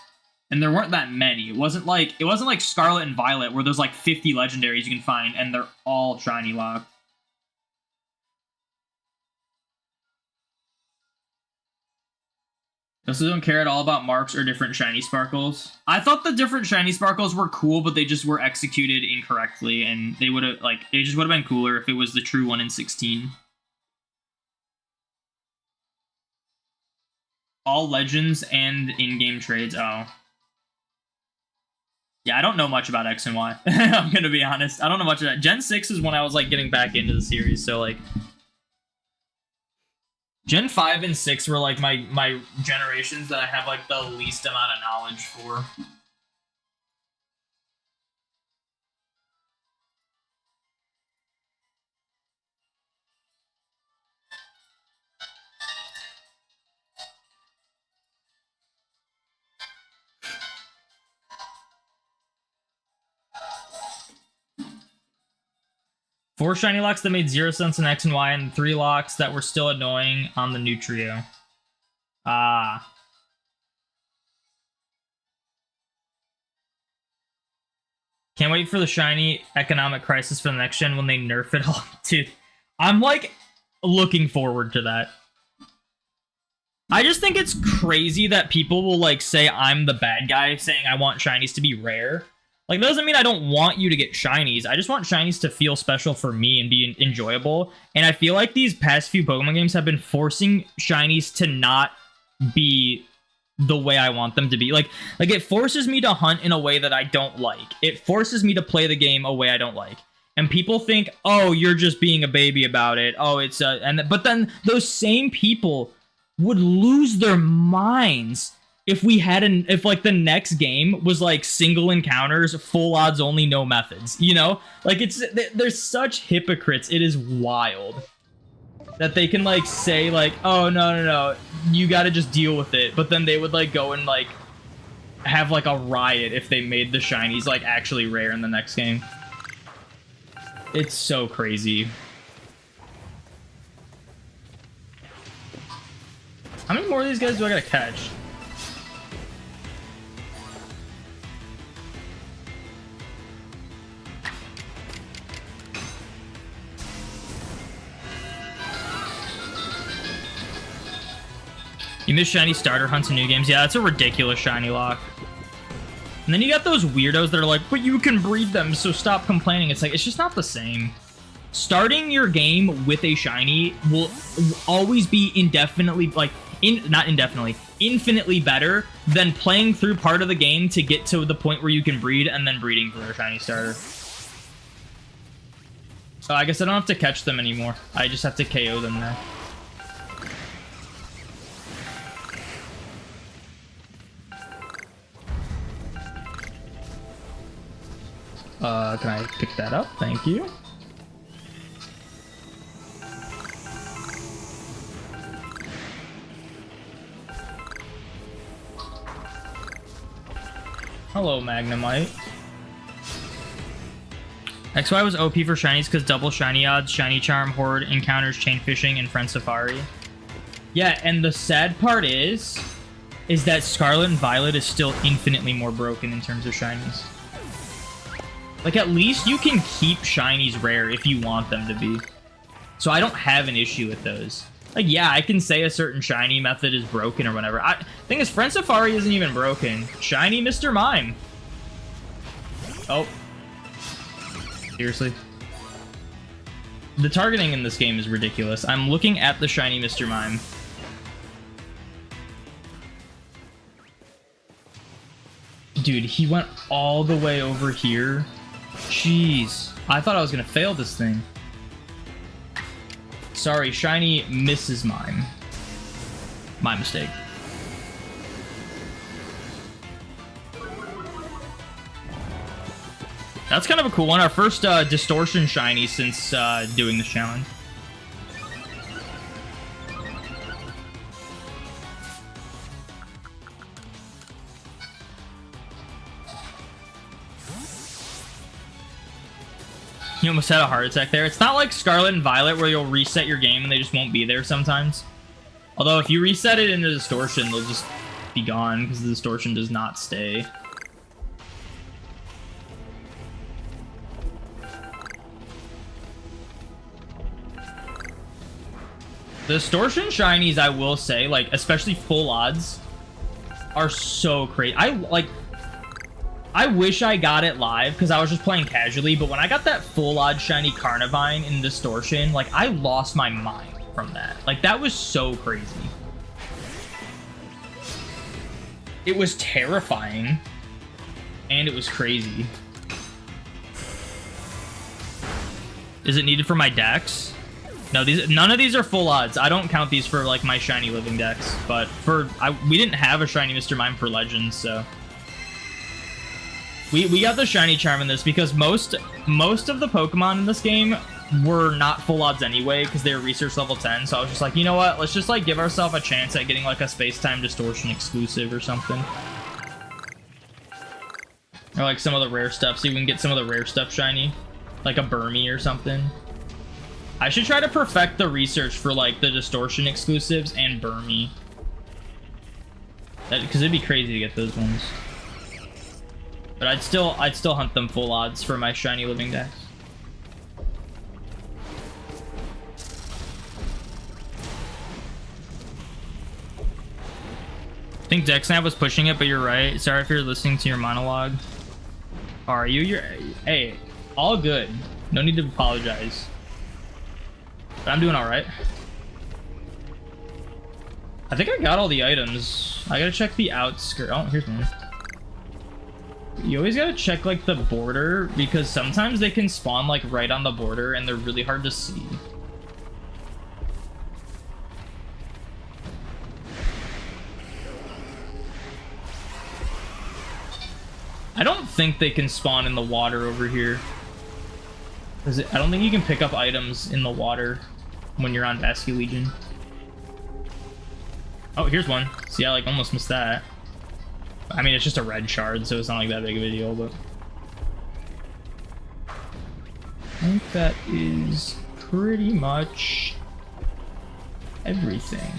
And there weren't that many. It wasn't like Scarlet and Violet, where there's, like, 50 legendaries you can find, and they're all shiny locked. I also don't care at all about marks or different shiny sparkles. I thought the different shiny sparkles were cool, but they just were executed incorrectly, and they would have, like, it just would have been cooler if it was the true 1 in 16. All legends and in-game trades. Oh. Yeah, I don't know much about X and Y. I'm gonna be honest. I don't know much of that. Gen 6 is when I was, like, getting back into the series, so, like... Gen 5 and 6 were, like, my generations that I have, like, the least amount of knowledge for. Four shiny locks that made 0 sense in X and Y, and 3 locks that were still annoying on the new trio. Ah. Can't wait for the shiny economic crisis for the next gen when they nerf it all. Dude, I'm, like, looking forward to that. I just think it's crazy that people will, like, say I'm the bad guy saying I want shinies to be rare. Like, that doesn't mean I don't want you to get shinies. I just want shinies to feel special for me and be enjoyable. And I feel like these past few Pokemon games have been forcing shinies to not be the way I want them to be. Like it forces me to hunt in a way that I don't like. It forces me to play the game a way I don't like. And people think, oh, you're just being a baby about it. Oh, it's but then those same people would lose their minds if like the next game was like single encounters, full odds only, no methods, you know? Like there's such hypocrites. It is wild that they can like say like, oh, no, you gotta just deal with it. But then they would like go and like have like a riot if they made the shinies like actually rare in the next game. It's so crazy. How many more of these guys do I gotta catch? You miss shiny starter hunts in new games. Yeah, that's a ridiculous shiny lock. And then you got those weirdos that are like, but you can breed them, so stop complaining. It's like, it's just not the same. Starting your game with a shiny will always be indefinitely, like, not indefinitely, infinitely better than playing through part of the game to get to the point where you can breed and then breeding for a shiny starter. So I guess I don't have to catch them anymore. I just have to KO them there. Can I pick that up? Thank you. Hello, Magnemite. XY was OP for shinies because double shiny odds, shiny charm, horde, encounters, chain fishing, and friend safari. Yeah, and the sad part is that Scarlet and Violet is still infinitely more broken in terms of shinies. Like, at least you can keep shinies rare if you want them to be. So I don't have an issue with those. Like, yeah, I can say a certain shiny method is broken or whatever. Thing is, Friend Safari isn't even broken. Shiny Mr. Mime. Oh. Seriously. The targeting in this game is ridiculous. I'm looking at the shiny Mr. Mime. Dude, he went all the way over here. Jeez. I thought I was gonna fail this thing. Sorry, shiny Mrs. Mime. My mistake. That's kind of a cool one. Our first distortion shiny since doing this challenge. You almost had a heart attack there. It's not like Scarlet and Violet where you'll reset your game and they just won't be there sometimes. Although if you reset it into distortion, they'll just be gone because the distortion does not stay. The distortion shinies, I will say, like, especially full odds, are so crazy. I wish I got it live because I was just playing casually, but when I got that full odd shiny Carnivine in Distortion, like, I lost my mind from that. Like, that was so crazy. It was terrifying, and it was crazy. Is it needed for my decks? No, none of these are full odds. I don't count these for, like, my shiny living decks, but we didn't have a shiny Mr. Mime for Legends, so... We got the shiny charm in this because most of the Pokemon in this game were not full odds anyway because they were research level 10. So I was just like, you know what? Let's just like give ourselves a chance at getting like a space-time distortion exclusive or something. Or like some of the rare stuff, so you can get some of the rare stuff shiny. Like a Burmy or something. I should try to perfect the research for like the distortion exclusives and Burmy. Because it'd be crazy to get those ones. But I'd still hunt them full odds for my shiny living decks. I think DexNav was pushing it, but you're right. Sorry if you're listening to your monologue. Are you? Hey, all good. No need to apologize. But I'm doing all right. I think I got all the items. I gotta check the outskirt. Oh, here's one. You always gotta check like the border because sometimes they can spawn like right on the border and they're really hard to see. I don't think they can spawn in the water over here. I don't think you can pick up items in the water when you're on Basculegion. Oh, here's one. See, I like almost missed that. I mean, it's just a red shard, so it's not like that big of a deal, but... I think that is pretty much everything.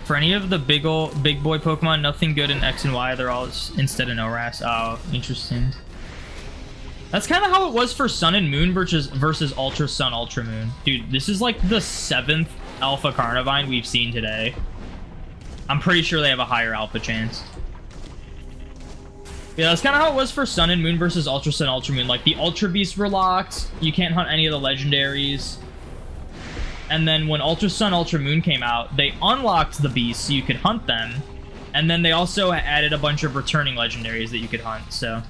For any of the big boy Pokemon, nothing good in X and Y, they're all instead of ORAS. Oh, interesting. That's kind of how it was for Sun and Moon versus Ultra Sun, Ultra Moon. Dude, this is like the 7th Alpha Carnivine we've seen today. I'm pretty sure they have a higher Alpha chance. Yeah, that's kind of how it was for Sun and Moon versus Ultra Sun, Ultra Moon. Like, the Ultra Beasts were locked. You can't hunt any of the Legendaries. And then when Ultra Sun, Ultra Moon came out, they unlocked the Beasts so you could hunt them. And then they also added a bunch of returning Legendaries that you could hunt, so...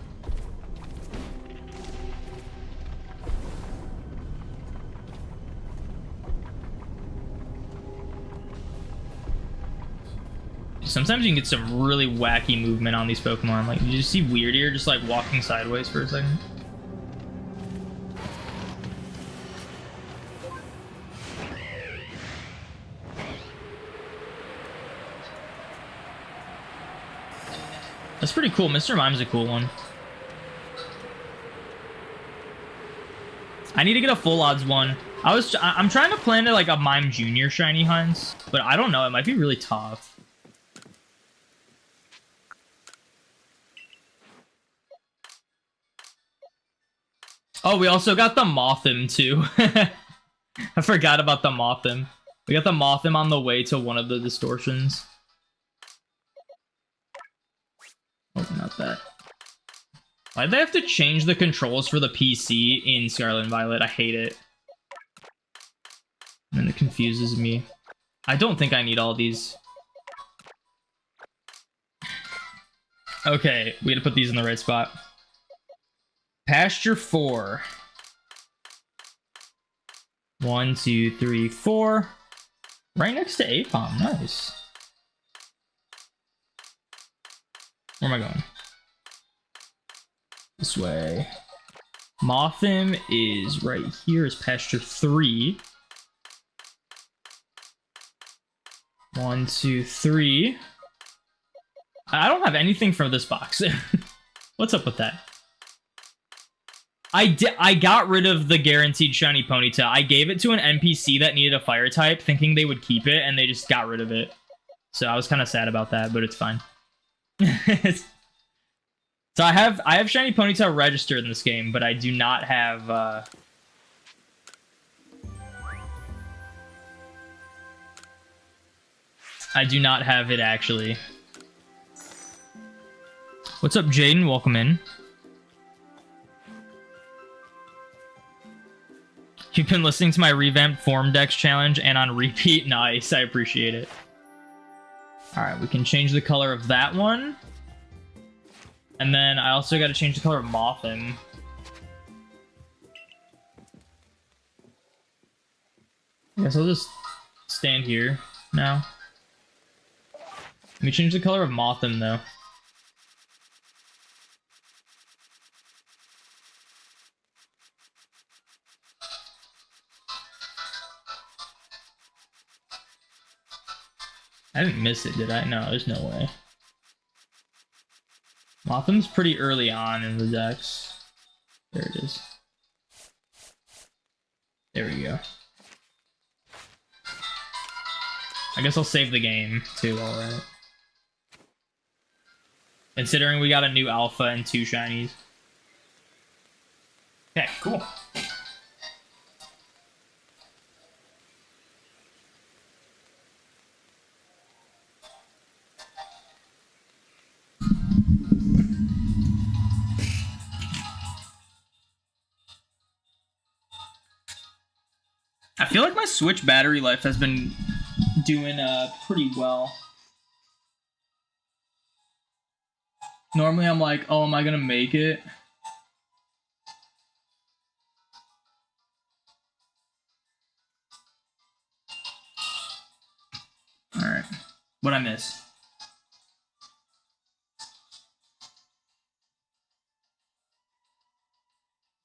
Sometimes you can get some really wacky movement on these Pokemon. Like, did you see Weird just like walking sideways for a second? That's pretty cool. Mr. Mime's a cool one. I need to get a full odds one. I'm trying to plan to like a Mime Junior shiny hunts, but I don't know. It might be really tough. Oh, we also got the Mothim too. I forgot about the Mothim. We got the Mothim on the way to one of the distortions. Oh, not that. Why'd they have to change the controls for the PC in Scarlet and Violet? I hate it. And it confuses me. I don't think I need all these. Okay, we had to put these in the right spot. Pasture 4. 1, 2, 3, 4. Right next to Apom. Nice. Where am I going? This way. Mothim is right here. Is Pasture 3. 1, 2, 3. I don't have anything from this box. What's up with that? I got rid of the guaranteed shiny Ponyta. I gave it to an NPC that needed a fire type, thinking they would keep it, and they just got rid of it. So I was kind of sad about that, but it's fine. So I have shiny Ponyta registered in this game, but I do not have I do not have it, actually. What's up, Jaden? Welcome in. You've been listening to my revamped Form Dex challenge and on repeat? Nice, I appreciate it. Alright, we can change the color of that one. And then I also got to change the color of Mothim. I guess I'll just stand here now. Let me change the color of Mothim, though. I didn't miss it, did I? No, there's no way. Mothim's pretty early on in the decks. There it is. There we go. I guess I'll save the game, too, alright. Considering we got a new alpha and 2 shinies. Okay, cool. I feel like my Switch battery life has been doing pretty well. Normally I'm like, oh, am I gonna make it? Alright. What'd I miss?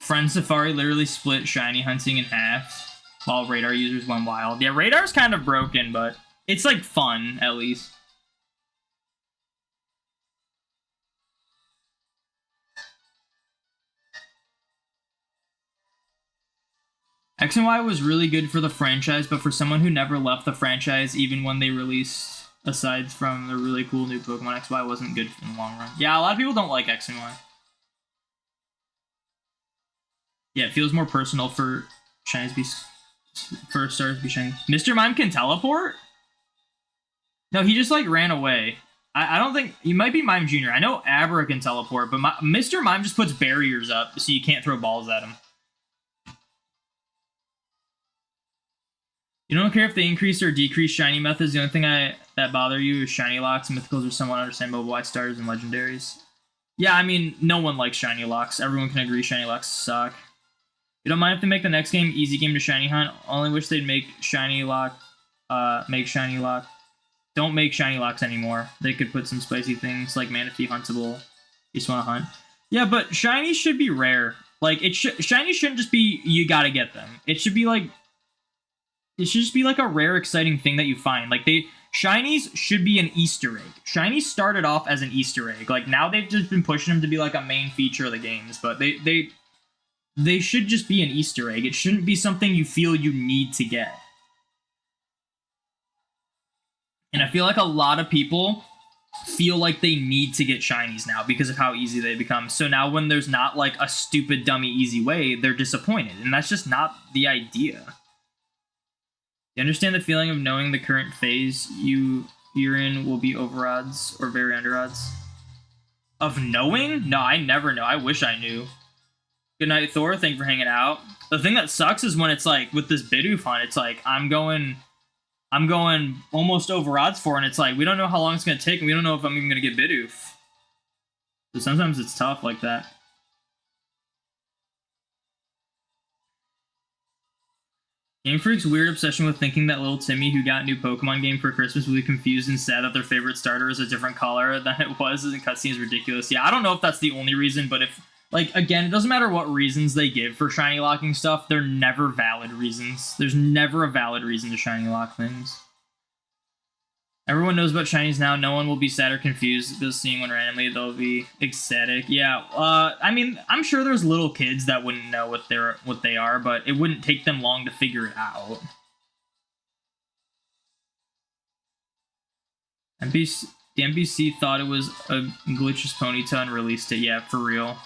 Friend Safari literally split shiny hunting in half while radar users went wild. Yeah, radar's kind of broken, but it's like fun, at least. X and Y was really good for the franchise, but for someone who never left the franchise, even when they released, aside from the really cool new Pokemon, X, Y wasn't good in the long run. Yeah, a lot of people don't like X and Y. Yeah, it feels more personal for shinies to be... for stars to be shiny. Mr. Mime can teleport? No, he just, like, ran away. I don't think... He might be Mime Jr. I know Abra can teleport, but Mr. Mime just puts barriers up so you can't throw balls at him. You don't care if they increase or decrease shiny methods. The only thing that bother you is shiny locks. Mythicals are somewhat understandable. Why stars and legendaries? Yeah, I mean, no one likes shiny locks. Everyone can agree shiny locks suck. You don't mind if they make the next game easy game to shiny hunt. Only wish they'd make shiny lock. Make shiny lock. Don't make shiny locks anymore. They could put some spicy things like Manaphy huntable. You just want to hunt. Yeah, but shinies should be rare. Like shinies shouldn't just be you gotta get them. It should be like. It should just be like a rare, exciting thing that you find. Like shinies should be an Easter egg. Shinies started off as an Easter egg. Like now they've just been pushing them to be like a main feature of the games, but they should just be an Easter egg. It shouldn't be something you feel you need to get. And I feel like a lot of people feel like they need to get shinies now because of how easy they become. So now when there's not like a stupid, dummy, easy way, they're disappointed. And that's just not the idea. You understand the feeling of knowing the current phase you're in will be over odds or very under odds? Of knowing? No, I never know. I wish I knew. Good night, Thor. Thank you for hanging out. The thing that sucks is when it's like, with this Bidoof hunt, it's like, I'm going almost over odds for, and it's like, we don't know how long it's going to take, and we don't know if I'm even going to get Bidoof. So sometimes it's tough like that. Game Freak's weird obsession with thinking that little Timmy who got a new Pokemon game for Christmas will be confused and sad that their favorite starter is a different color than it was in cutscene is ridiculous. Yeah, I don't know if that's the only reason, but if, like, again, it doesn't matter what reasons they give for shiny locking stuff, they're never valid reasons. There's never a valid reason to shiny lock things. Everyone knows about shinies now. No one will be sad or confused because seeing one randomly, they'll be ecstatic. Yeah, I mean, I'm sure there's little kids that wouldn't know what they are, but it wouldn't take them long to figure it out. The NPC thought it was a glitchless Ponyta and released it. Yeah, for real.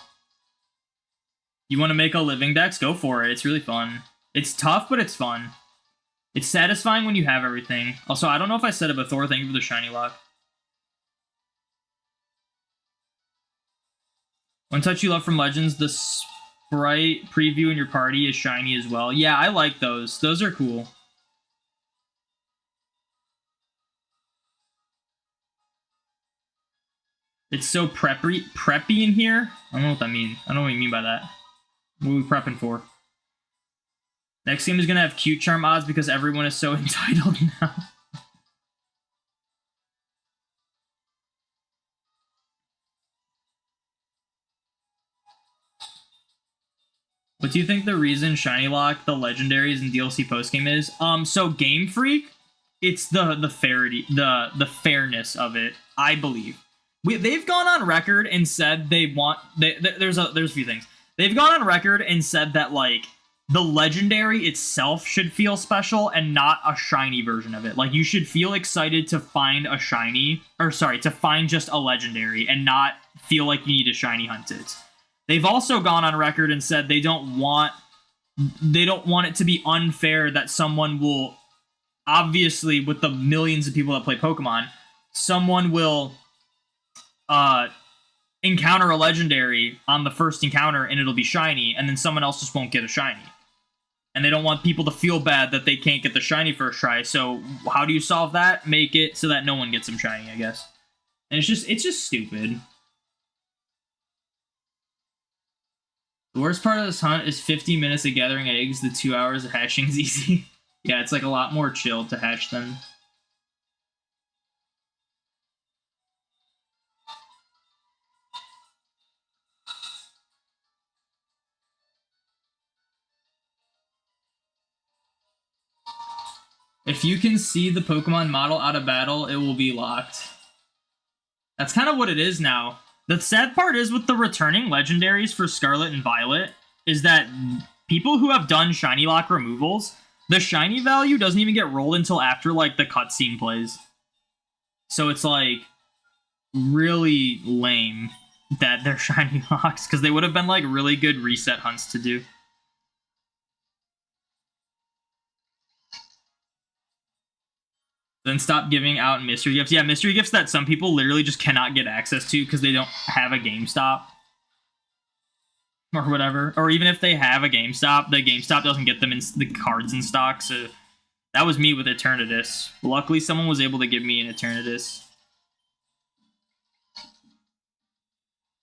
You want to make a living dex? Go for it. It's really fun. It's tough, but it's fun. It's satisfying when you have everything. Also, I don't know if I said it before. Thank you for the shiny lock. One touch you love from Legends, the sprite preview in your party is shiny as well. Yeah, I like those. Those are cool. It's so preppy in here. I don't know what that means. I don't know what you mean by that. What are we prepping for? Next game is going to have cute charm odds because everyone is so entitled now. What do you think the reason Shiny Lock, the legendaries, and DLC postgame is? So Game Freak, it's the fairness of it, I believe. They've gone on record and said they want... There's a few things. They've gone on record and said that, like, the legendary itself should feel special and not a shiny version of it. Like, you should feel excited to find a shiny... Or, sorry, to find just a legendary and not feel like you need to shiny hunt it. They've also gone on record and said they don't want it to be unfair that someone will... Obviously, with the millions of people that play Pokemon, someone will... encounter a legendary on the first encounter and it'll be shiny, and then someone else just won't get a shiny. And they don't want people to feel bad that they can't get the shiny first try, so how do you solve that? Make it so that no one gets them shiny, I guess. And it's just stupid. The worst part of this hunt is 50 minutes of gathering eggs, the 2 hours of hatching is easy. Yeah, it's like a lot more chill to hatch them. If you can see the Pokemon model out of battle, it will be locked. That's kind of what it is now. The sad part is with the returning legendaries for Scarlet and Violet is that people who have done shiny lock removals, the shiny value doesn't even get rolled until after, like, the cutscene plays. So it's, like, really lame that they're shiny locks, because they would have been, like, really good reset hunts to do. Then stop giving out mystery gifts. Yeah, mystery gifts that some people literally just cannot get access to because they don't have a GameStop. Or whatever. Or even if they have a GameStop, the GameStop doesn't get them in the cards in stock. So that was me with Eternatus. Luckily, someone was able to give me an Eternatus.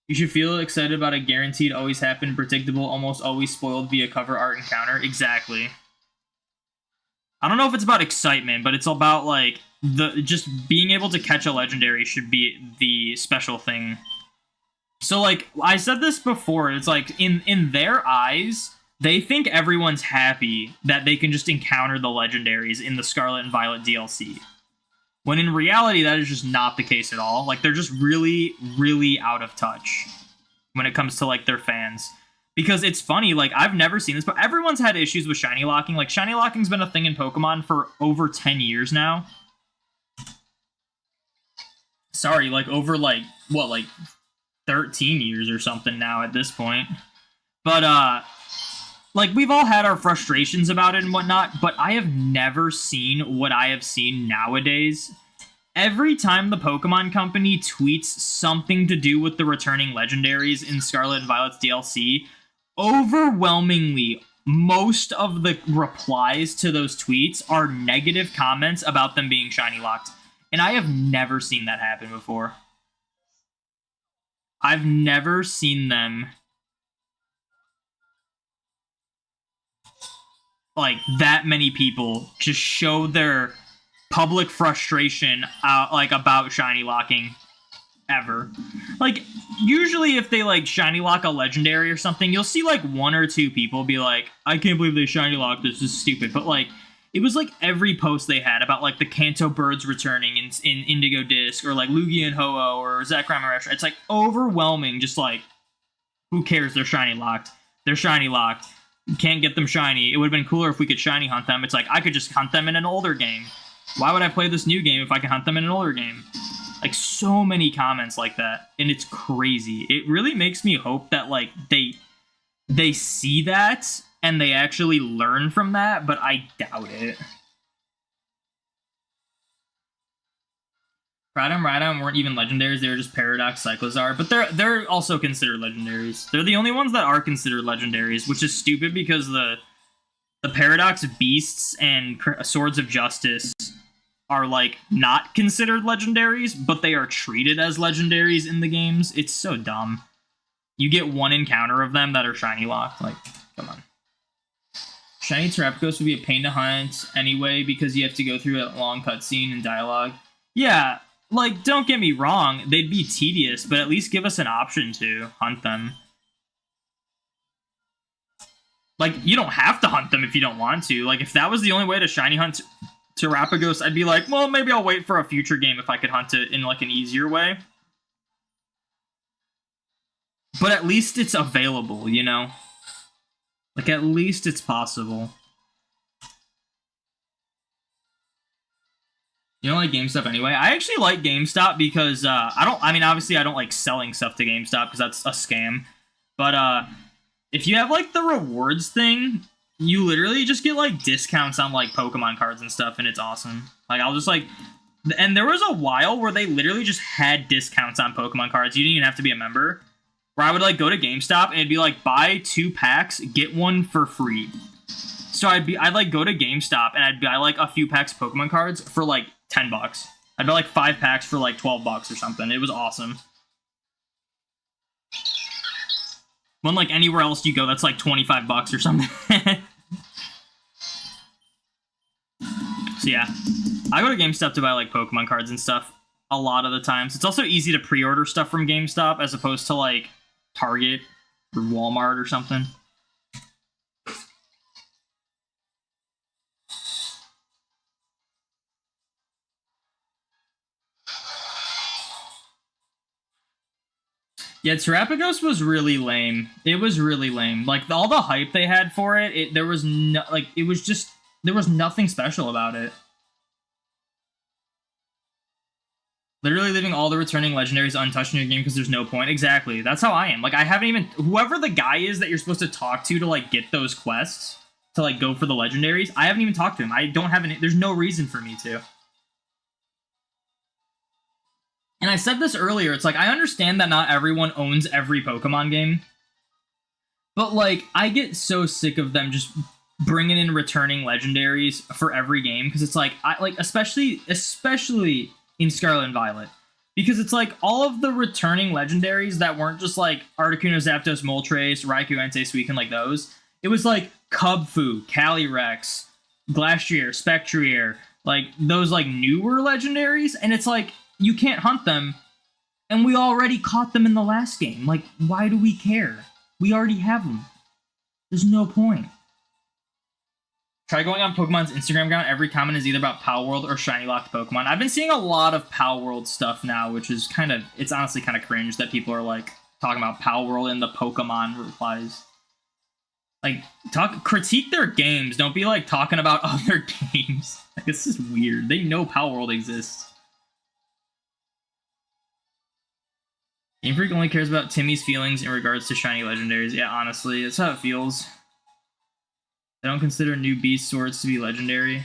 You should feel excited about a guaranteed, always happen, predictable, almost always spoiled via cover art encounter. Exactly. I don't know if it's about excitement, but it's about, like, just being able to catch a legendary should be the special thing. So, like, I said this before, it's like, in their eyes, they think everyone's happy that they can just encounter the legendaries in the Scarlet and Violet DLC. When in reality, that is just not the case at all. Like, they're just really, really out of touch when it comes to, like, their fans. Because it's funny, like, I've never seen this, but everyone's had issues with shiny locking. Like, shiny locking's been a thing in Pokemon for over 10 years now. Sorry, like, over, like, what, like, 13 years or something now at this point. But, like, we've all had our frustrations about it and whatnot, but I have never seen what I have seen nowadays. Every time the Pokemon Company tweets something to do with the returning legendaries in Scarlet and Violet's DLC, overwhelmingly, most of the replies to those tweets are negative comments about them being shiny locked. And I have never seen that happen before. I've never seen them, like, that many people just show their public frustration like, about shiny locking ever. Like, usually if they, like, shiny lock a legendary or something, you'll see, like, 1 or 2 people be like, I can't believe they shiny locked this is stupid. But, like, it was, like, every post they had about, like, the Kanto birds returning in Indigo Disc, or, like, Lugia and Ho-Oh, or Zekrom and Reshiram. It's, like, overwhelming, just, like, who cares, they're shiny locked. They're shiny locked. You can't get them shiny. It would have been cooler if we could shiny hunt them. It's like, I could just hunt them in an older game. Why would I play this new game if I can hunt them in an older game? Like, so many comments like that, and it's crazy. It really makes me hope that, like, they see that, and they actually learn from that, but I doubt it. Radom weren't even legendaries, they were just Paradox Cyclozar, but they're also considered legendaries. They're the only ones that are considered legendaries, which is stupid because the Paradox Beasts and Swords of Justice are like not considered legendaries, but they are treated as legendaries in the games. It's so dumb. You get one encounter of them that are shiny locked. Like, come on. Shiny Terrapagos would be a pain to hunt anyway because you have to go through a long cutscene and dialogue. Yeah, like, don't get me wrong, they'd be tedious, but at least give us an option to hunt them. Like, you don't have to hunt them if you don't want to. Like, if that was the only way to shiny hunt Terrapagos, I'd be like, well, maybe I'll wait for a future game if I could hunt it in, like, an easier way. But at least it's available, you know? Like, at least it's possible. You don't like GameStop anyway? I actually like GameStop because, obviously I don't like selling stuff to GameStop because that's a scam. But, if you have, like, the rewards thing, you literally just get, like, discounts on, like, Pokemon cards and stuff, and it's awesome. Like, I'll just, like... And there was a while where they literally just had discounts on Pokemon cards. You didn't even have to be a member. Where I would, like, go to GameStop, and it'd be, like, buy 2 packs, get 1 for free. So I'd, like, go to GameStop, and I'd buy, like, a few packs of Pokemon cards for, like, $10. I'd buy, like, 5 packs for, like, $12 or something. It was awesome. When, like, anywhere else you go, that's, like, $25 or something. So, yeah. I go to GameStop to buy, like, Pokemon cards and stuff a lot of the times. It's also easy to pre-order stuff from GameStop as opposed to, like, Target or Walmart or something. Yeah, Terrapagos was really lame. It was really lame. Like, all the hype they had for it, there was no, like, it was just, there was nothing special about it. Literally leaving all the returning legendaries untouched in your game because there's no point. Exactly. That's how I am. Like, I haven't even... Whoever the guy is that you're supposed to talk to like, get those quests, to, like, go for the legendaries, I haven't even talked to him. I don't have any... There's no reason for me to. And I said this earlier. It's like, I understand that not everyone owns every Pokemon game. But, like, I get so sick of them just bringing in returning legendaries for every game. Because it's like, especially in Scarlet and Violet. Because it's like, all of the returning legendaries that weren't just like Articuno, Zapdos, Moltres, Raikou, Entei, Suicune, like those. It was like Cubfu, Calyrex, Glastrier, Spectrier, like those like newer legendaries. And it's like, you can't hunt them. And we already caught them in the last game. Like, why do we care? We already have them. There's no point. Try going on Pokemon's Instagram account. Every comment is either about Palworld or shiny locked Pokemon. I've been seeing a lot of Palworld stuff now, which is kind of... It's honestly kind of cringe that people are, like, talking about Palworld in the Pokemon replies. Like, critique their games. Don't be, like, talking about other games. Like, this is weird. They know Palworld exists. Game Freak only cares about Timmy's feelings in regards to shiny legendaries. Yeah, honestly, that's how it feels. They don't consider new beast swords to be legendary.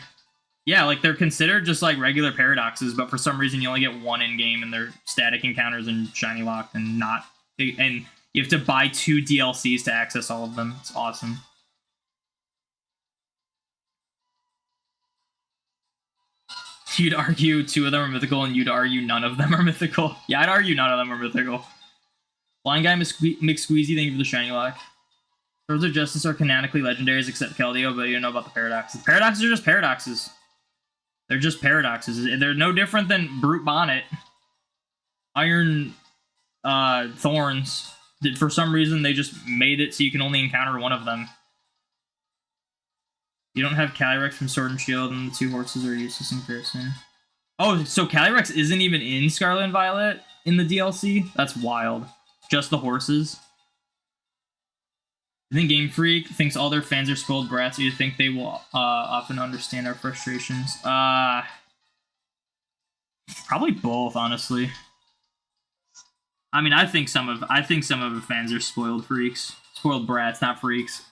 Yeah, like, they're considered just, like, regular paradoxes, but for some reason you only get 1 in-game, and they're static encounters and shiny locked, and not... And you have to buy 2 DLCs to access all of them. It's awesome. You'd argue 2 of them are mythical, and you'd argue none of them are mythical. Yeah, I'd argue none of them are mythical. Blind Guy McSqueezy, thank you for the shiny lock. Swords of Justice are canonically legendaries except Keldeo, but you don't know about the paradoxes. Paradoxes are just paradoxes. They're just paradoxes. They're no different than Brute Bonnet. Iron Thorns. For some reason, they just made it so you can only encounter 1 of them. You don't have Calyrex from Sword and Shield, and the 2 horses are useless in comparison. Oh, so Calyrex isn't even in Scarlet and Violet in the DLC? That's wild. Just the horses. I think Game Freak thinks all their fans are spoiled brats, or you think they will often understand our frustrations? Probably both, honestly. I mean, I think some of the fans are spoiled freaks. Spoiled brats, not freaks.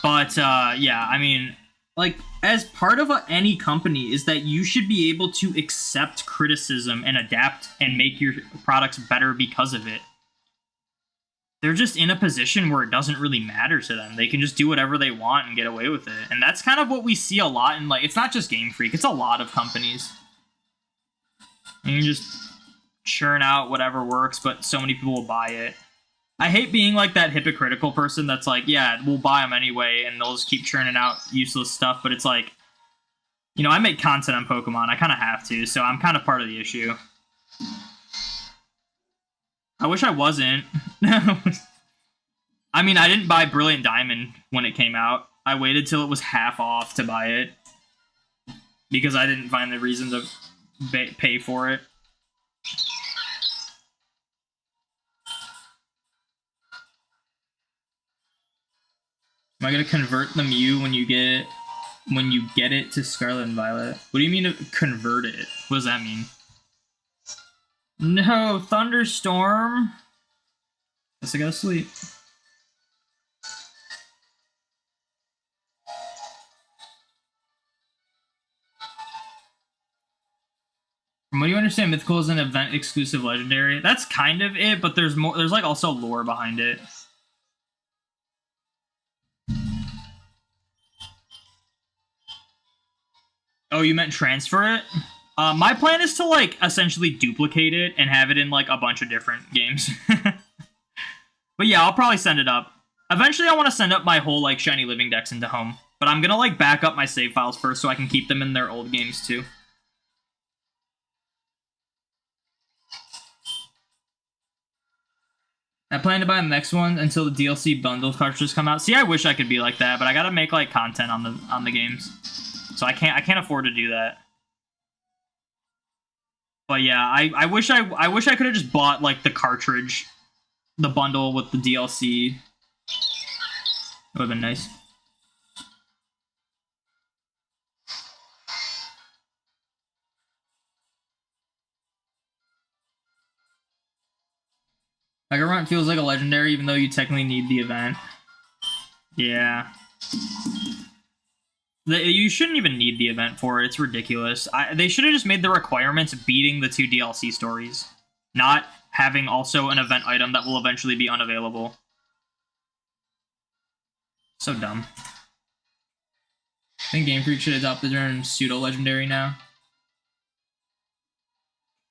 But, yeah, I mean, like, as part of any company, is that you should be able to accept criticism and adapt and make your products better because of it. They're just in a position where it doesn't really matter to them. They can just do whatever they want and get away with it. And that's kind of what we see a lot in, like, it's not just Game Freak, it's a lot of companies. And you just churn out whatever works, but so many people will buy it. I hate being like that hypocritical person that's like, yeah, we'll buy them anyway, and they'll just keep churning out useless stuff, but it's like, you know, I make content on Pokemon, I kind of have to, so I'm kind of part of the issue. I wish I wasn't. I mean, I didn't buy Brilliant Diamond when it came out. I waited till it was half off to buy it, because I didn't find the reason to pay for it. Am I gonna convert the Mew when you get it to Scarlet and Violet? What do you mean to convert it? What does that mean? No, thunderstorm. Guess I gotta sleep. From what do you understand, mythical is an event exclusive legendary. That's kind of it, but there's more. There's like also lore behind it. Oh, you meant transfer it? My plan is to, like, essentially duplicate it and have it in, like, a bunch of different games. But yeah, I'll probably send it up. Eventually, I want to send up my whole, like, Shiny Living Dex into home. But I'm gonna, like, back up my save files first so I can keep them in their old games, too. I plan to buy the next one until the DLC bundle cartridges come out. See, I wish I could be like that, but I gotta make, like, content on the games. So I can't afford to do that. But yeah, I wish I could have just bought, like, the cartridge, the bundle with the DLC. That would have been nice. Like, a feels like a legendary, even though you technically need the event. Yeah. You shouldn't even need the event for it. It's ridiculous. They should have just made the requirements beating the 2 DLC stories, not having also an event item that will eventually be unavailable. So dumb. I think Game Freak should adopt the term pseudo-legendary now.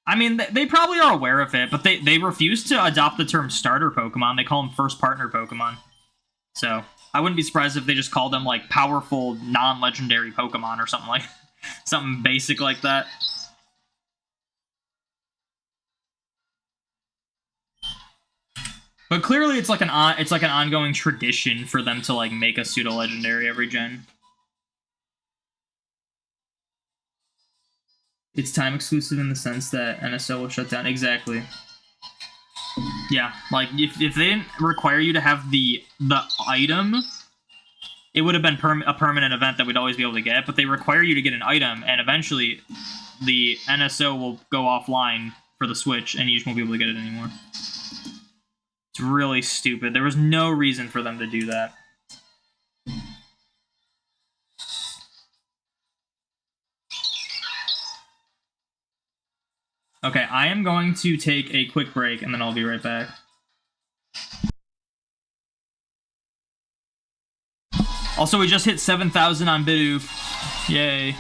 I mean, they probably are aware of it, but they refuse to adopt the term starter Pokemon. They call them first partner Pokemon. So I wouldn't be surprised if they just called them, like, powerful non-legendary Pokemon or something like something basic like that. But clearly, it's like an ongoing tradition for them to, like, make a pseudo legendary every gen. It's time exclusive in the sense that NSO will shut down. Exactly. Yeah, like, if they didn't require you to have the item, it would have been a permanent event that we'd always be able to get, but they require you to get an item, and eventually the NSO will go offline for the Switch, and you just won't be able to get it anymore. It's really stupid. There was no reason for them to do that. Okay, I am going to take a quick break, and then I'll be right back. Also, we just hit 7,000 on Bidoof. Yay.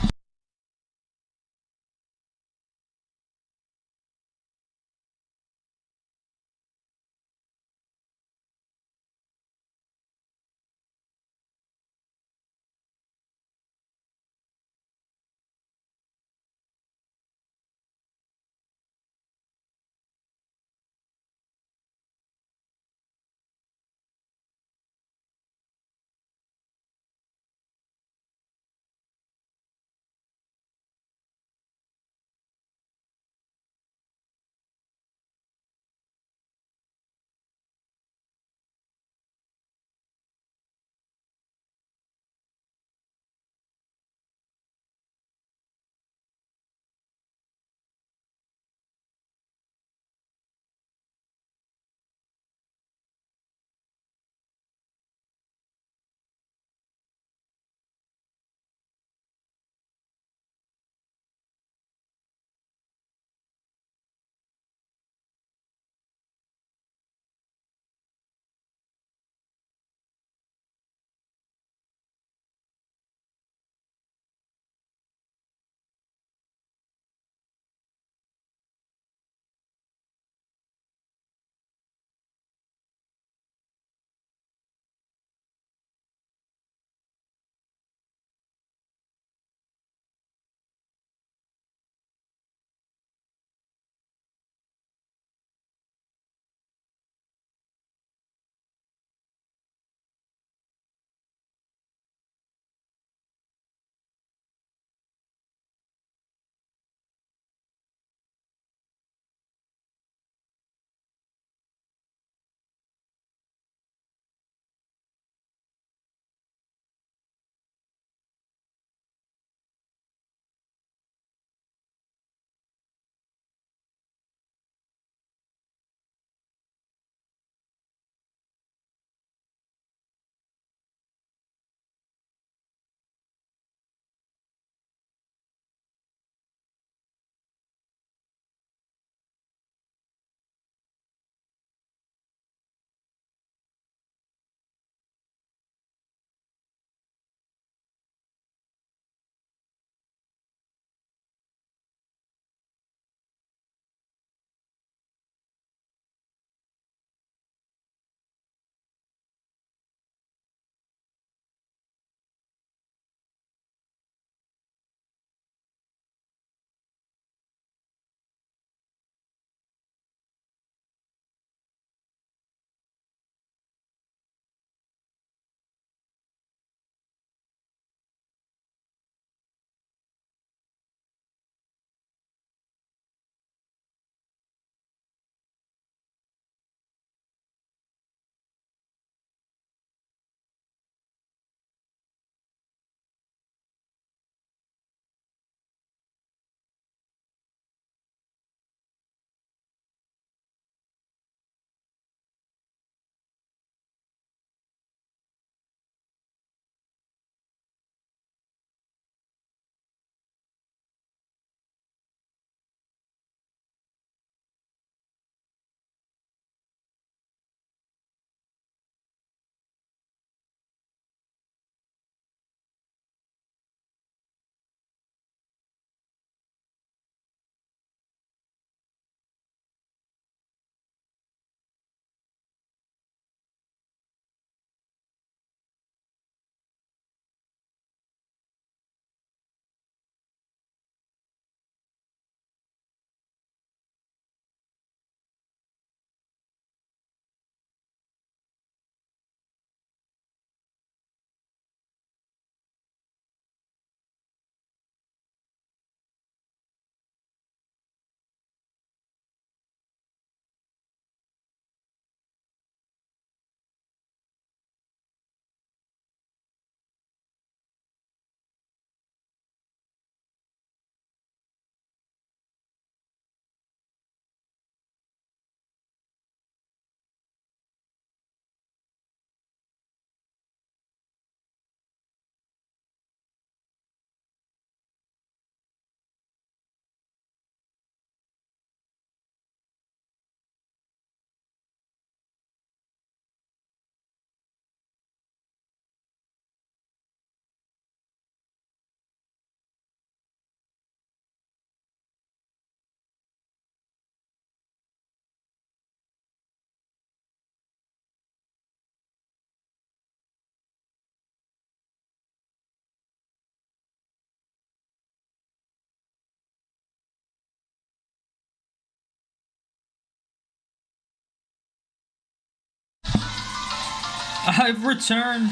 I've returned.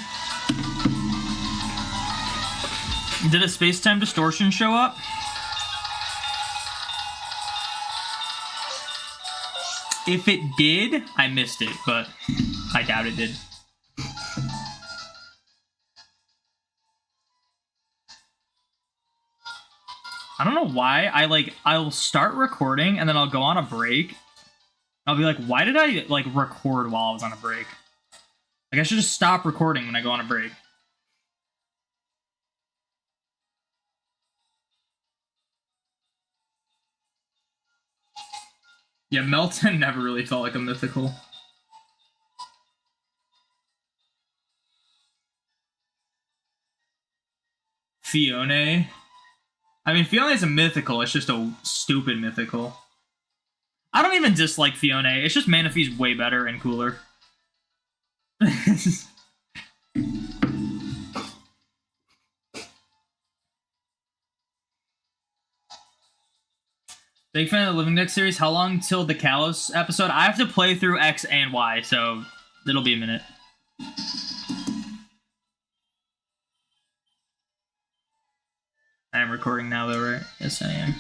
Did a space-time distortion show up? If it did, I missed it, but I doubt it did. I don't know why I'll start recording and then I'll go on a break. I'll be like, why did I like record while I was on a break? Like I should just stop recording when I go on a break. Yeah, Melton never really felt like a mythical. Fione. I mean, Fione is a mythical. It's just a stupid mythical. I don't even dislike Fione. It's just Manaphy's way better and cooler. Big fan of the Living Deck series. How long till the Kalos episode? I have to play through X and Y, so it'll be a minute. I am recording now, though, right? Yes, I am.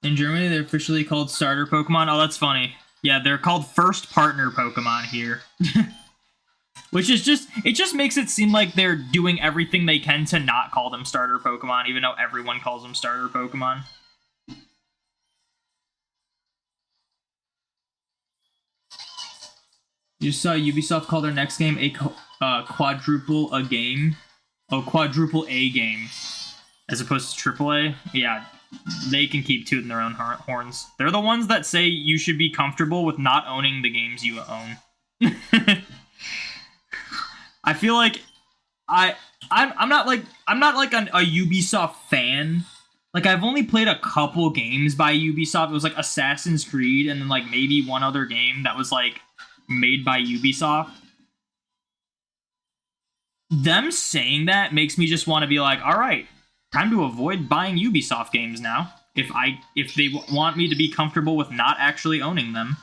In Germany, they're officially called starter Pokemon. Oh, that's funny. Yeah, they're called first partner Pokemon here. Which is just, it just makes it seem like they're doing everything they can to not call them starter Pokemon, even though everyone calls them starter Pokemon. You saw Ubisoft call their next game a quadruple a game. Oh, quadruple A game. As opposed to AAA. Yeah, they can keep tooting their own horns. They're the ones that say you should be comfortable with not owning the games you own. I feel like I'm not like a Ubisoft fan. Like I've only played a couple games by Ubisoft. It was like Assassin's Creed and then like maybe one other game that was like made by Ubisoft. Them saying that makes me just want to be like, all right, time to avoid buying Ubisoft games now. If they want me to be comfortable with not actually owning them.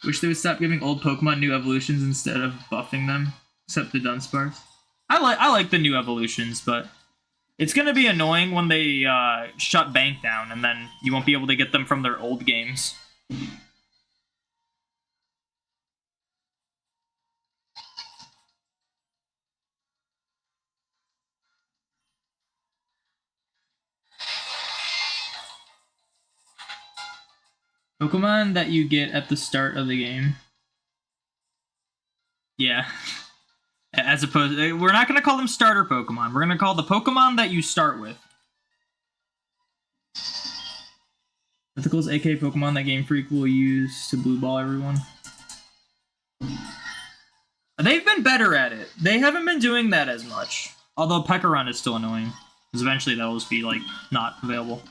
Wish they would stop giving old Pokemon new evolutions instead of buffing them, except the Dunsparce. I like the new evolutions, but it's gonna be annoying when they shut Bank down, and then you won't be able to get them from their old games. Pokemon that you get at the start of the game. Yeah. As opposed, we're not going to call them starter Pokemon. We're going to call the Pokemon that you start with. Mythical's AK Pokemon that Game Freak will use to blue ball everyone. They've been better at it. They haven't been doing that as much. Although Pekka is still annoying. Because eventually that'll just be, like, not available.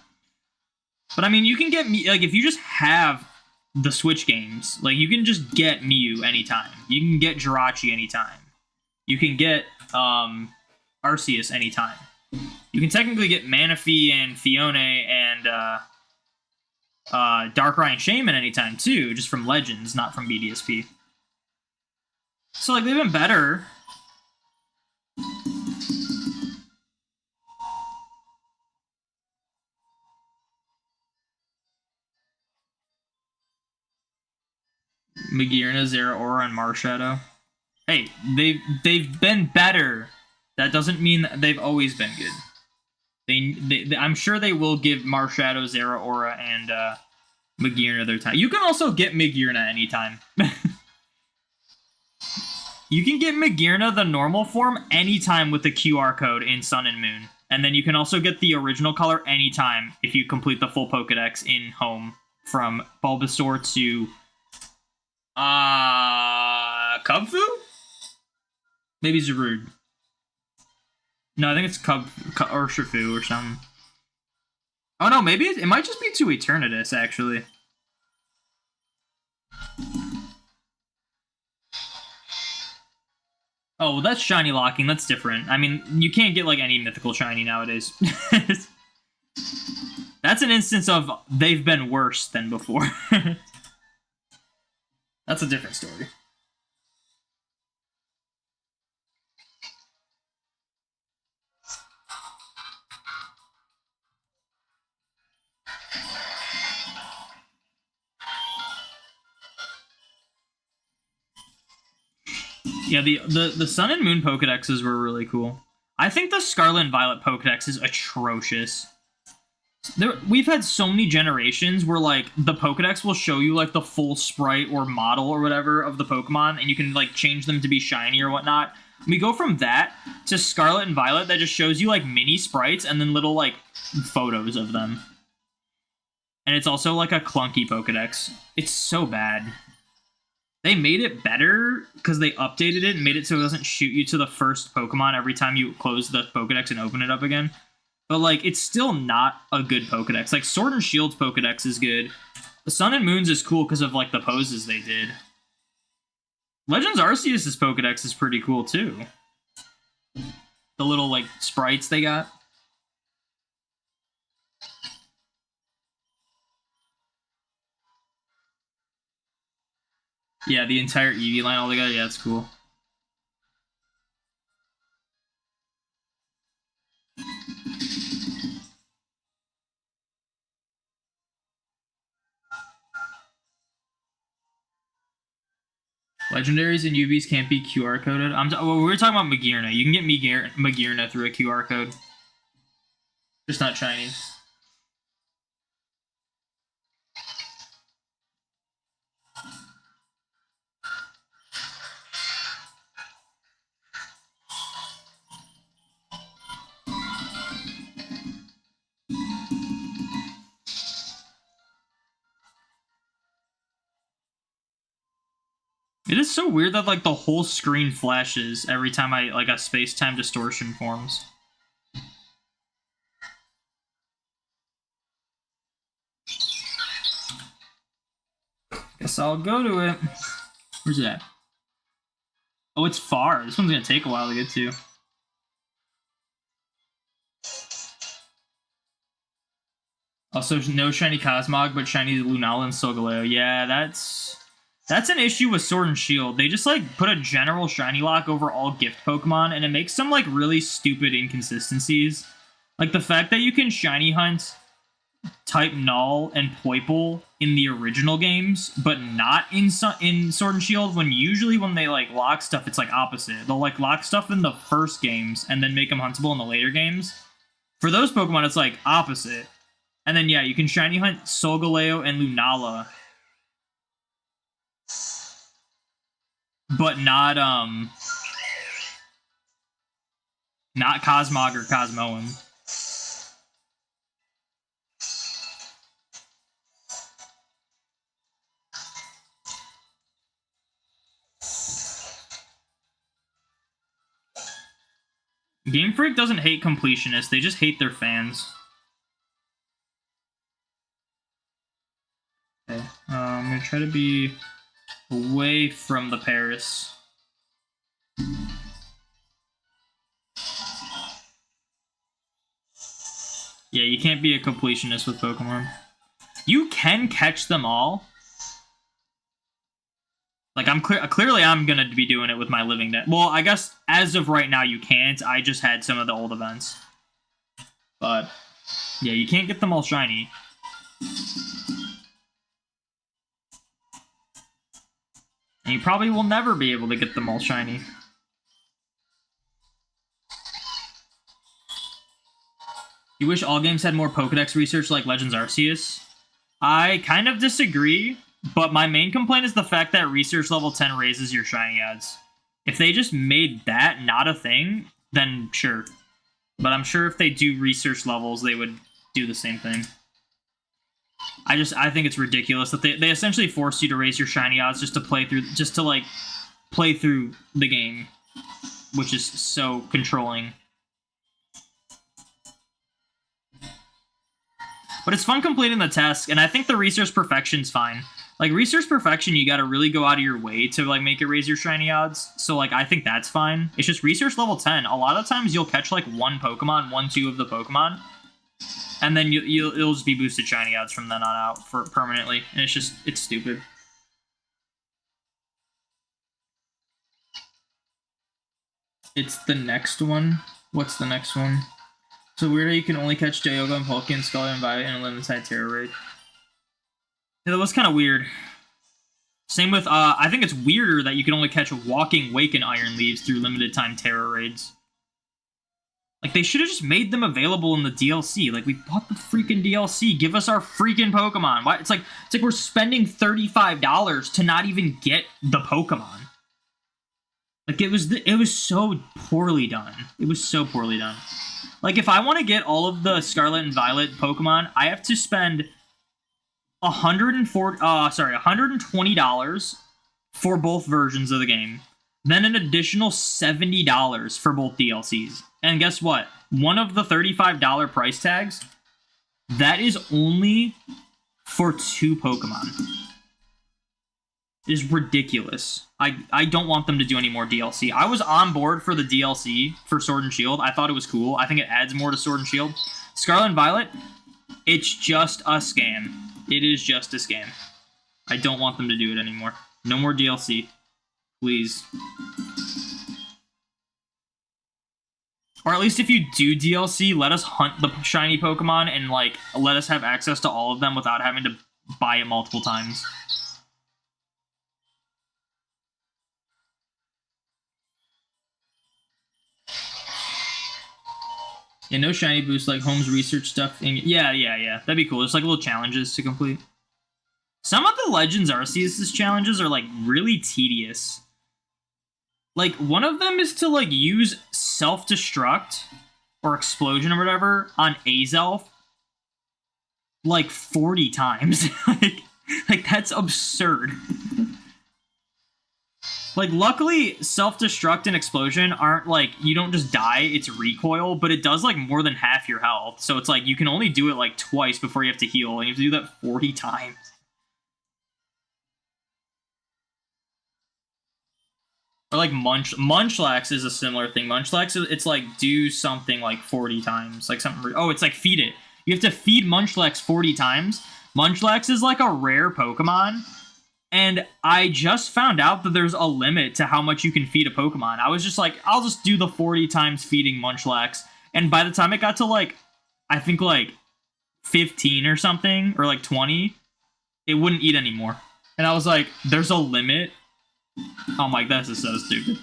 But I mean, you can get like if you just have the Switch games, like you can just get Mew anytime. You can get Jirachi anytime. You can get Arceus anytime. You can technically get Manaphy and Fione and Darkrai and Shaman anytime too, just from Legends, not from BDSP. So like they've been better. Magearna, Zeraora, and Marshadow. Hey, they've been better. That doesn't mean that they've always been good. I'm sure they will give Marshadow, Zeraora, and Magearna their time. You can also get Magearna anytime. You can get Magearna, the normal form, anytime with the QR code in Sun and Moon. And then you can also get the original color anytime if you complete the full Pokedex in Home from Bulbasaur to... Kubfu? Maybe Zarude. No, I think it's Cub or Shifu or something. Oh no, maybe it might just be to Eternatus, actually. Oh, well, that's shiny locking. That's different. I mean, you can't get, like, any mythical shiny nowadays. That's an instance of they've been worse than before. That's a different story. Yeah, the Sun and Moon Pokedexes were really cool. I think the Scarlet and Violet Pokedex is atrocious. We've had so many generations where, like, the Pokedex will show you, like, the full sprite or model or whatever of the Pokemon, and you can, like, change them to be shiny or whatnot. We go from that to Scarlet and Violet that just shows you, like, mini sprites and then little, like, photos of them. And it's also, like, a clunky Pokedex. It's so bad. They made it better because they updated it and made it so it doesn't shoot you to the first Pokemon every time you close the Pokedex and open it up again. But, like, it's still not a good Pokedex. Like, Sword and Shield's Pokedex is good. The Sun and Moon's is cool because of, like, the poses they did. Legends Arceus' Pokedex is pretty cool, too. The little, like, sprites they got. Yeah, the entire Eevee line all together. Yeah, that's cool. Legendaries and UVs can't be QR coded. Well, we were talking about Magearna. You can get Magearna through a QR code. Just not shiny. It is so weird that, like, the whole screen flashes every time a space-time distortion forms. Guess I'll go to it. Where's it at? Oh, it's far. This one's gonna take a while to get to. Also, no shiny Cosmog, but shiny Lunala and Solgaleo. Yeah, that's an issue with Sword and Shield. They just, like, put a general shiny lock over all gift Pokemon, and it makes some, like, really stupid inconsistencies. Like, the fact that you can shiny hunt type Null and Poipole in the original games, but not in Sword and Shield, when usually when they, like, lock stuff, it's, like, opposite. They'll, like, lock stuff in the first games and then make them huntable in the later games. For those Pokemon, it's, like, opposite. And then, yeah, you can shiny hunt Solgaleo and Lunala, but not Cosmog or Cosmoem. Game Freak doesn't hate completionists, they just hate their fans. Okay, I'm gonna try to be away from the Paris. Yeah, you can't be a completionist with Pokemon. You can catch them all. Like, clearly I'm gonna be doing it with my living deck. Well, I guess as of right now you can't. I just had some of the old events. But, yeah, you can't get them all shiny. And you probably will never be able to get them all shiny. You wish all games had more Pokedex research like Legends Arceus? I kind of disagree, but my main complaint is the fact that research level 10 raises your shiny odds. If they just made that not a thing, then sure. But I'm sure if they do research levels, they would do the same thing. I think it's ridiculous that they essentially force you to raise your shiny odds just to play through the game, which is so controlling. But it's fun completing the task, and I think the research perfection's fine. Like, Research Perfection, you gotta really go out of your way to, like, make it raise your shiny odds. So, like, I think that's fine. It's just Research level 10. A lot of times you'll catch, like, one Pokemon, 1-2 of the Pokemon. And then it'll just be boosted shiny odds from then on out for permanently. And it's stupid. It's the next one. What's the next one? So weird how you can only catch Dialga and Palkia, Scarlet and Violet in a limited Terra raid. Yeah, that was kind of weird. Same with, I think it's weirder that you can only catch Walking Wake and Iron Leaves through limited time Terra raids. Like, they should have just made them available in the DLC. Like, we bought the freaking DLC. Give us our freaking Pokemon. Why? It's like we're spending $35 to not even get the Pokemon. Like, it was so poorly done. It was so poorly done. Like, if I want to get all of the Scarlet and Violet Pokemon, I have to spend $120 for both versions of the game. Then an additional $70 for both DLCs. And guess what? One of the $35 price tags, that is only for 2 Pokemon. It is ridiculous. I don't want them to do any more DLC. I was on board for the DLC for Sword and Shield. I thought it was cool. I think it adds more to Sword and Shield. Scarlet and Violet, it's just a scam. It is just a scam. I don't want them to do it anymore. No more DLC. Please. Or at least if you do DLC, let us hunt the shiny Pokemon and, like, let us have access to all of them without having to buy it multiple times. Yeah, no shiny boost like Home's research stuff. Yeah. That'd be cool. There's like little challenges to complete. Some of the Legends Arceus challenges are like really tedious. Like, one of them is to like use self-destruct or explosion or whatever on Azelf like 40 times. like that's absurd. Like, luckily, self-destruct and explosion aren't, like, you don't just die, it's recoil, but it does, like, more than half your health. So it's, like, you can only do it, like, twice before you have to heal, and you have to do that 40 times. Or, like, Munchlax is a similar thing. Munchlax, it's, like, do something, like, 40 times. Like, something... Oh, it's, like, feed it. You have to feed Munchlax 40 times. Munchlax is, like, a rare Pokemon. And I just found out that there's a limit to how much you can feed a Pokemon. I was just like, I'll just do the 40 times feeding Munchlax. And by the time it got to, like, I think, like, 15 or something, or, like, 20, it wouldn't eat anymore. And I was like, there's a limit? Oh my, this is so stupid.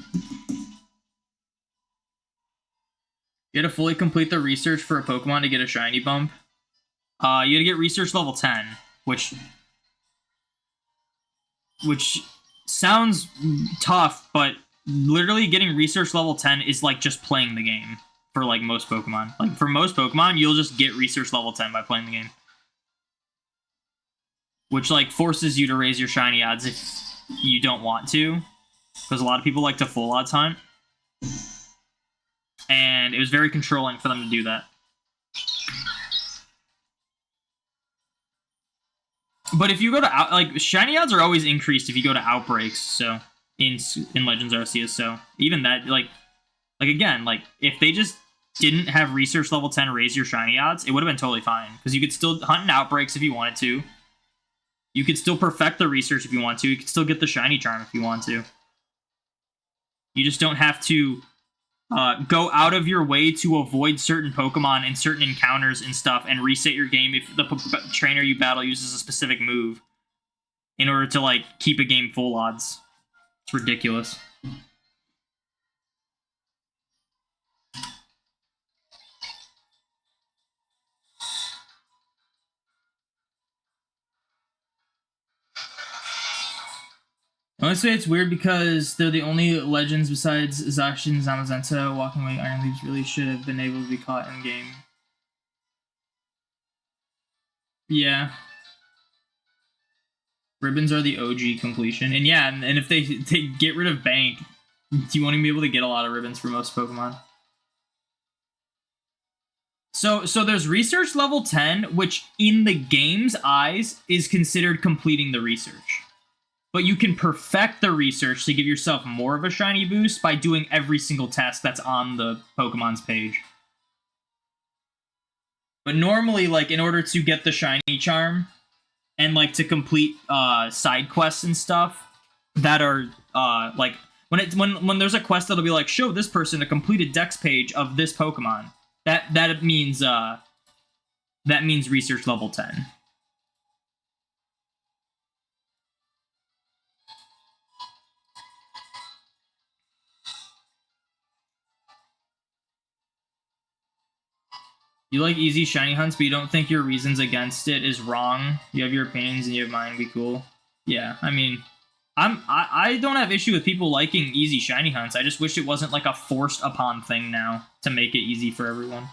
You had to fully complete the research for a Pokemon to get a shiny bump. You had to get research level 10, which sounds tough, but literally getting research level 10 is like just playing the game for like most Pokemon. Like for most Pokemon, you'll just get research level 10 by playing the game. Which like forces you to raise your shiny odds if you don't want to. Because a lot of people like to full odds hunt. And it was very controlling for them to do that. But if you go to like shiny odds are always increased if you go to outbreaks. So in Legends Arceus, so even that like again like if they just didn't have research level 10 raise your shiny odds, it would have been totally fine because you could still hunt in outbreaks if you wanted to. You could still perfect the research if you want to. You could still get the shiny charm if you want to. You just don't have to go out of your way to avoid certain Pokemon and certain encounters and stuff and reset your game if the trainer you battle uses a specific move in order to, like, keep a game full odds. It's ridiculous. I want to say it's weird because they're the only legends besides Zacian and Zamazenta. Walking Away Iron Leaves really should have been able to be caught in game. Yeah. Ribbons are the OG completion. And yeah, and if they get rid of Bank, you won't even be able to get a lot of ribbons for most Pokemon. So there's research level 10, which in the game's eyes is considered completing the research. But you can perfect the research to give yourself more of a shiny boost by doing every single task that's on the Pokemon's page. But normally, like, in order to get the shiny charm and, like, to complete side quests and stuff that are, like, when there's a quest that'll be like, show this person a completed dex page of this Pokemon, that means research level 10. You like easy shiny hunts, but you don't think your reasons against it is wrong. You have your opinions and you have mine. Be cool. Yeah, I mean, I don't have issue with people liking easy shiny hunts. I just wish it wasn't like a forced upon thing now to make it easy for everyone.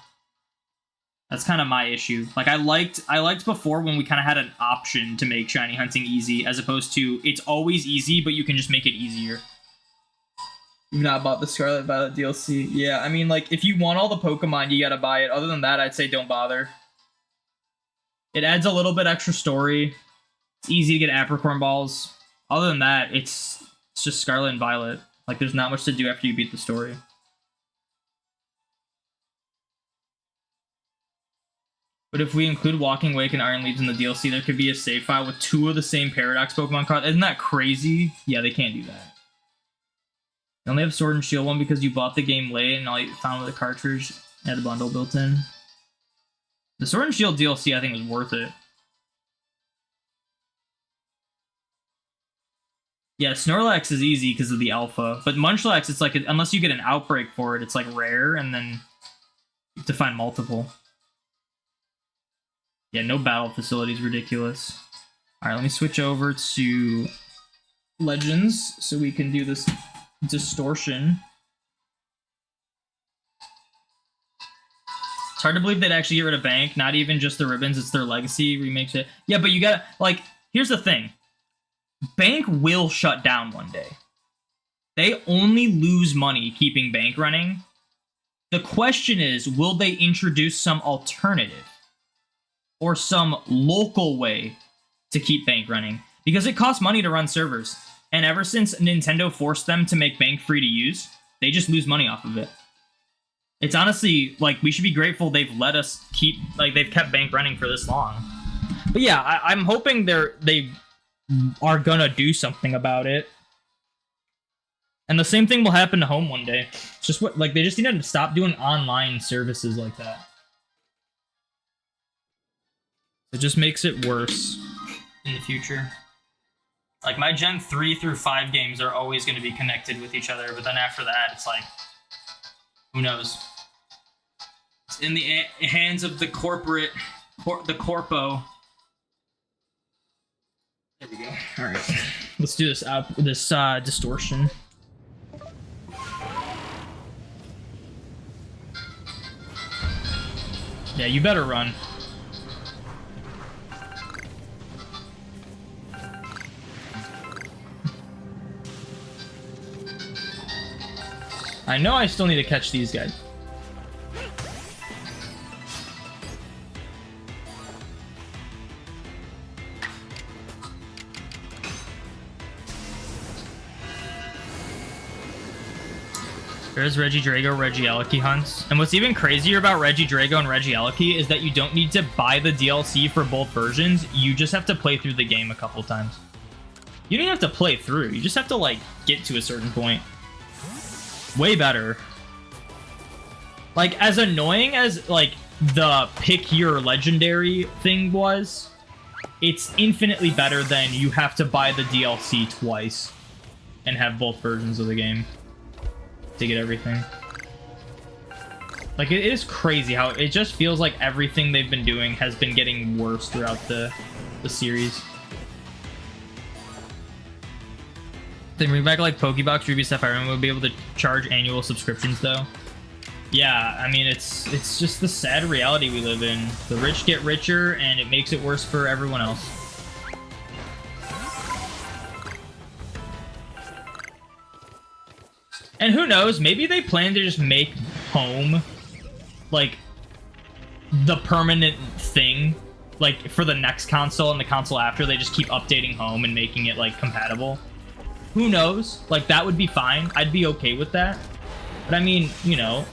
That's kind of my issue. Like I liked before when we kind of had an option to make shiny hunting easy, as opposed to it's always easy, but you can just make it easier. You've not bought the Scarlet Violet DLC. Yeah, I mean, like, if you want all the Pokemon, you gotta buy it. Other than that, I'd say don't bother. It adds a little bit extra story. It's easy to get Apricorn Balls. Other than that, it's just Scarlet and Violet. Like, there's not much to do after you beat the story. But if we include Walking Wake and Iron Leaves in the DLC, there could be a save file with 2 of the same Paradox Pokemon cards. Isn't that crazy? Yeah, they can't do that. You only have Sword and Shield one because you bought the game late and all you found with the cartridge had a bundle built in. The Sword and Shield DLC, I think, was worth it. Yeah, Snorlax is easy because of the alpha, but Munchlax, it's like, unless you get an outbreak for it, it's like rare, and then you have to find multiple. Yeah, no battle facility is ridiculous. Alright, let me switch over to Legends so we can do this distortion. It's hard to believe they'd actually get rid of Bank, not even just the ribbons, it's their legacy remakes it. Yeah, but you gotta, like, here's the thing. Bank will shut down one day. They only lose money keeping Bank running. The question is, will they introduce some alternative or some local way to keep Bank running? Because it costs money to run servers. And ever since Nintendo forced them to make Bank free to use, they just lose money off of it. It's honestly, like, we should be grateful they've let us keep, like, they've kept Bank running for this long. But yeah, I'm hoping they are gonna do something about it. And the same thing will happen to Home one day. It's just what, like, they just need to stop doing online services like that. It just makes it worse in the future. Like, my Gen 3 through 5 games are always going to be connected with each other, but then after that, it's like, who knows? It's in the hands of the corporate, the corpo. There we go. All right, let's do this distortion. Yeah, you better run. I know I still need to catch these guys. There's Regidrago, Regieleki hunts. And what's even crazier about Regidrago and Regieleki is that you don't need to buy the DLC for both versions. You just have to play through the game a couple times. You don't even have to play through. You just have to, like, get to a certain point. Way better. Like, as annoying as, like, the pick your legendary thing was, it's infinitely better than you have to buy the DLC twice and have both versions of the game to get everything. Like, it is crazy how it just feels like everything they've been doing has been getting worse throughout the series. They bring back like Pokebox, Ruby, Sapphire, and we'll be able to charge annual subscriptions though. Yeah, I mean, it's just the sad reality we live in. The rich get richer, and it makes it worse for everyone else. And who knows, maybe they plan to just make Home, like, the permanent thing, like for the next console and the console after, they just keep updating home and making it like compatible. Who knows? Like that would be fine. I'd be okay with that. But I mean, you know,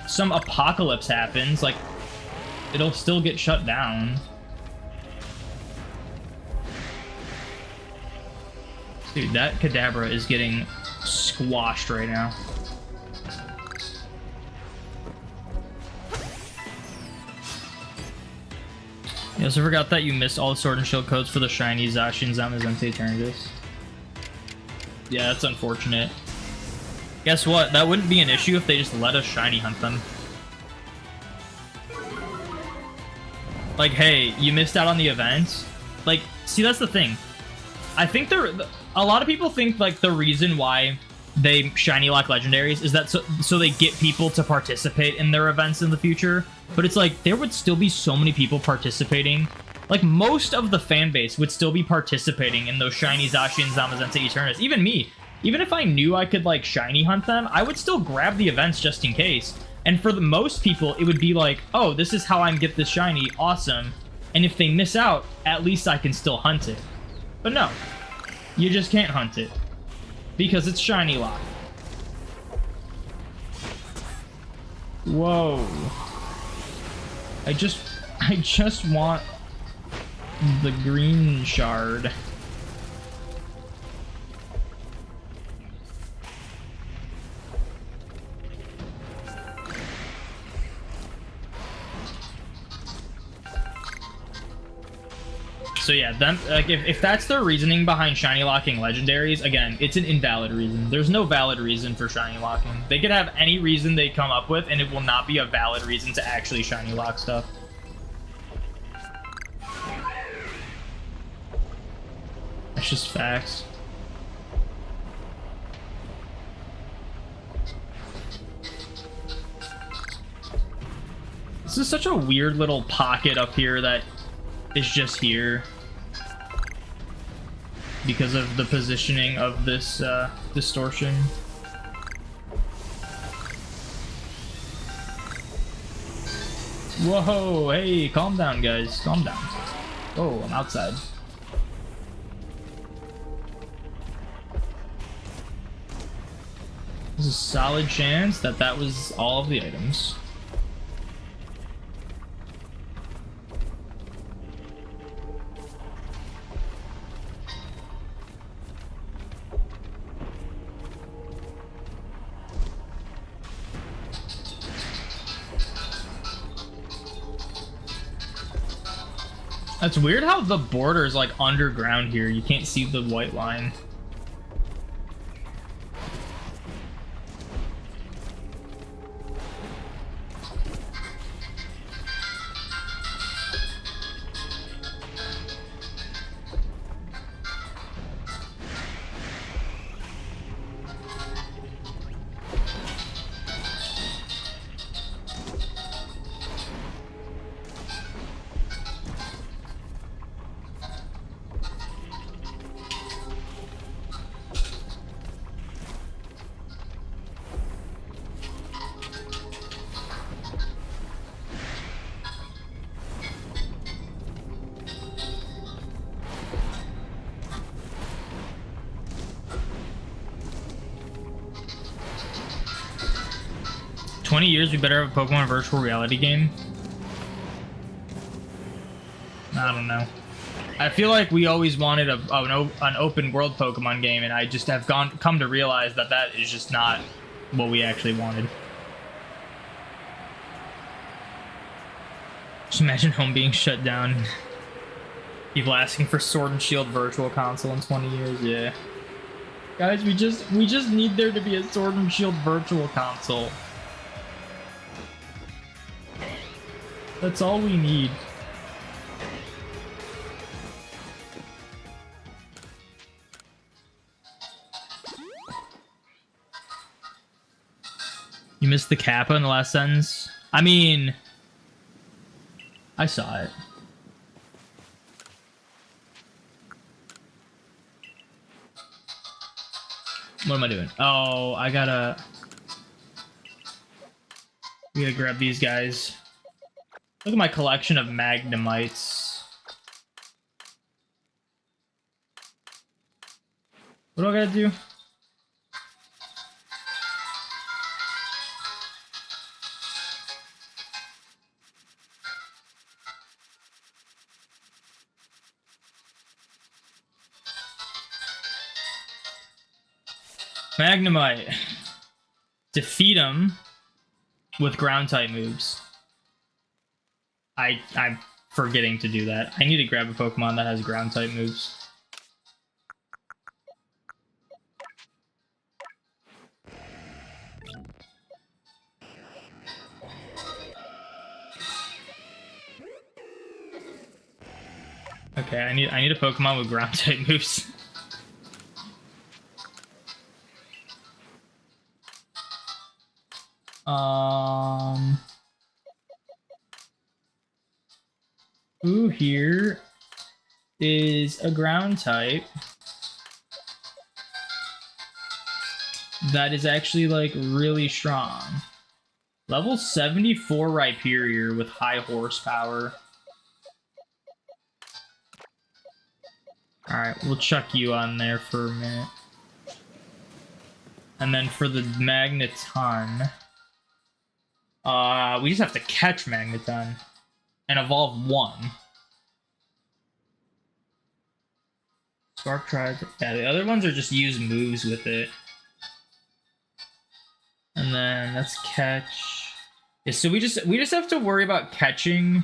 some apocalypse happens, like it'll still get shut down. Dude, that Kadabra is getting squashed right now. You also forgot that you missed all the Sword and Shield codes for the shiny Zacian Zamazenta Eternatus. Yeah, that's unfortunate. Guess what? That wouldn't be an issue if they just let us shiny hunt them. Like, hey, you missed out on the event. Like, see, that's the thing. I think a lot of people think like the reason why they shiny lock legendaries is that so they get people to participate in their events in the future. But it's like there would still be so many people participating. Like most of the fan base would still be participating in those shiny Zacian Zamazenta Eternatus. Even me. Even if I knew I could like shiny hunt them, I would still grab the events just in case. And for the most people, it would be like, oh, this is how I get this shiny. Awesome. And if they miss out, at least I can still hunt it. But no, you just can't hunt it because it's shiny lock. Whoa. I just want the green shard. So yeah, them, like if that's their reasoning behind shiny locking legendaries, again, it's an invalid reason. There's no valid reason for shiny locking. They could have any reason they come up with, and it will not be a valid reason to actually shiny lock stuff. That's just facts. This is such a weird little pocket up here that is just here because of the positioning of this distortion. Whoa, hey, calm down, guys, calm down. Oh, I'm outside. There's a solid chance that that was all of the items. That's weird how the border is like underground here. You can't see the white line. Years we better have a Pokemon virtual reality game. I don't know. I feel like we always wanted an open world Pokemon game, and I just have come to realize that that is just not what we actually wanted. Just imagine home being shut down. People asking for Sword and Shield virtual console in 20 years. Yeah, guys, we just need there to be a Sword and Shield virtual console. That's all we need. You missed the kappa in the last sentence? I mean, I saw it. What am I doing? Oh, we gotta grab these guys. Look at my collection of Magnemites. What do I gotta do? Magnemite. Defeat him with ground type moves. I'm forgetting to do that. I need to grab a Pokemon that has ground type moves. Okay, I need a Pokemon with ground type moves. Who here is a ground type that is actually like really strong? Level 74 Rhyperior with high horsepower. Alright, we'll chuck you on there for a minute. And then for the Magneton, we just have to catch Magneton and evolve one. Spark tried. Yeah, the other ones are just use moves with it. And then let's catch. Yeah, so we just have to worry about catching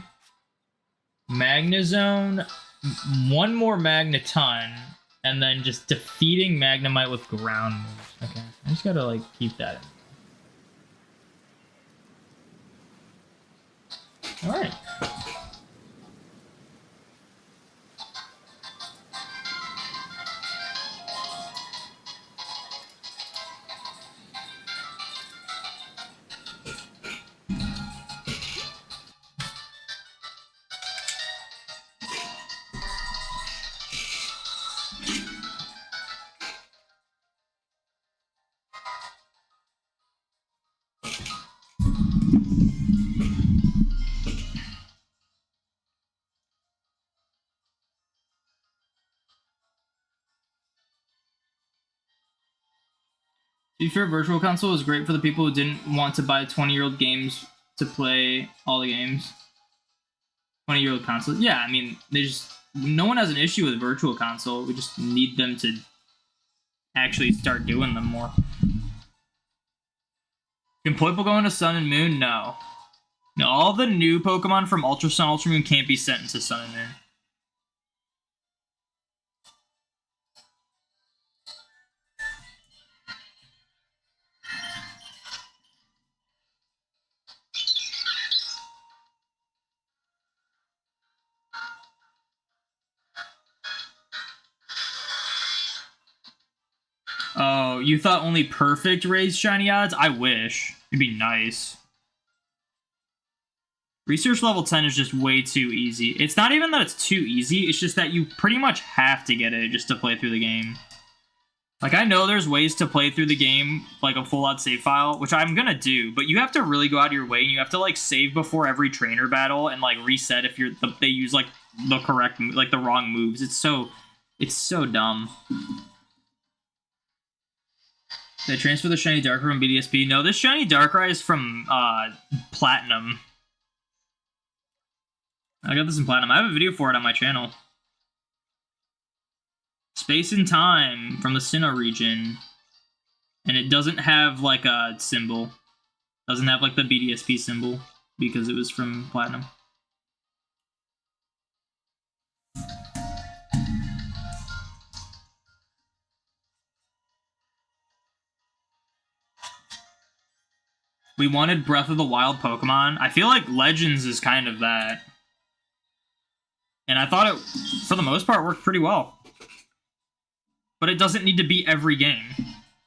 Magnezone, one more Magneton, and then just defeating Magnemite with ground moves. Okay, I just gotta like keep that in. All right. To be fair, Virtual Console is great for the people who didn't want to buy 20-year-old games to play all the games. 20-year-old console. Yeah, I mean, no one has an issue with Virtual Console. We just need them to actually start doing them more. Can Poiple go into Sun and Moon? No. No, all the new Pokemon from Ultra Sun, Ultra Moon can't be sent into Sun and Moon. Oh, you thought only perfect raised shiny odds? I wish. It'd be nice. Research level 10 is just way too easy. It's not even that it's too easy, it's just that you pretty much have to get it just to play through the game. Like, I know there's ways to play through the game, like a full-out save file, which I'm gonna do, but you have to really go out of your way, and you have to, like, save before every trainer battle and, like, reset if they use, like, the correct, like, the wrong moves. It's so dumb. They transfer the shiny Darkrai from BDSP. No, this shiny Darkrai is from Platinum. I got this in Platinum. I have a video for it on my channel. Space and Time from the Sinnoh region. And it doesn't have like a symbol. Doesn't have like the BDSP symbol because it was from Platinum. We wanted Breath of the Wild Pokemon. I feel like Legends is kind of that. And I thought it, for the most part, worked pretty well. But it doesn't need to be every game,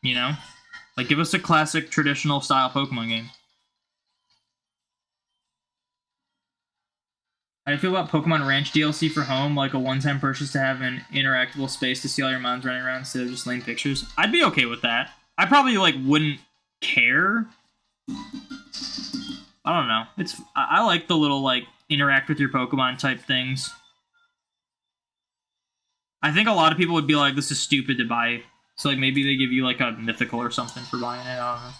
you know? Like, give us a classic, traditional style Pokemon game. How do you feel about Pokemon Ranch DLC for home? Like a one-time purchase to have an interactable space to see all your mons running around instead of just lame pictures? I'd be okay with that. I probably, like, wouldn't care. I don't know. I like the little, like, interact with your Pokemon type things. I think a lot of people would be like, this is stupid to buy. So like maybe they give you like a mythical or something for buying it. I don't know.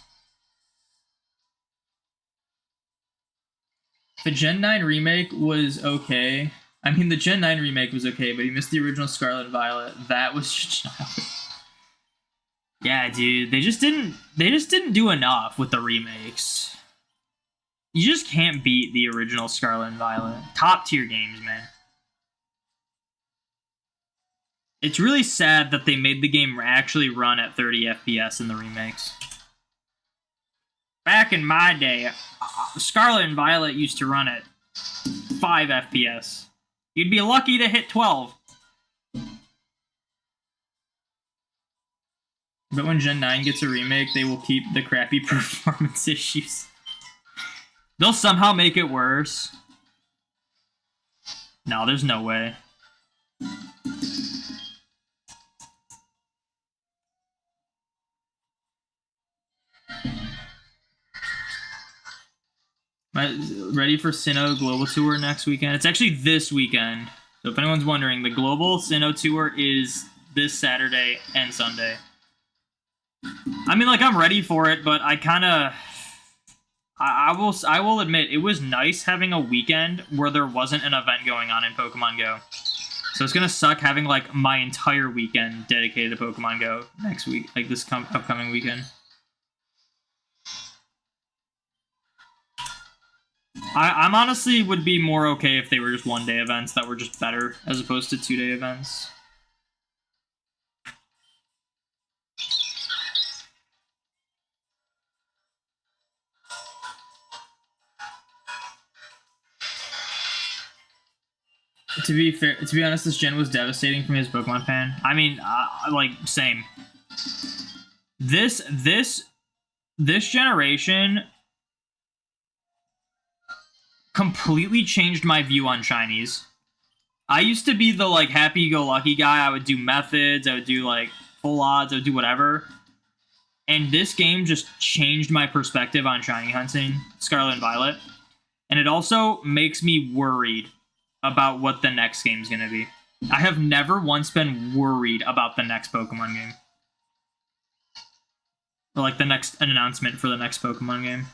The Gen 9 remake was okay. I mean, the Gen 9 remake was okay, but you missed the original Scarlet and Violet. That was yeah, dude. They just didn't do enough with the remakes. You just can't beat the original Scarlet and Violet. Top tier games, man. It's really sad that they made the game actually run at 30 FPS in the remakes. Back in my day, Scarlet and Violet used to run at 5 FPS. You'd be lucky to hit 12. But when Gen 9 gets a remake, they will keep the crappy performance issues. They'll somehow make it worse. No, there's no way. Ready for Sinnoh Global Tour next weekend? It's actually this weekend. So if anyone's wondering, the Global Sinnoh Tour is this Saturday and Sunday. I mean, like, I'm ready for it, but I kind of... I will admit, it was nice having a weekend where there wasn't an event going on in Pokemon Go. So it's going to suck having, like, my entire weekend dedicated to Pokemon Go next week, like this upcoming weekend. I'm honestly would be more okay if they were just one-day events that were just better as opposed to 2-day events. To be honest, this gen was devastating for me as a Pokemon fan. I mean, like, same. This generation completely changed my view on shinies. I used to be the, like, happy-go-lucky guy. I would do methods, I would do, like, full odds, I would do whatever. And this game just changed my perspective on shiny hunting, Scarlet and Violet. And it also makes me worried about what the next game's gonna be. I have never once been worried about the next Pokemon game. Or, like, an announcement for the next Pokemon game.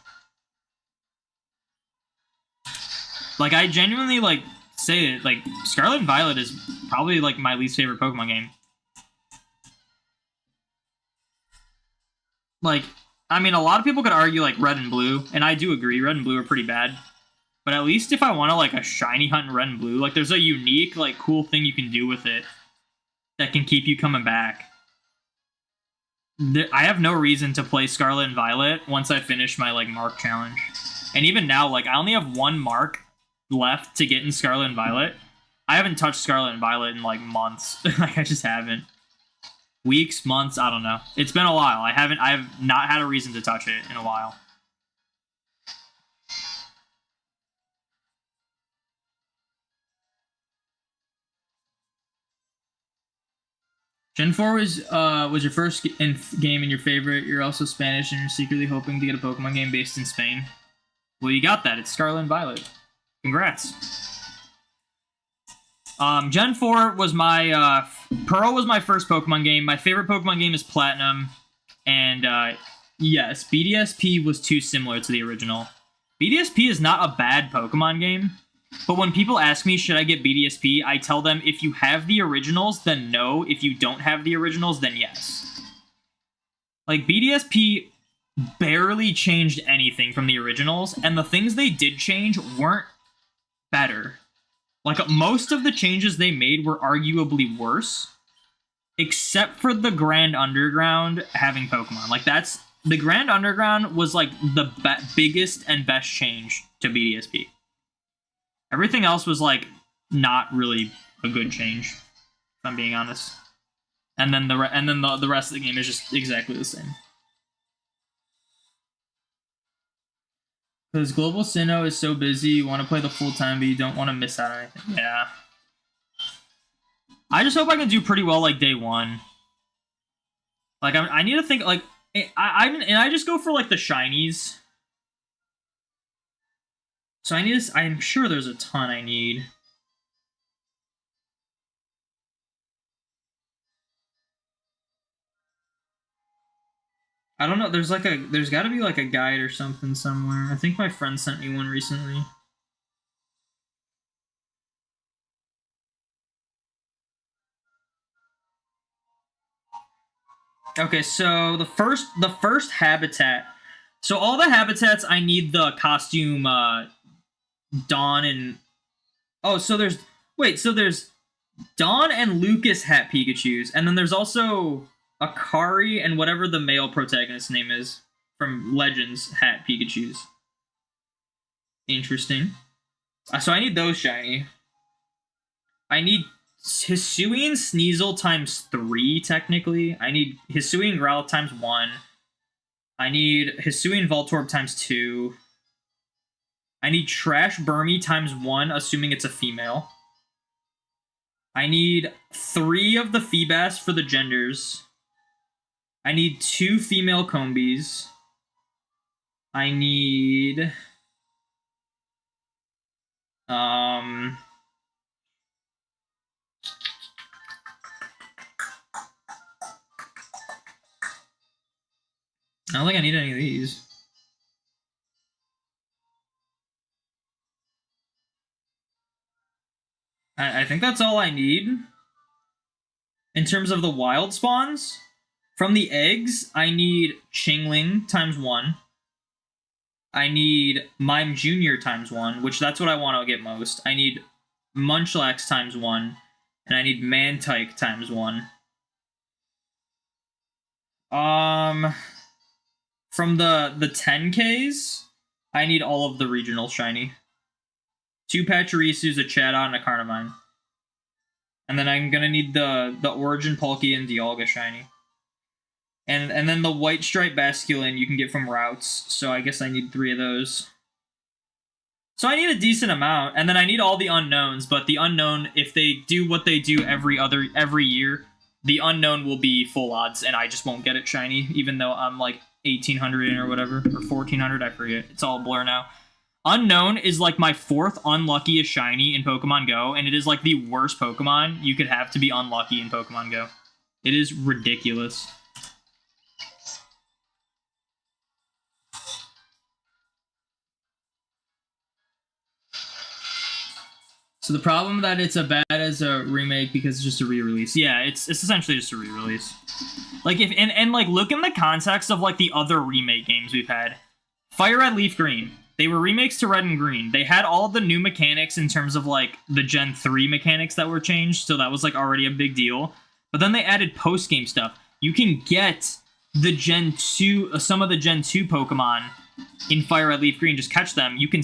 Like, I genuinely, like, say it, like, Scarlet and Violet is probably, like, my least favorite Pokemon game. Like, I mean, a lot of people could argue, like, Red and Blue, and I do agree, Red and Blue are pretty bad. But at least if I want to, like, a shiny hunt in Red and Blue, like, there's a unique, like, cool thing you can do with it that can keep you coming back. I have no reason to play Scarlet and Violet once I finish my, like, Mark challenge. And even now, like, I only have one Mark left to get in Scarlet and Violet. I haven't touched Scarlet and Violet in, like, months. Like, I just haven't. Weeks, months, I don't know. It's been a while. I have not had a reason to touch it in a while. Gen 4 was your first game and your favorite. You're also Spanish and you're secretly hoping to get a Pokemon game based in Spain. Well, you got that. It's Scarlet and Violet. Congrats. Gen 4 was my... Pearl was my first Pokemon game. My favorite Pokemon game is Platinum. And, yes, BDSP was too similar to the original. BDSP is not a bad Pokemon game. But when people ask me, should I get BDSP, I tell them, if you have the originals, then no. If you don't have the originals, then yes. Like, BDSP barely changed anything from the originals, and the things they did change weren't better. Like, most of the changes they made were arguably worse, except for the Grand Underground having Pokemon. Like, the Grand Underground was, like, the biggest and best change to BDSP. Everything else was, like, not really a good change, if I'm being honest. And then the rest of the game is just exactly the same. Because Global Sinnoh is so busy, you want to play the full time, but you don't want to miss out on anything. Yeah. I just hope I can do pretty well, like, day one. Like, I need to think, like, I just go for, like, the shinies. So I need to, I'm sure there's a ton I need. I don't know, there's gotta be like a guide or something somewhere. I think my friend sent me one recently. Okay, so the first habitat. So all the habitats, I need the costume Dawn and so there's Dawn and Lucas hat Pikachus, and then there's also Akari and whatever the male protagonist's name is from Legends hat Pikachus. Interesting. So I need those shiny. I need Hisuian Sneasel times 3, technically. I need Hisuian Growlithe times 1. I need Hisuian Voltorb times 2. I need Trash Burmy times 1, assuming it's a female. I need 3 of the Feebas for the genders. I need 2 female Combies. I need... I don't think I need any of these. I think that's all I need. In terms of the wild spawns, from the eggs, I need Chingling times 1. I need Mime Jr. times 1, which that's what I want to get most. I need Munchlax times 1, and I need Mantike times 1. From the 10Ks, I need all of the regional shiny. 2 Pachirisus, a Chatot, and a Carnivine. And then I'm gonna need the Origin Palkia and Dialga shiny. And then the White Stripe Basculin you can get from routes, so I guess I need 3 of those. So I need a decent amount, and then I need all the unknowns, but the unknown, if they do what they do every year, the unknown will be full odds, and I just won't get it shiny, even though I'm like 1800 in or whatever, or 1400, I forget. It's all a blur now. Unknown is like my 4th unluckiest shiny in Pokemon Go, and it is like the worst Pokemon you could have to be unlucky in Pokemon Go. It is ridiculous. So the problem that it's as bad as a remake because it's just a re-release. Yeah, it's essentially just a re-release. Like if and like look in the context of like the other remake games we've had. Fire Red, Leaf Green. They were remakes to Red and Green. They had all the new mechanics in terms of like the Gen 3 mechanics that were changed, so that was like already a big deal. But then they added post-game stuff. You can get the Gen 2, some of the Gen 2 Pokemon in Fire Red, Leaf Green, just catch them. You can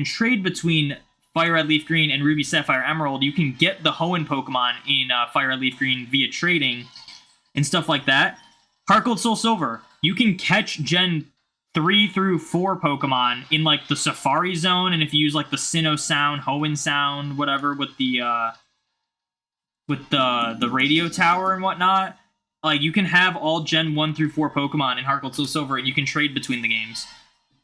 trade between Fire Red, Leaf Green, and Ruby, Sapphire, Emerald. You can get the Hoenn Pokemon in Fire Red, Leaf Green via trading and stuff like that. Heart Gold, Soul Silver. You can catch Gen 3 through 4 Pokemon in like the Safari Zone, and if you use like the Sinnoh Sound, Hoenn Sound, whatever, with the radio tower and whatnot, like you can have all Gen 1 through 4 Pokemon in Heart Gold, Soul Silver, and you can trade between the games.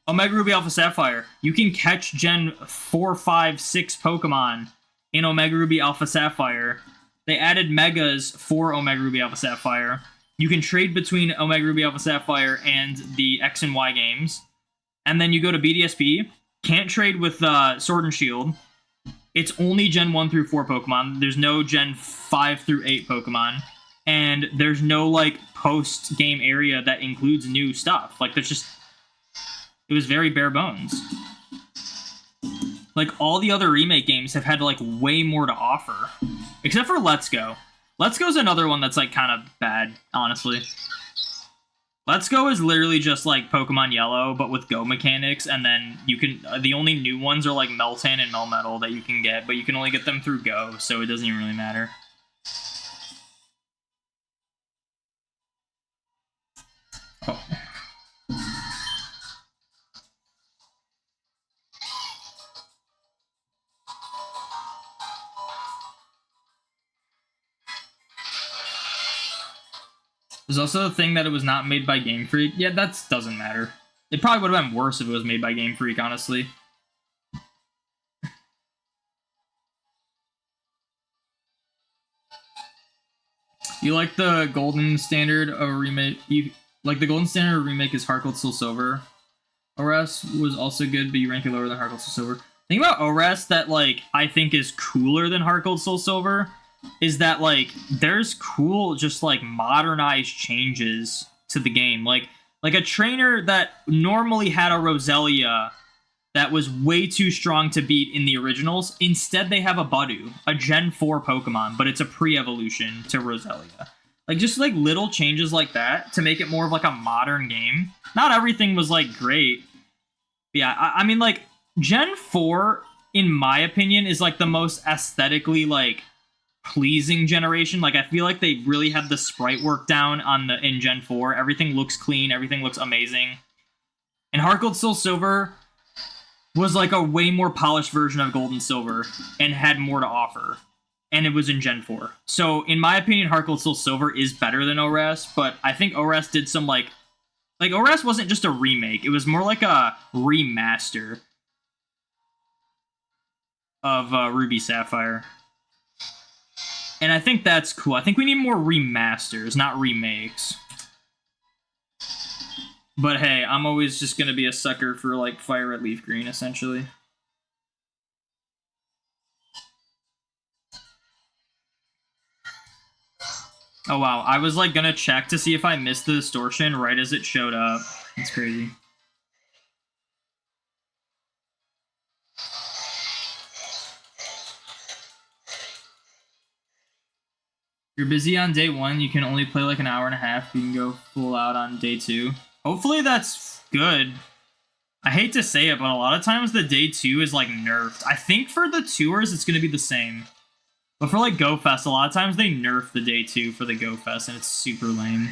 Omega Ruby, Alpha Sapphire. You can catch Gen 4, 5, 6 Pokemon in Omega Ruby, Alpha Sapphire. They added Megas for Omega Ruby, Alpha Sapphire. You can trade between Omega Ruby, Alpha Sapphire and the X and Y games. And then you go to BDSP. Can't trade with Sword and Shield. It's only Gen 1 through 4 Pokemon. There's no Gen 5 through 8 Pokemon. And there's no, like, post-game area that includes new stuff. Like, there's just... It was very bare bones. Like, all the other remake games have had, like, way more to offer. Except for Let's Go. Let's Go is another one that's, like, kind of bad, honestly. Let's Go is literally just, like, Pokemon Yellow, but with Go mechanics, and then you can... the only new ones are, like, Meltan and Melmetal that you can get, but you can only get them through Go, so it doesn't even really matter. Oh. There's also the thing that it was not made by Game Freak. Yeah, that doesn't matter. It probably would have been worse if it was made by Game Freak, honestly. You like the golden standard of a remake? You like the golden standard of a remake is Heart Gold Soul Silver. ORAS was also good, but you rank it lower than Heart Gold Soul Silver. The thing about ORAS that like I think is cooler than Heart Gold Soul Silver is that like there's cool just like modernized changes to the game. Like a trainer that normally had a Roselia that was way too strong to beat in the originals. Instead, they have a Bidoof, a Gen 4 Pokemon, but it's a pre-evolution to Roselia. Like, just, like, little changes like that to make it more of, like, a modern game. Not everything was, like, great. But yeah, I mean, like, Gen 4, in my opinion, is, like, the most aesthetically, like, pleasing generation. Like, I feel like they really had the sprite work down in Gen 4. Everything looks clean. Everything looks amazing. And Heart Gold Soul Silver was like a way more polished version of Gold and Silver and had more to offer. And it was in Gen 4. So, in my opinion, Heart Gold Soul Silver is better than ORAS, but I think ORAS did some, like ORAS wasn't just a remake. It was more like a remaster of Ruby Sapphire. And I think that's cool. I think we need more remasters, not remakes. But hey, I'm always just gonna be a sucker for, like, Fire Red Leaf Green, essentially. Oh wow, I was, like, gonna check to see if I missed the distortion right as it showed up. It's crazy. You're busy on day 1, you can only play, like, an hour and a half. You can go full out on day 2. Hopefully that's good. I hate to say it, but a lot of times the day 2 is, like, nerfed. I think for the tours, it's going to be the same. But for, like, Go Fest, a lot of times they nerf the day 2 for the Go Fest, and it's super lame.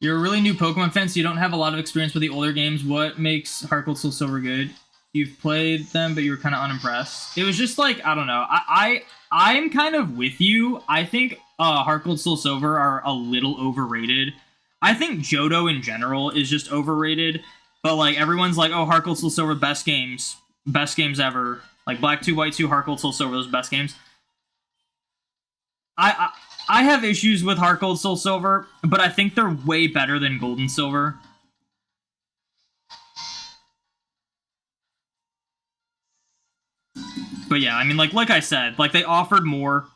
You're a really new Pokemon fan, so you don't have a lot of experience with the older games. What makes Heart Gold Soul Silver good? You've played them, but you were kind of unimpressed. It was just like, I don't know. I'm kind of with you. I think Heart Gold Soul Silver are a little overrated. I think Johto in general is just overrated. But like everyone's like, oh, Heart Gold Soul Silver, best games ever. Like Black 2, White 2, Heart Gold Soul Silver, those best games. I have issues with Heart Gold Soul Silver, but I think they're way better than Gold and Silver. But yeah, I mean, like I said, like they offered more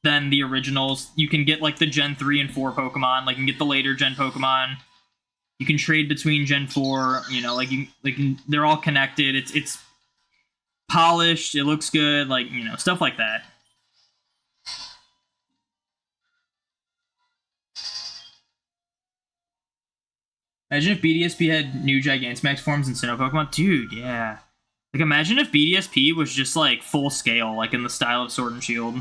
than the originals. You can get like the Gen 3 and 4 Pokemon, like you can get the later Gen Pokemon. You can trade between Gen 4, you know, they're all connected. It's polished, it looks good, like, you know, stuff like that. Imagine if BDSP had new Gigantamax forms and Sinnoh Pokemon. Dude, yeah. Like, imagine if BDSP was just, like, full scale, like in the style of Sword and Shield.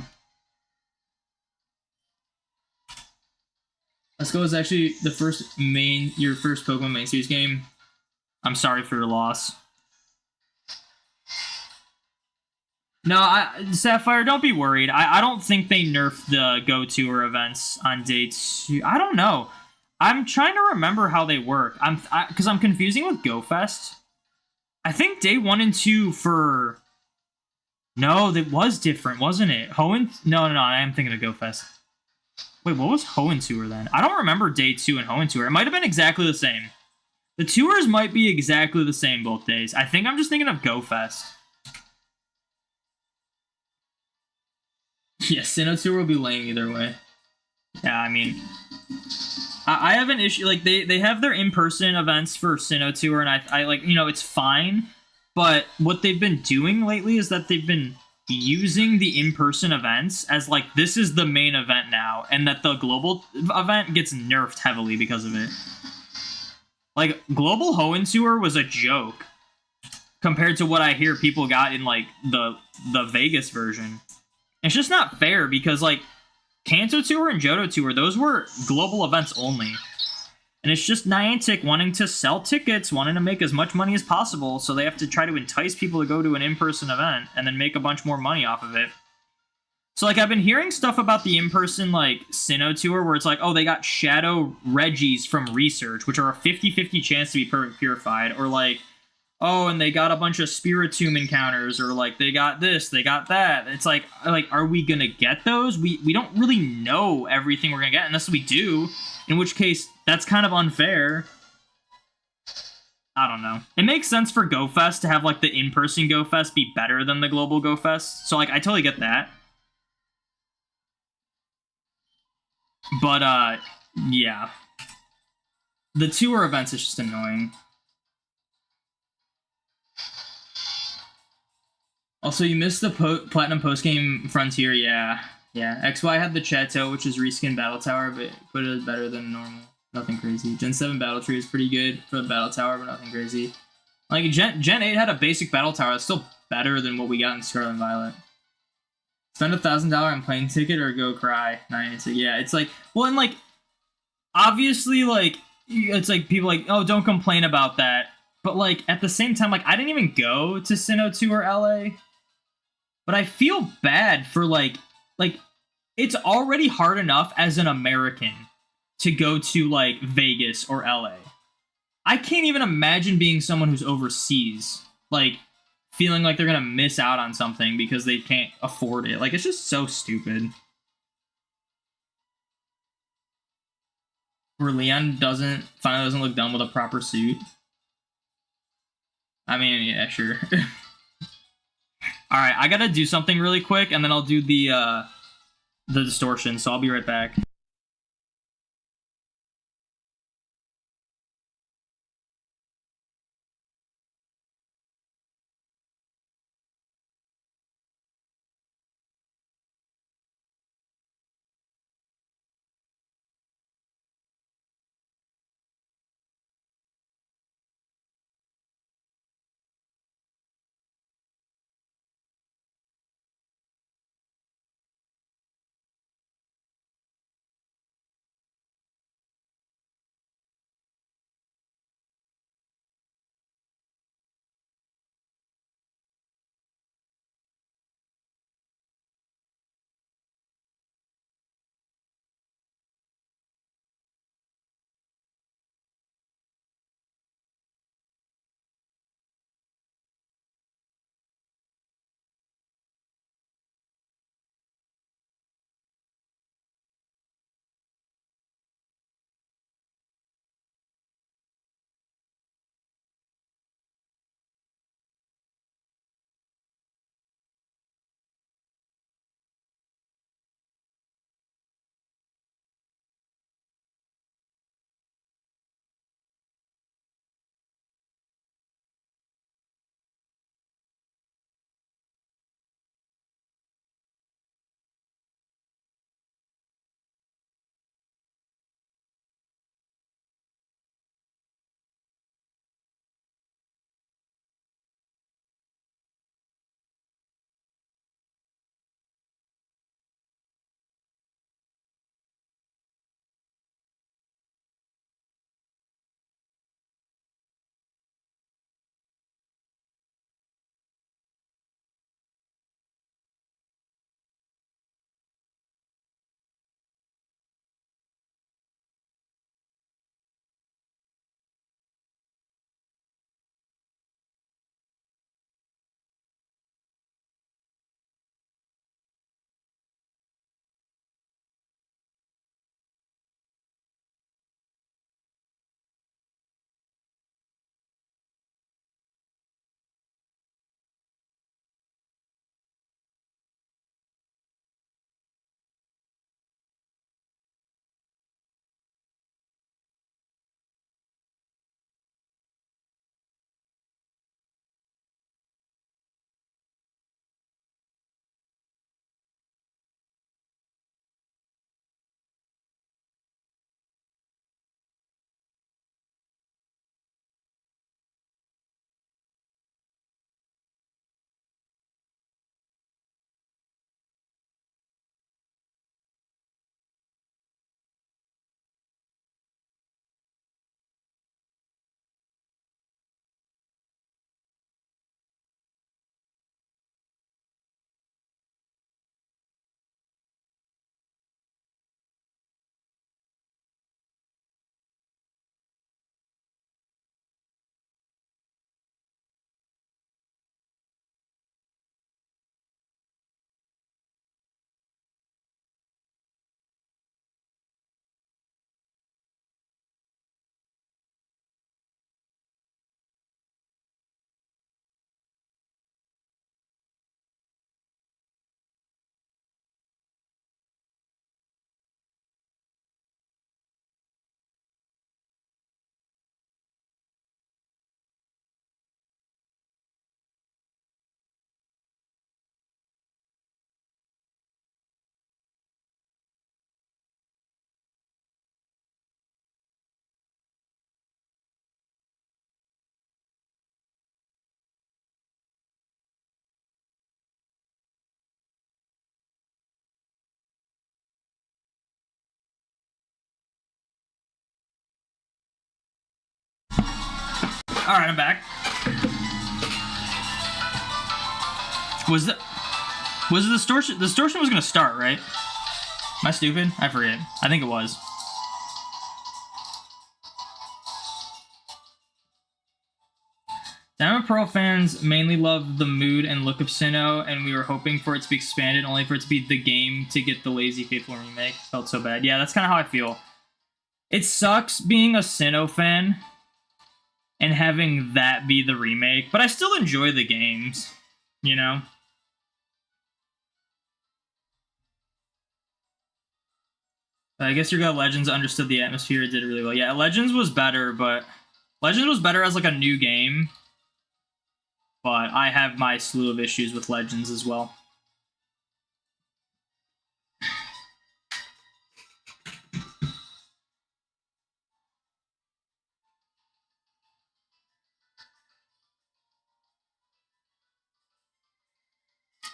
Let's Go is actually your first Pokemon main series game. I'm sorry for your loss. No, Sapphire, don't be worried. I don't think they nerfed the Go Tour events on day 2. I don't know. I'm trying to remember how they work. Because I'm confusing with Go Fest. I think day 1 and 2 for... No, that was different, wasn't it? No, I am thinking of Go Fest. Wait, what was Hoenn Tour then? I don't remember day 2 and Hoenn Tour. It might have been exactly the same. The tours might be exactly the same both days. I think I'm just thinking of Go Fest. Yeah, Sinnoh Tour will be lame either way. Yeah, I mean... I have an issue, like, they have their in-person events for Sinnoh Tour, and I like, you know, it's fine, but what they've been doing lately is that they've been using the in-person events as, like, this is the main event now, and that the global event gets nerfed heavily because of it. Like, Global Hoenn Tour was a joke compared to what I hear people got in, like, the Vegas version. It's just not fair, because, like, Kanto Tour and Johto Tour, those were global events only. And it's just Niantic wanting to sell tickets, wanting to make as much money as possible, so they have to try to entice people to go to an in-person event and then make a bunch more money off of it. So, like, I've been hearing stuff about the in-person, like, Sinnoh Tour, where it's like, oh, they got Shadow Regis from Research, which are a 50-50 chance to be perfect purified, or, like, oh, and they got a bunch of Spiritomb encounters, or, like, they got this, they got that. It's like, are we gonna get those? We don't really know everything we're gonna get, unless we do, in which case, that's kind of unfair. I don't know. It makes sense for GoFest to have, like, the in-person GoFest be better than the global GoFest, so, like, I totally get that. But, yeah. The tour events is just annoying. Also, you missed the Platinum postgame Frontier, yeah. Yeah, XY had the Chateau, which is reskin Battle Tower, but it is better than normal. Nothing crazy. Gen 7 Battle Tree is pretty good for the Battle Tower, but nothing crazy. Like, Gen 8 had a basic Battle Tower that's still better than what we got in Scarlet and Violet. Spend $1,000 on plane ticket or go cry. Niantic, yeah, it's like, well, and like, obviously, like, it's like people like, oh, don't complain about that. But like, at the same time, like, I didn't even go to Sinnoh 2 or LA. But I feel bad for like, it's already hard enough as an American to go to like Vegas or LA. I can't even imagine being someone who's overseas, like, feeling like they're gonna miss out on something because they can't afford it. Like, it's just so stupid. Where Leon finally doesn't look dumb with a proper suit. I mean, yeah, sure. Alright, I gotta do something really quick, and then I'll do the distortion, so I'll be right back. All right, I'm back. Was the distortion? The distortion was gonna start, right? Am I stupid? I forget. I think it was. Diamond Pearl fans mainly love the mood and look of Sinnoh, and we were hoping for it to be expanded, only for it to be the game to get the Lazy Faithful remake. Felt so bad. Yeah, that's kind of how I feel. It sucks being a Sinnoh fan and having that be the remake, but I still enjoy the games, you know? I guess your God Legends understood the atmosphere, it did really well. Yeah, Legends was better, but Legends was better as like a new game. But I have my slew of issues with Legends as well.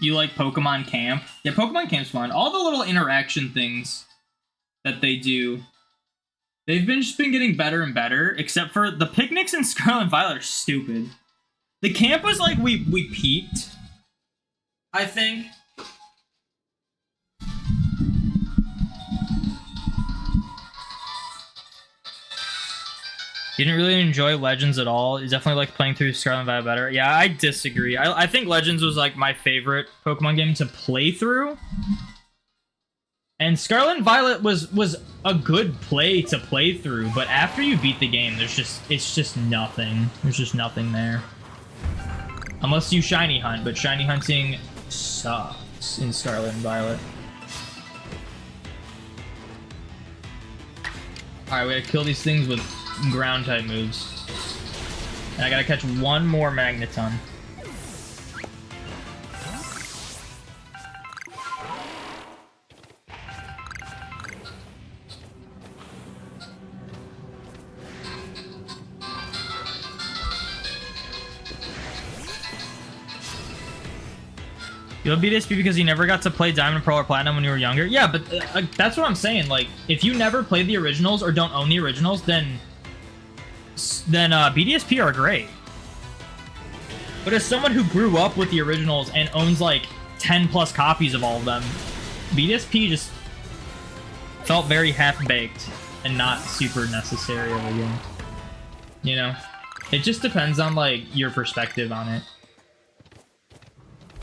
You like Pokemon Camp? Yeah, Pokemon Camp's fun. All the little interaction things that they do, they've just been getting better and better, except for the picnics in Scarlet and Violet are stupid. The camp was like we peaked, I think. Didn't really enjoy Legends at all. You definitely like playing through Scarlet and Violet better. Yeah, I disagree. I think Legends was like my favorite Pokemon game to play through. And Scarlet and Violet was a good play to play through, but after you beat the game, it's just nothing. There's just nothing there. Unless you shiny hunt, but shiny hunting sucks in Scarlet and Violet. Alright, we gotta kill these things with ground type moves. And I gotta catch one more Magneton. You love BDSP because you never got to play Diamond, Pearl, or Platinum when you were younger? Yeah, but that's what I'm saying. Like, if you never played the originals or don't own the originals, then BDSP are great. But as someone who grew up with the originals and owns like 10 plus copies of all of them, BDSP just felt very half-baked and not super necessary of a game. You know? It just depends on like your perspective on it.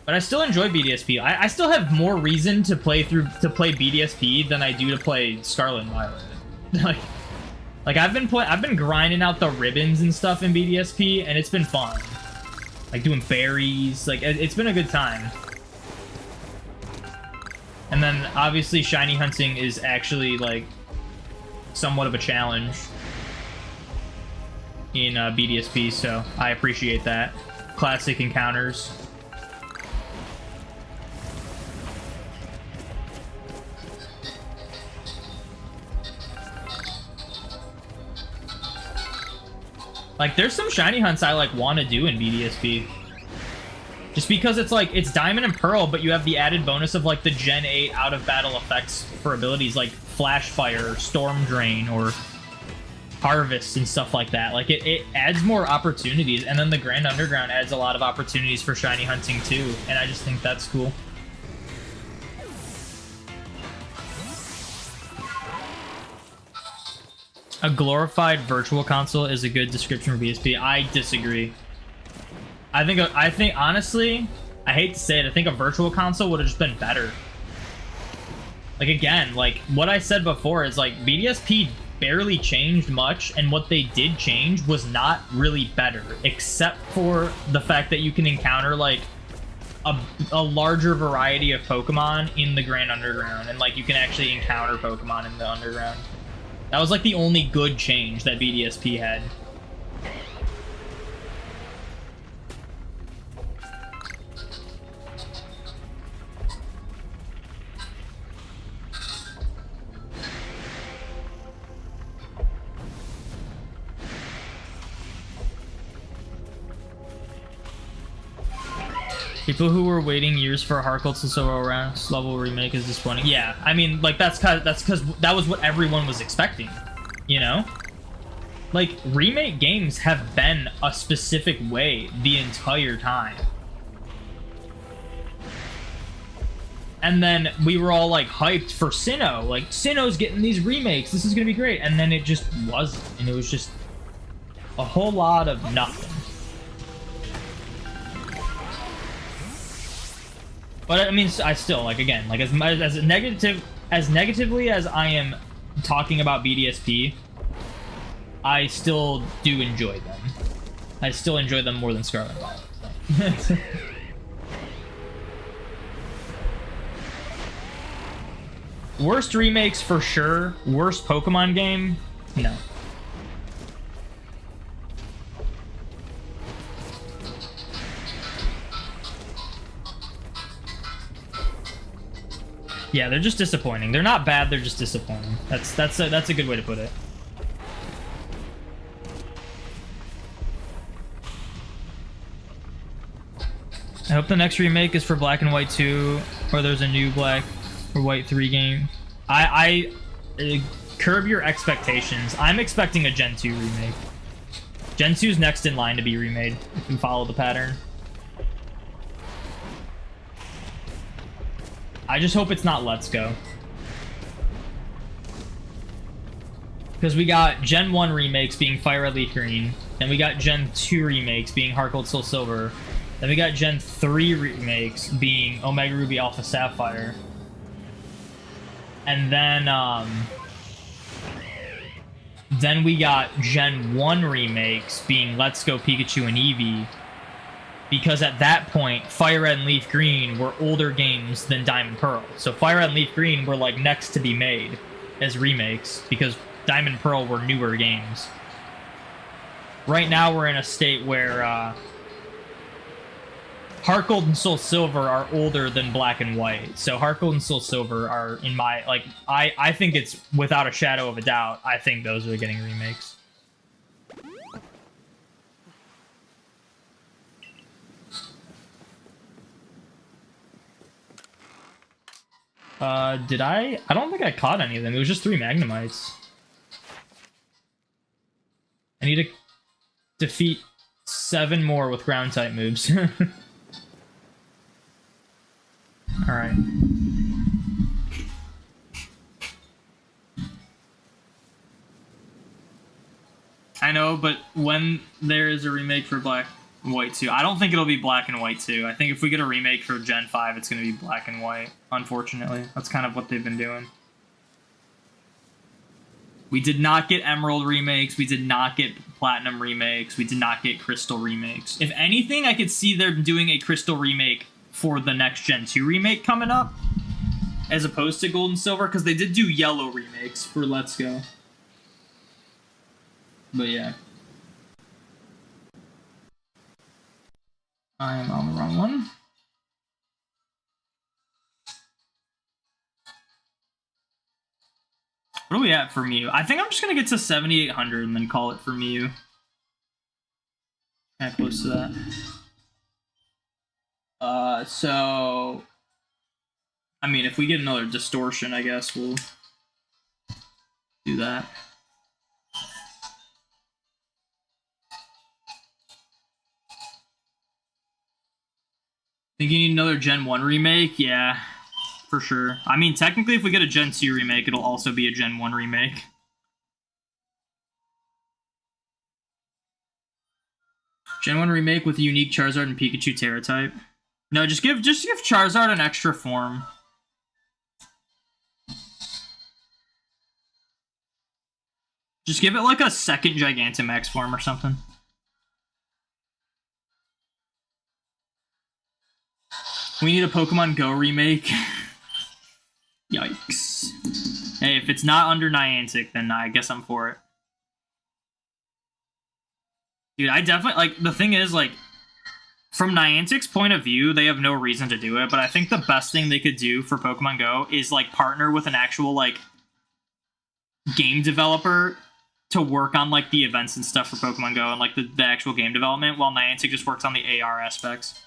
But I still enjoy BDSP. I still have more reason to play BDSP than I do to play Scarlet and Violet. like I've been grinding out the ribbons and stuff in BDSP, and it's been fun. Like doing berries, like it's been a good time. And then obviously shiny hunting is actually like somewhat of a challenge in BDSP, so I appreciate that. Classic encounters. Like, there's some shiny hunts I, like, want to do in BDSP. Just because it's, like, it's Diamond and Pearl, but you have the added bonus of, like, the Gen 8 out-of-battle effects for abilities like Flash Fire, or Storm Drain, or Harvest, and stuff like that. Like, it adds more opportunities, and then the Grand Underground adds a lot of opportunities for shiny hunting, too, and I just think that's cool. A glorified virtual console is a good description for BSP. I disagree. I think honestly, I hate to say it, I think a virtual console would have just been better. Like again, like what I said before is like BDSP barely changed much, and what they did change was not really better, except for the fact that you can encounter like a larger variety of Pokemon in the Grand Underground, and like you can actually encounter Pokemon in the Underground. That was like the only good change that BDSP had. People who were waiting years for a Harcourt to Silver level remake is disappointing. Yeah, I mean, like that's because that was what everyone was expecting, you know. like, remake games have been a specific way the entire time. And then we were all like hyped for Sinnoh. Like, Sinnoh's getting these remakes. This is gonna be great. And then it just wasn't. And it was just a whole lot of nothing. But I mean, I still, like, again, like, as negatively as I am talking about BDSP, I still do enjoy them. I still enjoy them more than Scarlet and Violet. So. Worst remakes for sure. Worst Pokemon game? No. Yeah, they're just disappointing. They're not bad, they're just disappointing. That's a good way to put it. I hope the next remake is for Black and White 2, or there's a new Black or White 3 game. I curb your expectations. I'm expecting a Gen 2 remake. Gen 2's next in line to be remade, if you follow the pattern. I just hope it's not Let's Go. Because we got Gen 1 remakes being Fire Red Leaf Green, then we got Gen 2 remakes being Heart Gold Soul Silver, then we got Gen 3 remakes being Omega Ruby Alpha Sapphire. And then we got Gen 1 remakes being Let's Go Pikachu and Eevee. Because at that point, Fire Red and Leaf Green were older games than Diamond Pearl. So Fire Red and Leaf Green were like next to be made as remakes because Diamond and Pearl were newer games. Right now we're in a state where Heart Gold and Soul Silver are older than Black and White. So Heart Gold and Soul Silver are in my, like, I think it's without a shadow of a doubt, I think those are getting remakes. I don't think I caught any of them. It was just 3 Magnemites. I need to defeat 7 more with ground type moves. Alright. I know, but when there is a remake for Black and White 2, I don't think it'll be Black and White 2. I think if we get a remake for Gen 5, it's going to be Black and White, unfortunately. That's kind of what they've been doing. We did not get Emerald remakes. We did not get Platinum remakes. We did not get Crystal remakes. If anything, I could see them doing a Crystal remake for the next Gen 2 remake coming up, as opposed to Gold and Silver, because they did do Yellow remakes for Let's Go. But yeah. I'm on the wrong one. What are we at for Mew? I think I'm just going to get to 7,800 and then call it for Mew. Kind of close to that. So... I mean, if we get another distortion, I guess we'll do that. Think you need another Gen 1 remake? Yeah, for sure. I mean, technically, if we get a Gen 2 remake, it'll also be a Gen 1 remake. Gen 1 remake with a unique Charizard and Pikachu Terra type. No, just give Charizard an extra form. Just give it like a second Gigantamax form or something. We need a Pokemon Go remake. Yikes. Hey, if it's not under Niantic, then I guess I'm for it. Dude, I definitely, like, the thing is, like, from Niantic's point of view, they have no reason to do it, but I think the best thing they could do for Pokemon Go is, like, partner with an actual, like, game developer to work on, like, the events and stuff for Pokemon Go and, like, the actual game development, while Niantic just works on the AR aspects.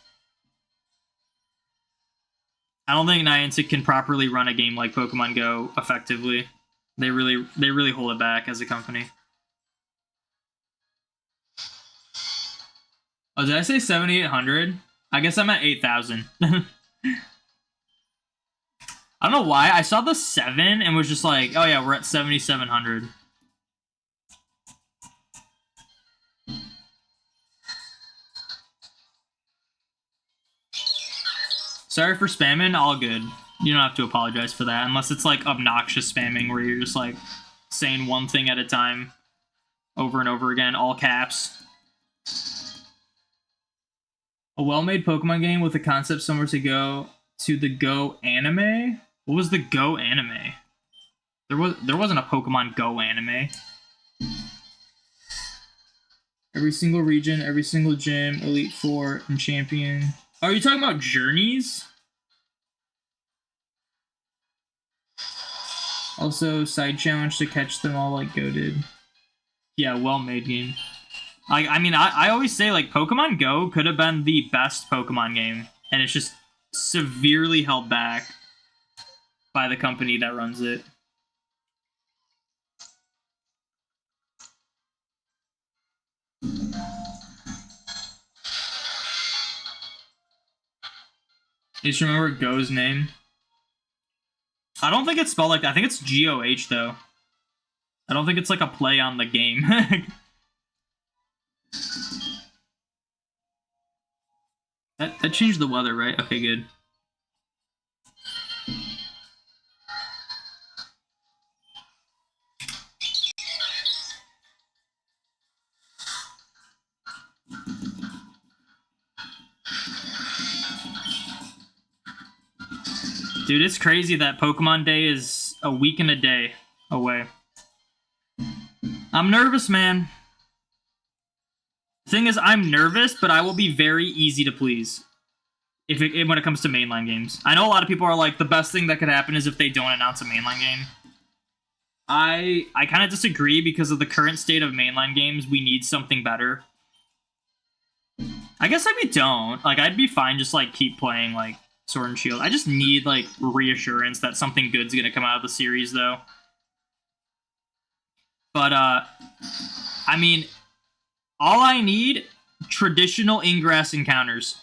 I don't think Niantic can properly run a game like Pokemon Go effectively. They really hold it back as a company. Oh, did I say 7,800? I guess I'm at 8,000. I don't know why. I saw the 7 and was just like, oh yeah, we're at 7,700. Sorry for spamming, all good. You don't have to apologize for that, unless it's like obnoxious spamming where you're just like saying one thing at a time over and over again, all caps. A well-made Pokemon game with a concept somewhere to go to the Go anime? What was the Go anime? There wasn't a Pokemon Go anime. Every single region, every single gym, Elite Four, and Champion. Oh, are you talking about journeys? Also, side challenge to catch them all like Go did. Yeah, well-made game. I mean, I always say, like, Pokemon Go could have been the best Pokemon game, and it's just severely held back by the company that runs it. You just remember Go's name? I don't think it's spelled like that. I think it's G-O-H, though. I don't think it's like a play on the game. That changed the weather, right? Okay, good. Dude, it's crazy that Pokemon Day is a week and a day away. I'm nervous, man. The thing is, I'm nervous, but I will be very easy to please when it comes to mainline games. I know a lot of people are like, the best thing that could happen is if they don't announce a mainline game. I kind of disagree because of the current state of mainline games. We need something better. I guess we don't. Like, I'd be fine just, like, keep playing, like, Sword and Shield. I just need, like, reassurance that something good's gonna come out of the series, though. But, I mean, all I need, traditional Ingrass encounters.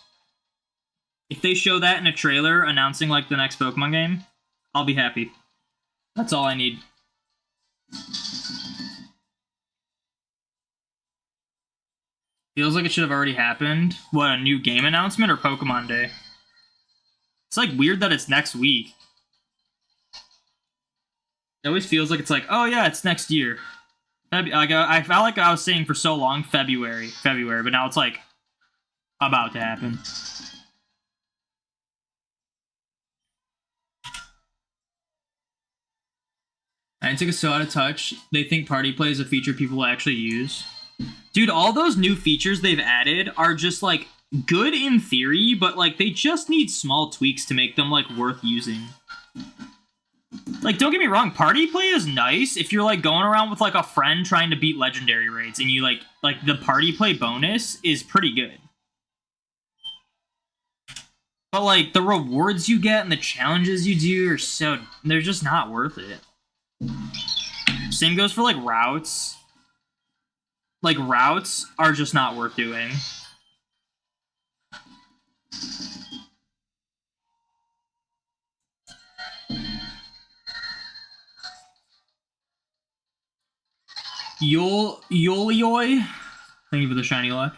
If they show that in a trailer announcing, like, the next Pokemon game, I'll be happy. That's all I need. Feels like it should have already happened. What, a new game announcement or Pokemon Day? It's, like, weird that it's next week. It always feels like it's like, oh yeah, it's next year. I felt like I was saying for so long February, but now it's like about to happen. Niantic is so out of touch. They think party play is a feature people will actually use. Dude, all those new features they've added are just like good in theory, but like they just need small tweaks to make them like worth using. Like, don't get me wrong, party play is nice if you're, like, going around with, like, a friend trying to beat legendary raids, and you, like, the party play bonus is pretty good. But, like, the rewards you get and the challenges you do are they're just not worth it. Same goes for, like, routes. Like, routes are just not worth doing. Yolioi. Thank you for the shiny luck.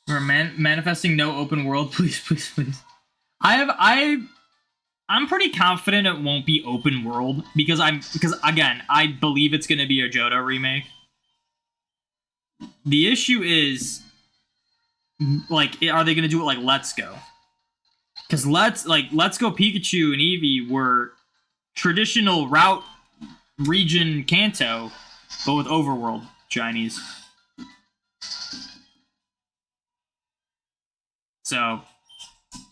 We're manifesting no open world, please, please, please. I'm pretty confident it won't be open world because again, I believe it's gonna be a Johto remake. The issue is, like, are they gonna do it like Let's Go? Because Let's Go Pikachu and Eevee were traditional route region Kanto, but with overworld shinies. So,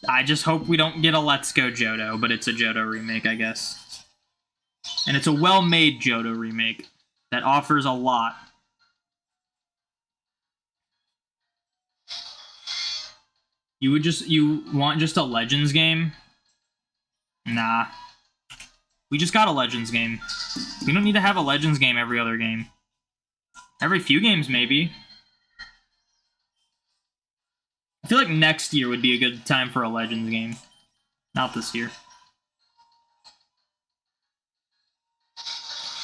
I just hope we don't get a Let's Go Johto, but it's a Johto remake, I guess. And it's a well-made Johto remake that offers a lot. You want just a Legends game? Nah. We just got a Legends game. We don't need to have a Legends game every other game. Every few games, maybe. I feel like next year would be a good time for a Legends game. Not this year.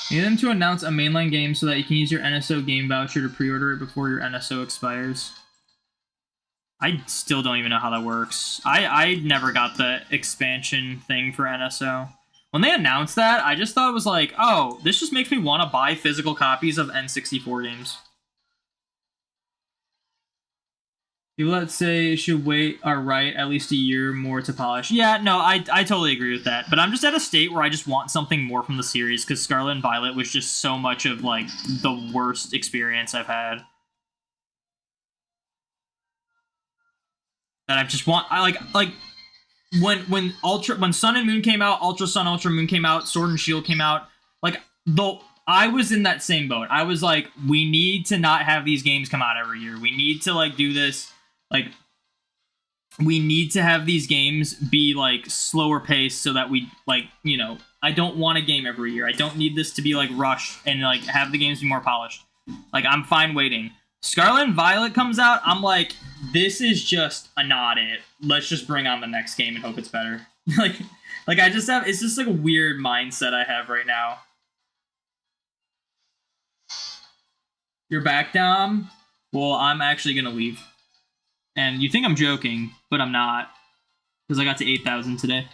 Need them to announce a mainline game so that you can use your NSO game voucher to pre-order it before your NSO expires. I still don't even know how that works. I never got the expansion thing for NSO. When they announced that, I just thought it was like, oh, this just makes me want to buy physical copies of N64 games. People that say should wait are right, at least a year more to polish. Yeah, no, I totally agree with that. But I'm just at a state where I just want something more from the series, because Scarlet and Violet was just so much of, like, the worst experience I've had. That I just want, when Sun and Moon came out, Ultra Sun, Ultra Moon came out, Sword and Shield came out, like, I was in that same boat. I was like, we need to not have these games come out every year. We need to, like, do this. Like, we need to have these games be, like, slower paced so that we, like, you know, I don't want a game every year. I don't need this to be, like, rushed and, like, have the games be more polished. Like, I'm fine waiting. Scarlet and Violet comes out, I'm like, this is just not it. Let's just bring on the next game and hope it's better. like, I just have, it's just, like, a weird mindset I have right now. You're back, Dom? Well, I'm actually gonna leave. And you think I'm joking, but I'm not. Because I got to 8,000 today.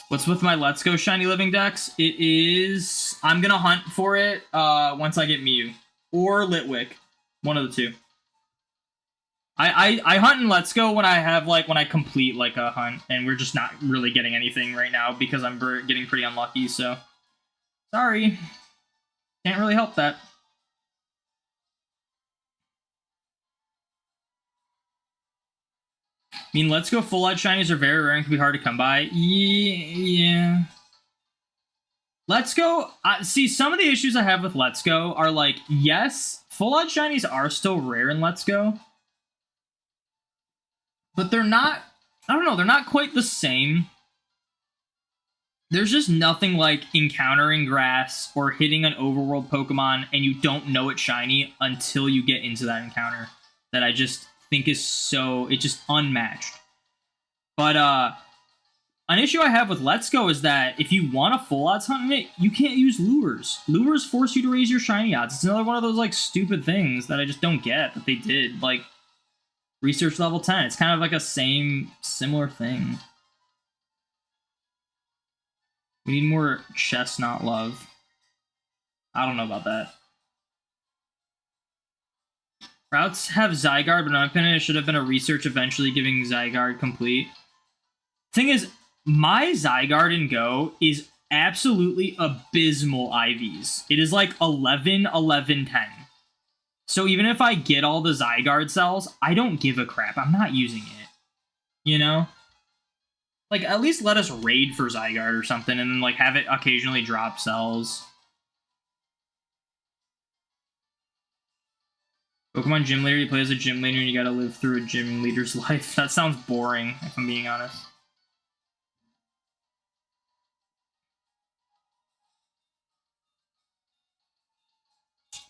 What's with my Let's Go Shiny Living Dex? It is... I'm gonna hunt for it once I get Mew. Or Litwick. One of the two. I hunt in Let's Go when I have, like, when I complete, like, a hunt. And we're just not really getting anything right now because I'm getting pretty unlucky, so... Sorry. Can't really help that. I mean, Let's Go full-out shinies are very rare and can be hard to come by. Yeah. Let's Go... see, some of the issues I have with Let's Go are, like, yes, full-out shinies are still rare in Let's Go. But they're not... I don't know, they're not quite the same. There's just nothing like encountering grass or hitting an overworld Pokemon and you don't know it's shiny until you get into that encounter. That I just think is so... it's just unmatched. But, an issue I have with Let's Go is that if you want a full odds hunt in it, you can't use lures. Lures force you to raise your shiny odds. It's another one of those, like, stupid things that I just don't get that they did. Like, Research Level 10. It's kind of like a similar thing. We need more Chestnut love. I don't know about that. Routes have Zygarde, but in my opinion, it should have been a research eventually giving Zygarde complete. Thing is, my Zygarde in Go is absolutely abysmal IVs. It is like 11, 11, 10. So even if I get all the Zygarde cells, I don't give a crap. I'm not using it. You know? Like, at least let us raid for Zygarde or something, and then, like, have it occasionally drop cells. Pokemon Gym Leader, you play as a gym leader and you gotta live through a gym leader's life. That sounds boring, if I'm being honest.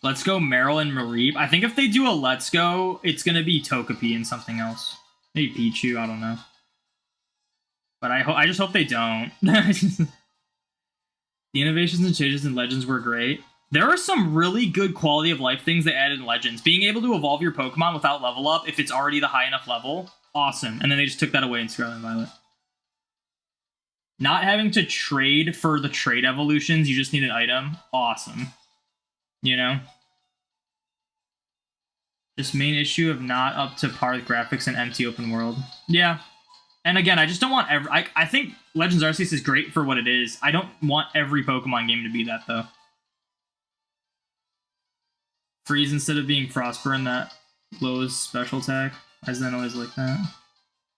Let's Go Meryl and Mareep. I think if they do a Let's Go, it's gonna be Togepi and something else. Maybe Pichu, I don't know. But I just hope they don't. The innovations and changes in Legends were great. There are some really good quality of life things they added in Legends. Being able to evolve your Pokemon without level up, if it's already the high enough level, awesome. And then they just took that away in Scarlet and Violet. Not having to trade for the trade evolutions, you just need an item, awesome. You know? This main issue of not up to par with graphics and empty open world. Yeah. And again, I just don't want I think Legends Arceus is great for what it is. I don't want every Pokemon game to be that, though. Freeze instead of being Frostburn, that blows special attack. Why is that always like that?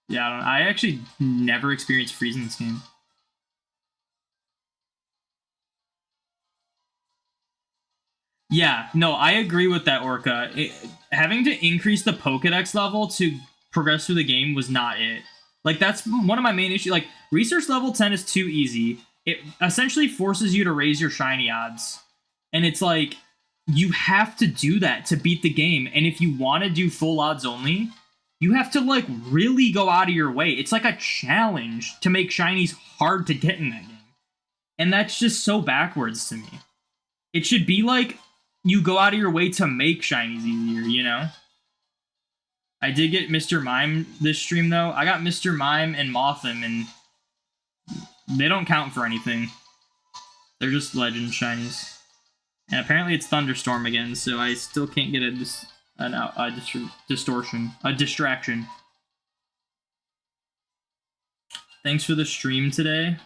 Yeah, I actually never experienced Freeze in this game. Yeah, no, I agree with that, Orca. Having to increase the Pokedex level to progress through the game was not it. Like, that's one of my main issues. Like, research level 10 is too easy. It essentially forces you to raise your shiny odds. And it's like, you have to do that to beat the game. And if you want to do full odds only, you have to, like, really go out of your way. It's like a challenge to make shinies hard to get in that game. And that's just so backwards to me. It should be like, you go out of your way to make shinies easier, you know? I did get Mr. Mime this stream, though. I got Mr. Mime and Mothim, and they don't count for anything. They're just legend shinies. And apparently it's Thunderstorm again, so I still can't get a distraction. Thanks for the stream today.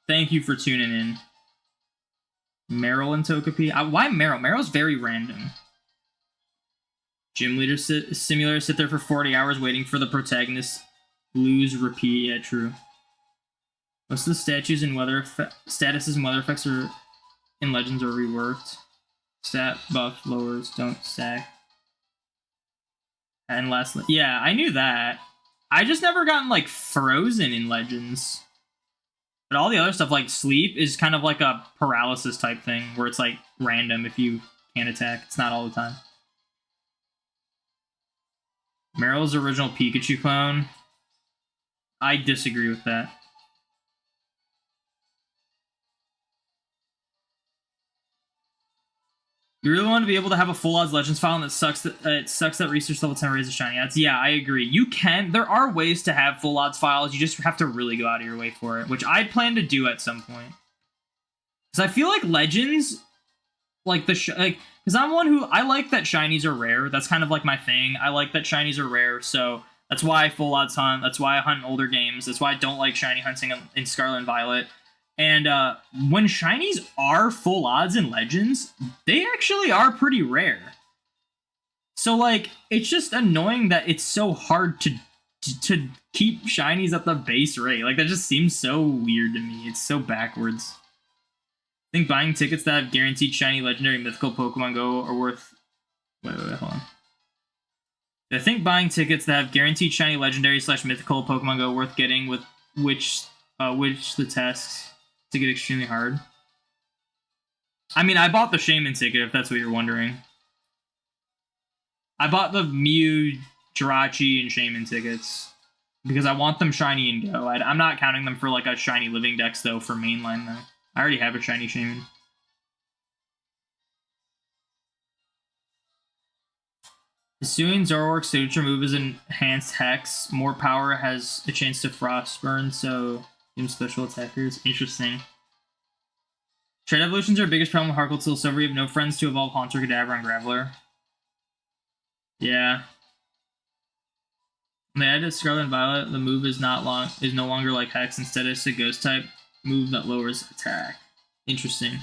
Thank you for tuning in. Meryl and Togepi. Why Meryl? Meryl's very random. Gym leader simulator, sit there for 40 hours waiting for the protagonist. Lose, repeat. Yeah, true. Most of the statues and statuses and weather effects are in Legends are reworked. Stat buff lowers, don't stack. And lastly, yeah, I knew that. I just never gotten like frozen in Legends. But all the other stuff, like sleep, is kind of like a paralysis type thing where it's like random if you can't attack. It's not all the time. Meryl's original Pikachu clone. I disagree with that. You really want to be able to have a full odds Legends file, and it sucks that research level 10 raises shiny odds. Yeah, I agree. You can. There are ways to have full odds files. You just have to really go out of your way for it, which I plan to do at some point. Because I feel like Legends, like because I'm one who I like that shinies are rare. That's kind of like my thing. I like that shinies are rare, so that's why I full odds hunt. That's why I hunt older games. That's why I don't like shiny hunting in Scarlet and Violet. And when shinies are full odds in Legends, they actually are pretty rare. So, like, it's just annoying that it's so hard to keep shinies at the base rate. Like, that just seems so weird to me. It's so backwards. I think buying tickets that have guaranteed shiny, legendary, mythical Pokemon Go are worth... Wait, hold on. I think buying tickets that have guaranteed shiny, legendary / mythical Pokemon Go worth getting, with which the tests to get extremely hard. I mean, I bought the Shaman ticket, if that's what you're wondering. I bought the Mew, Jirachi, and Shaman tickets because I want them shiny and go. I'm not counting them for like a shiny living dex though for mainline though. I already have a shiny Shaman. Assuming Zoroark's signature move is enhanced Hex, more power has a chance to Frostburn, so special attackers. Interesting. Trade evolutions are the biggest problem with Harkle till Silver. You have no friends to evolve Haunter, Kadabra, and Graveler. Yeah. When they added Scarlet and Violet, the move is no longer like Hex. Instead, it's a Ghost type move that lowers attack. Interesting.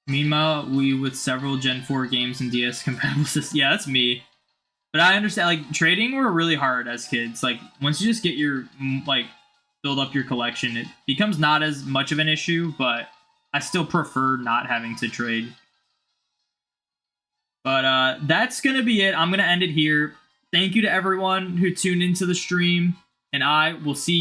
Meanwhile, we with several Gen 4 games and DS compatible systems. Yeah, that's me. But I understand, like, trading were really hard as kids. Like, once you just get your, like, build up your collection, it becomes not as much of an issue, but I still prefer not having to trade. But that's going to be it. I'm going to end it here. Thank you to everyone who tuned into the stream, and I will see you.